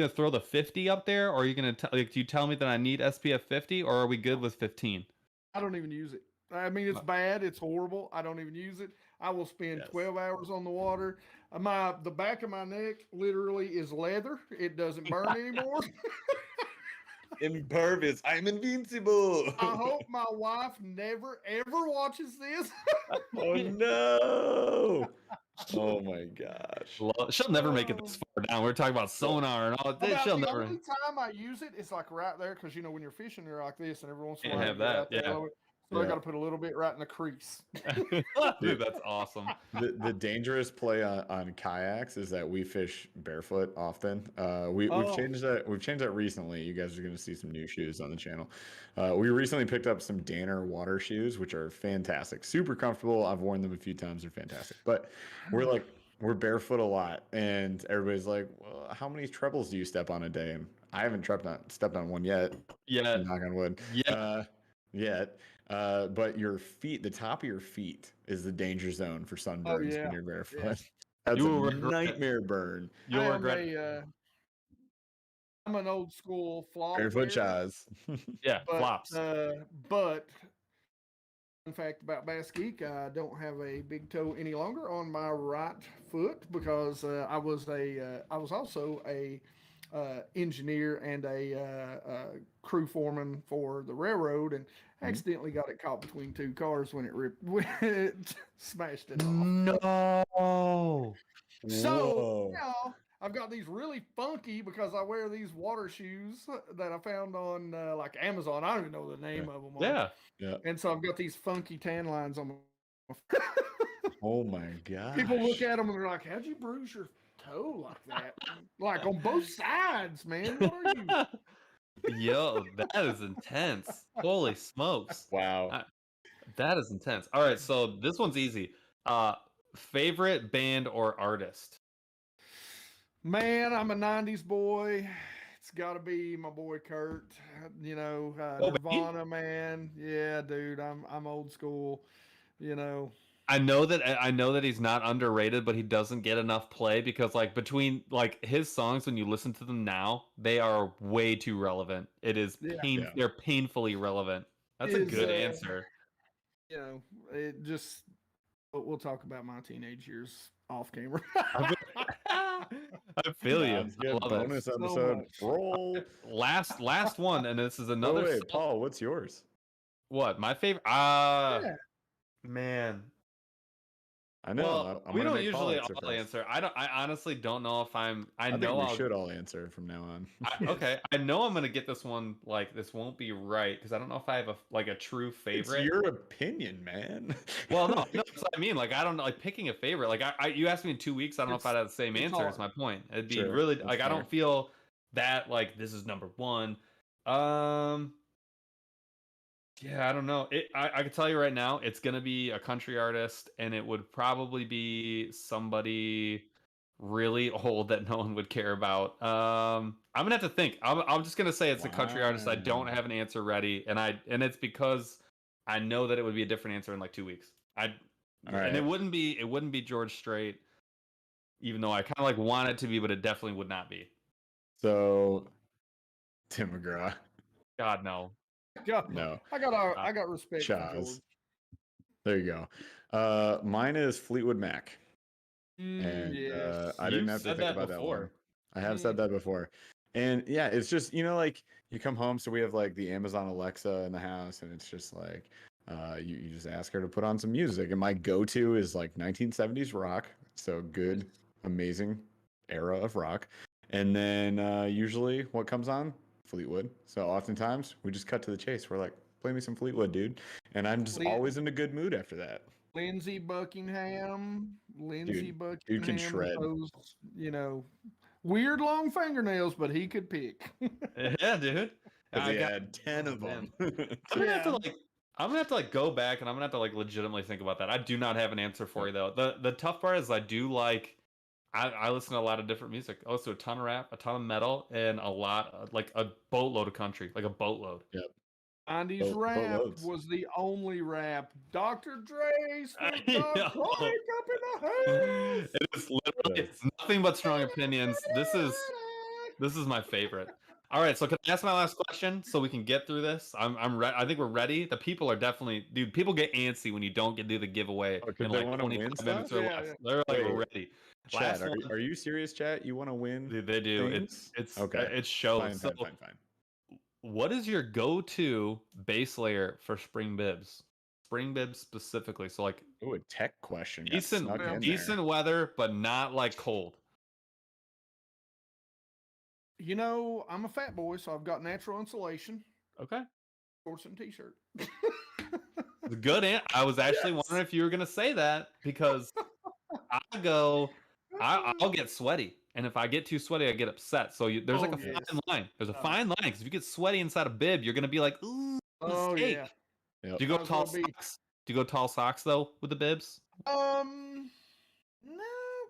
Speaker 3: throw the 50 up there, or are you gonna do you tell me that I need SPF 50, or are we good with 15?
Speaker 4: I don't even use it. I mean, it's bad. It's horrible. I don't even use it. I will spend 12 hours on the water. The back of my neck literally is leather. It doesn't burn anymore.
Speaker 2: Impervious. I'm invincible.
Speaker 4: I hope my wife never ever watches this.
Speaker 2: Oh no. Oh my gosh.
Speaker 3: Well, she'll never make it this far down. We're talking about sonar and all that. She'll
Speaker 4: the
Speaker 3: never.
Speaker 4: only time I use it is like right there because when you're fishing, you're like this, and every once in a
Speaker 3: Can't
Speaker 4: while
Speaker 3: have
Speaker 4: you get
Speaker 3: that,
Speaker 4: out there
Speaker 3: yeah.
Speaker 4: a little bit. So I got to put a little bit right in the crease.
Speaker 3: Dude, that's awesome.
Speaker 2: The dangerous play on kayaks is that we fish barefoot often. We've changed that. We've changed that recently. You guys are going to see some new shoes on the channel. We recently picked up some Danner water shoes, which are fantastic, super comfortable. I've worn them a few times. They're fantastic. But we're barefoot a lot, and everybody's like, well, "How many trebles do you step on a day?" And I haven't stepped on one yet.
Speaker 3: Yeah.
Speaker 2: Knock on wood. Yet. But your feet, the top of your feet, is the danger zone for sunburns when you're barefoot.
Speaker 4: Yeah.
Speaker 2: That's
Speaker 3: You
Speaker 2: a
Speaker 3: will regret it.
Speaker 2: nightmare burn.
Speaker 3: You'll regret it.
Speaker 4: I'm an old school flop
Speaker 2: Barefoot
Speaker 4: wearer,
Speaker 2: chaz.
Speaker 3: Yeah,
Speaker 4: but,
Speaker 3: flops.
Speaker 4: But in fact, about Bass Geek, I don't have a big toe any longer on my right foot because I was also a engineer and a crew foreman for the railroad, and accidentally got it caught between two cars when it smashed it off.
Speaker 3: No.
Speaker 4: So now I've got these really funky because I wear these water shoes that I found on like Amazon. I don't even know the name of them.
Speaker 3: Yeah.
Speaker 4: And so I've got these funky tan lines on my
Speaker 2: Oh my god.
Speaker 4: People look at them and they're like, "How'd you bruise your toe like that?" Like on both sides, man. What are you?
Speaker 3: Yo, that is intense. Holy smokes.
Speaker 2: Wow.
Speaker 3: That is intense. All right, so this one's easy. Favorite band or artist?
Speaker 4: Man, I'm a '90s boy. It's got to be my boy Kurt. Nirvana, man. Yeah, dude. I'm old school.
Speaker 3: I know that he's not underrated, but he doesn't get enough play because between his songs, when you listen to them now, they are way too relevant. It is they're painfully relevant. That's a good answer.
Speaker 4: It just we'll talk about my teenage years off camera.
Speaker 3: I feel you.
Speaker 2: Sounds good. Bonus episode. Roll.
Speaker 3: Last one, and this is another.
Speaker 2: Wait, Paul, what's yours?
Speaker 3: What my favorite? Man.
Speaker 2: I know.
Speaker 3: Well, we don't usually all answer. I honestly don't know if I know
Speaker 2: think we should all answer from now on.
Speaker 3: Okay, I know I'm gonna get this one. This won't be right because I don't know if I have a true favorite.
Speaker 2: It's your opinion, man.
Speaker 3: Well, no, that's what I mean. I don't know. Picking a favorite. You asked me in 2 weeks. I don't know if I'd have the same answer.
Speaker 4: Hard.
Speaker 3: Is my point. It'd be
Speaker 2: Sure,
Speaker 3: really
Speaker 2: that's
Speaker 3: I
Speaker 2: fair.
Speaker 3: don't feel that this is number one. Yeah, I don't know. I can tell you right now, it's gonna be a country artist, and it would probably be somebody. really old that no one would care about. I'm gonna have to think. I'm just gonna say it's a country artist. I don't have an answer ready, and it's because I know that it would be a different answer in like 2 weeks. And it wouldn't be George Strait, even though I kind of like want it to be, but it definitely would not be.
Speaker 2: So, Tim McGraw.
Speaker 3: God no.
Speaker 4: God,
Speaker 2: No.
Speaker 4: I got respect for
Speaker 2: Chaz.
Speaker 4: George.
Speaker 2: There you go. Mine is Fleetwood Mac. And
Speaker 4: Yes.
Speaker 2: I didn't
Speaker 3: You've
Speaker 2: have to
Speaker 3: said
Speaker 2: think
Speaker 3: that
Speaker 2: about that one.
Speaker 3: before.
Speaker 2: I have said that before. And yeah, it's just, like you come home, so we have like the Amazon Alexa in the house, and it's just like you just ask her to put on some music. And my go-to is like 1970s rock. So good, amazing era of rock. And then usually what comes on? Fleetwood. So oftentimes we just cut to the chase. We're like, play me some Fleetwood, dude. And I'm just always in a good mood after that.
Speaker 4: Lindsey Buckingham.
Speaker 2: Dude can
Speaker 4: with
Speaker 2: shred.
Speaker 4: those, weird long fingernails, but he could pick.
Speaker 3: Yeah, dude.
Speaker 2: Because he had 10 of them.
Speaker 3: I'm gonna have to go back, and I'm gonna have to like legitimately think about that. I do not have an answer for you though. The tough part is I do like. I listen to a lot of different music. I listen to a ton of rap, a ton of metal, and a lot like a boatload of country, like a boatload.
Speaker 2: Yep.
Speaker 4: 90s rap was the only rap. Dr. Dre, Snoop Dogg, up in the house.
Speaker 3: It is literally it's nothing but strong opinions. This is my favorite. All right, so can I ask my last question so we can get through this? I'm ready. I think we're ready. The people are definitely, dude. People get antsy when you don't do the giveaway in like 25 minutes or less. They're like, we're ready.
Speaker 2: Chat, are you serious, chat? You want to win?
Speaker 3: Dude, they do.
Speaker 2: Things?
Speaker 3: It's
Speaker 2: okay.
Speaker 3: It shows.
Speaker 2: Fine.
Speaker 3: What is your go-to base layer for spring bibs? Spring bibs specifically. So like,
Speaker 2: a tech question.
Speaker 3: Decent weather, but not like cold.
Speaker 4: I'm a fat boy, so I've got natural insulation.
Speaker 3: Okay.
Speaker 4: Shorts and t-shirt.
Speaker 3: Good. I was actually wondering if you were gonna say that because I'll get sweaty, and if I get too sweaty, I get upset. So there's like a fine line. There's a fine line because if you get sweaty inside a bib, you're gonna be like, ooh, mistake.
Speaker 2: Yeah.
Speaker 3: Do you go tall socks? Do you go tall socks though with the bibs?
Speaker 4: No,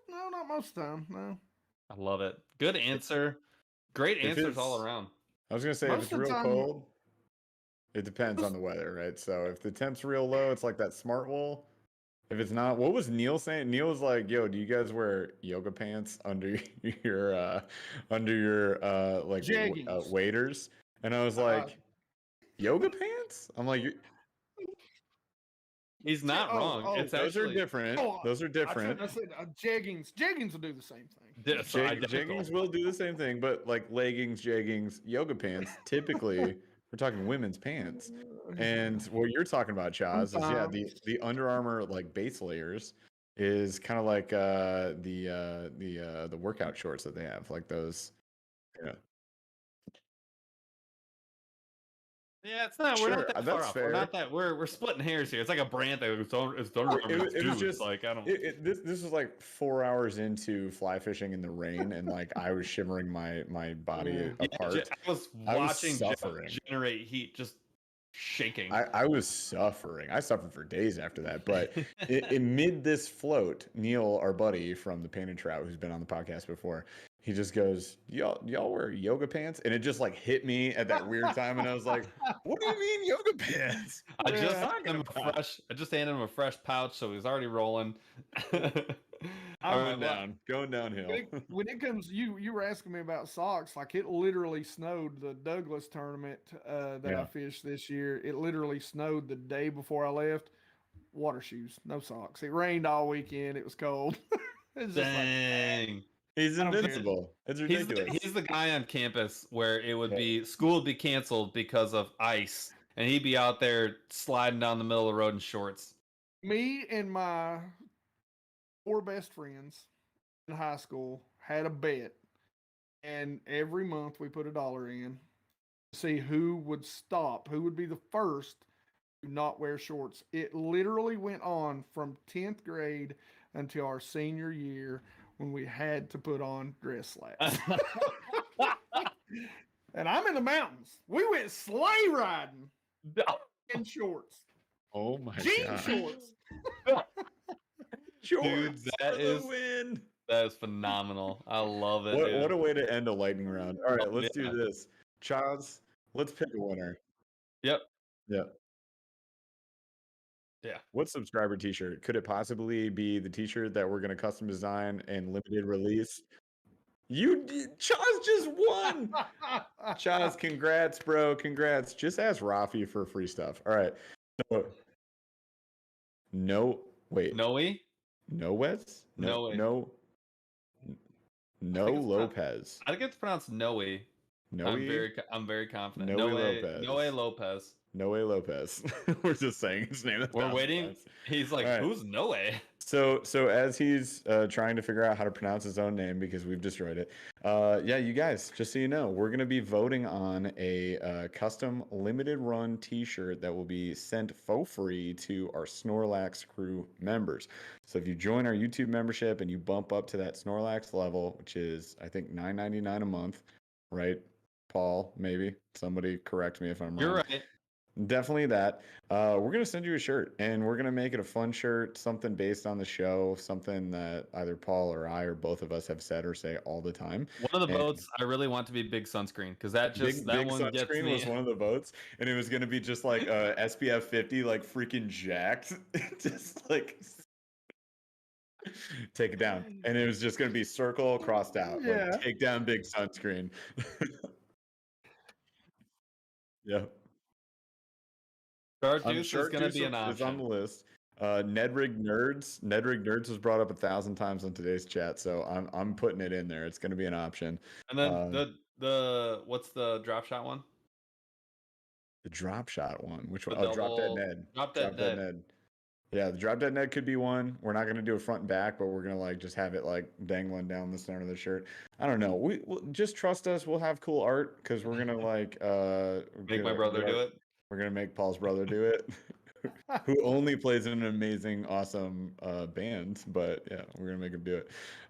Speaker 4: not most of the time. No.
Speaker 3: I love it. Good answer. Great answers all around.
Speaker 2: I was gonna say if it's real cold, it depends on the weather, right? So if the temp's real low, it's like that smart wool. If it's not, what was Neil saying? Neil was like, "Yo, do you guys wear yoga pants under your like waders?" And I was like, "Yoga pants?" I'm like,
Speaker 3: he's not wrong. It's
Speaker 2: those are different. Those are different.
Speaker 4: I said jeggings. Jeggings will do the same thing.
Speaker 2: Jeggings will do the same thing, but like leggings, jeggings, yoga pants, typically we're talking women's pants. And what you're talking about, Chaz, is the Under Armour like base layers is kind of like the workout shorts that they have, like those.
Speaker 3: Yeah, it's not. We're not that far off. Fair. We're not that. We're splitting hairs here. It's like a brand thing. It's was just like I don't.
Speaker 2: This was like 4 hours into fly fishing in the rain, and like I was shivering my body apart.
Speaker 3: I was watching generate heat, just shaking.
Speaker 2: I was suffering. I suffered for days after that. But amid this float, Neil, our buddy from the Painted Trout, who's been on the podcast before, he just goes, y'all wear yoga pants? And it just like hit me at that weird time. And I was like, what do you mean yoga pants?
Speaker 3: I just handed him a fresh pouch, so he's already rolling.
Speaker 2: Going downhill.
Speaker 4: When it comes, you were asking me about socks. Like it literally snowed the Douglas tournament that I fished this year. It literally snowed the day before I left. Water shoes, no socks. It rained all weekend. It was cold.
Speaker 3: Dang.
Speaker 2: He's invincible. It's ridiculous.
Speaker 3: He's the guy on campus where it would be school would be canceled because of ice, and he'd be out there sliding down the middle of the road in shorts.
Speaker 4: Me and my 4 best friends in high school had a bet, and every month we put $1 in to see who would be the first to not wear shorts. It literally went on from 10th grade until our senior year, when we had to put on dress slacks. And I'm in the mountains. We went sleigh riding in shorts.
Speaker 2: Oh my
Speaker 4: God. Jean shorts.
Speaker 2: Dude,
Speaker 3: that is
Speaker 2: win.
Speaker 3: That is phenomenal. I love it,
Speaker 2: What a
Speaker 3: dude.
Speaker 2: way to end a lightning round. All right, let's
Speaker 3: Yeah.
Speaker 2: do this. Charles, let's pick a winner.
Speaker 3: Yep.
Speaker 2: Yeah.
Speaker 3: Yeah.
Speaker 2: What subscriber t-shirt? Could it possibly be the t-shirt that we're gonna custom design and limited release? Chaz just won. Chaz, congrats, bro. Congrats. Just ask Rafi for free stuff. All right. So, wait.
Speaker 3: Noe?
Speaker 2: No Wes?
Speaker 3: Noe.
Speaker 2: No Lopez.
Speaker 3: I think it's pronounced Noe.
Speaker 2: Noe?
Speaker 3: I'm very confident.
Speaker 2: Noe Lopez.
Speaker 3: Noe Lopez.
Speaker 2: Noe Lopez. We're just saying his name.
Speaker 3: We're waiting.
Speaker 2: Times.
Speaker 3: He's like,
Speaker 2: All right.
Speaker 3: who's Noe?
Speaker 2: So as he's trying to figure out how to pronounce his own name because we've destroyed it, yeah, you guys, just so you know, we're gonna be voting on a custom limited run T-shirt that will be sent for free to our Snorlax crew members. So if you join our YouTube membership and you bump up to that Snorlax level, which is I think $9.99 a month, right? Paul, maybe somebody correct me if I'm wrong.
Speaker 3: You're right.
Speaker 2: Definitely that. We're gonna send you a shirt, and we're gonna make it a fun shirt, something based on the show, something that either Paul or I or both of us have said or say all the time.
Speaker 3: One of the votes I really want to be big sunscreen because that
Speaker 2: Big
Speaker 3: one gets
Speaker 2: sunscreen
Speaker 3: me.
Speaker 2: was one of the votes, and it was gonna be just like SPF 50, like freaking jacked, just like take it down, and it was just gonna be circle crossed out,
Speaker 4: Yeah.
Speaker 2: like take down big sunscreen. Yeah.
Speaker 3: Shark juice is
Speaker 2: Shark
Speaker 3: going to
Speaker 2: Juice
Speaker 3: be an
Speaker 2: is on the
Speaker 3: option.
Speaker 2: list. Nedrig Nerds was brought up 1,000 times on today's chat, so I'm putting it in there. It's going to be an option.
Speaker 3: And then the what's the drop shot one?
Speaker 2: The drop shot one, which one?
Speaker 3: The
Speaker 2: Oh, Drop Dead
Speaker 3: double-
Speaker 2: Ned.
Speaker 3: Drop Dead Ned.
Speaker 2: Yeah, the Drop Dead Ned could be one. We're not going to do a front and back, but we're going to like just have it like dangling down the center of the shirt. I don't know. We'll just trust us. We'll have cool art because we're going to like
Speaker 3: Make my brother do it.
Speaker 2: We're going to make Paul's brother do it. Who only plays in an amazing, awesome band, but yeah, we're gonna make him do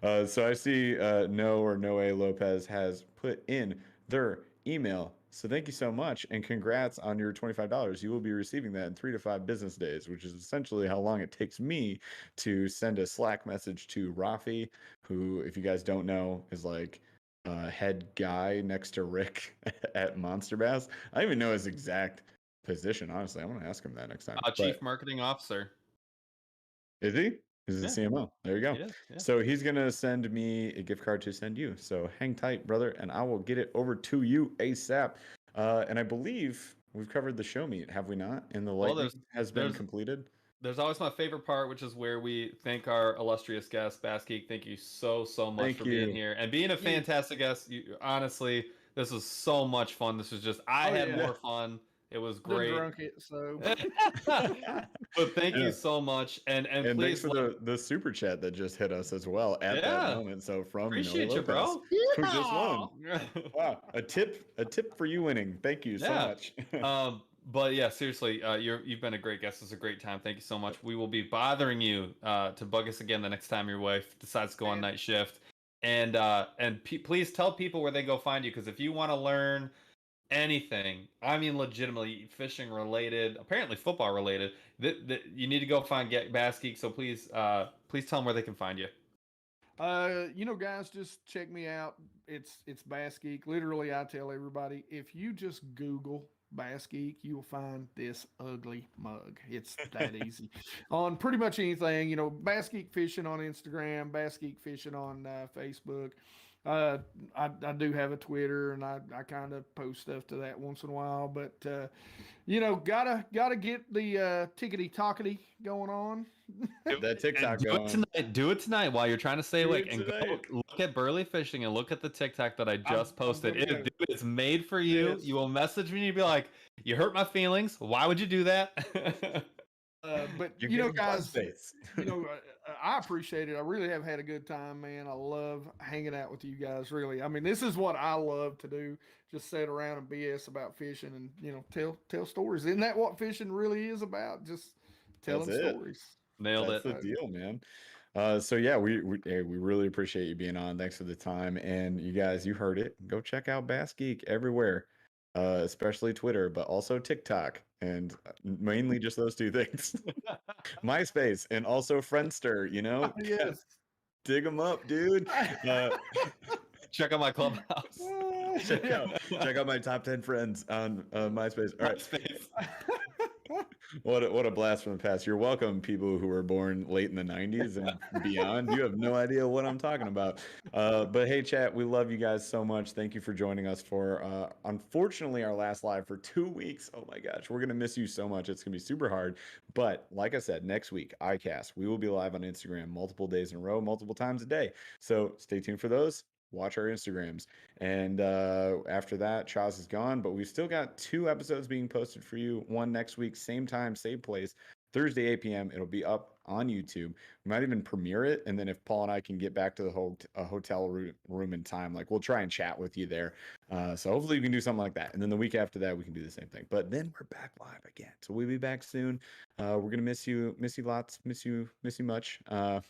Speaker 2: it. So I see Noe Lopez has put in their email. So thank you so much, and congrats on your $25. You will be receiving that in 3 to 5 business days, which is essentially how long it takes me to send a Slack message to Rafi, who, if you guys don't know, is like head guy next to Rick at MONSTERBASS. I don't even know his exact position, honestly. I'm gonna ask him that next time.
Speaker 3: Chief Marketing Officer.
Speaker 2: Is he? He's the CMO. There you go.
Speaker 3: Yeah.
Speaker 2: So he's gonna send me a gift card to send you. So hang tight, brother, and I will get it over to you ASAP. And I believe we've covered the show meet, have we not? And the lightning has been completed.
Speaker 3: There's always my favorite part, which is where we thank our illustrious guest, Bass Geek. Thank you so much for being here and being a fantastic guest. Honestly, this was so much fun. This was just I had more fun. It was great.
Speaker 4: Drunk it, so.
Speaker 3: But thank you so much, and please
Speaker 2: thanks for the super chat that just hit us as well at that moment. So from
Speaker 3: appreciate
Speaker 2: Noah
Speaker 3: you, bro.
Speaker 2: Lopez, who just won. Wow, a tip for you winning. Thank you so much.
Speaker 3: But yeah, seriously, you've been a great guest. It's a great time. Thank you so much. We will be bothering you to bug us again the next time your wife decides to go on night shift. And please tell people where they go find you, because if you want to learn anything, I mean legitimately fishing related, apparently football related, you need to go find Bass Geek. So please tell them where they can find you.
Speaker 4: Guys, just check me out. It's Bass Geek. Literally, I tell everybody, if you just Google Bass Geek, you will find this ugly mug. It's that easy. On pretty much anything, Bass Geek Fishing on Instagram, Bass Geek Fishing on Facebook. I do have a Twitter, and I kind of post stuff to that once in a while, but gotta get the tickety tockety going on.
Speaker 2: That TikTok
Speaker 3: do it tonight while you're trying to stay awake, and go look at Burly Fishing and look at the TikTok that I just posted. It's made for you. Yes. You will message me and you'll be like, "You hurt my feelings. Why would you do that?"
Speaker 4: But guys, I appreciate it. I really have had a good time, man. I love hanging out with you guys. Really, I mean, this is what I love to do. Just sit around and BS about fishing, and tell stories. Isn't that what fishing really is about? Just telling stories.
Speaker 3: Nailed it.
Speaker 2: That's the deal, man. So yeah, we really appreciate you being on. Thanks for the time, and you guys, you heard it. Go check out Bass Geek everywhere. Especially Twitter, but also TikTok, and mainly just those two things. MySpace and also Friendster,
Speaker 4: Yes.
Speaker 2: Dig them up, dude.
Speaker 3: Check out my clubhouse.
Speaker 2: check out my top 10 friends on MySpace. All right.
Speaker 3: MySpace.
Speaker 2: What a blast from the past. You're welcome, people who were born late in the 90s and beyond. You have no idea what I'm talking about. But hey, chat, we love you guys so much. Thank you for joining us for, unfortunately, our last live for 2 weeks. Oh my gosh, we're going to miss you so much. It's going to be super hard. But like I said, next week, iCast, we will be live on Instagram multiple days in a row, multiple times a day. So stay tuned for those. Watch our Instagrams. And after that, Chaz is gone, but we've still got 2 episodes being posted for you. One next week, same time, same place, Thursday, 8 p.m. It'll be up on YouTube. We might even premiere it. And then if Paul and I can get back to the hotel room in time, like we'll try and chat with you there. So hopefully we can do something like that. And then the week after that, we can do the same thing. But then we're back live again. So we'll be back soon. We're going to miss you lots, miss you much. But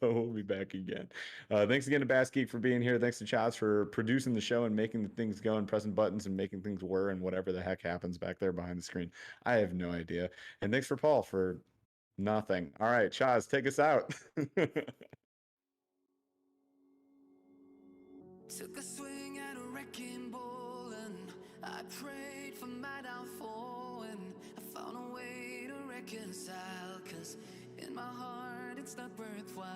Speaker 2: we'll be back again. Thanks again to Bass Geek for being here. Thanks to Chaz for producing the show and making the things go and pressing buttons and making things whir and whatever the heck happens back there behind the screen. I have no idea. And thanks for Paul for nothing. All right, Chaz, take us out.
Speaker 1: Took a swing at a wrecking ball and I prayed for my downfall and I found a way to reconcile, 'cause in my heart it's not worthwhile.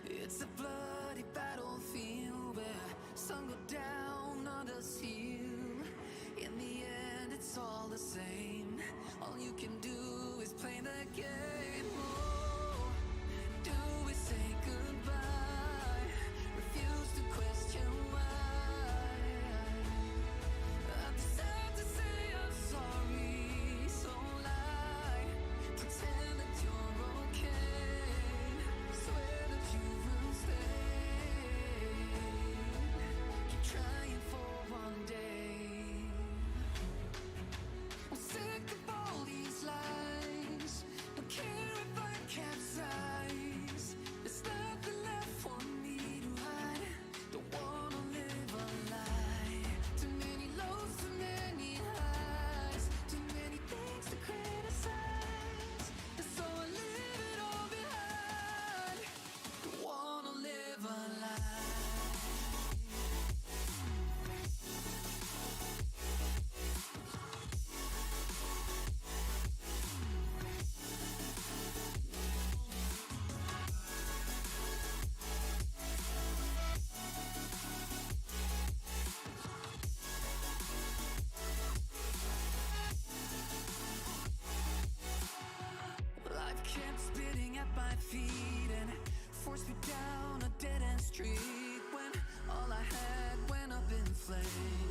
Speaker 1: It's a bloody battlefield where some go down, others heal. In the end it's all the same. All you can do is play the game. Oh, do we say goodbye? Refuse to question why. I deserve to say I'm sorry, so lie. Pretend that you're okay. Swear that you will stay. Keep trying for one day. I'm sick of all these lies. Don't care if I capsize. There's nothing left for me to hide. Don't wanna live a lie. Too many lows, too many highs. Too many things to criticize. And so I leave it all behind. Don't wanna live a lie. Life kept spitting at my feet and forced me down a dead-end street when all I had went up in flames.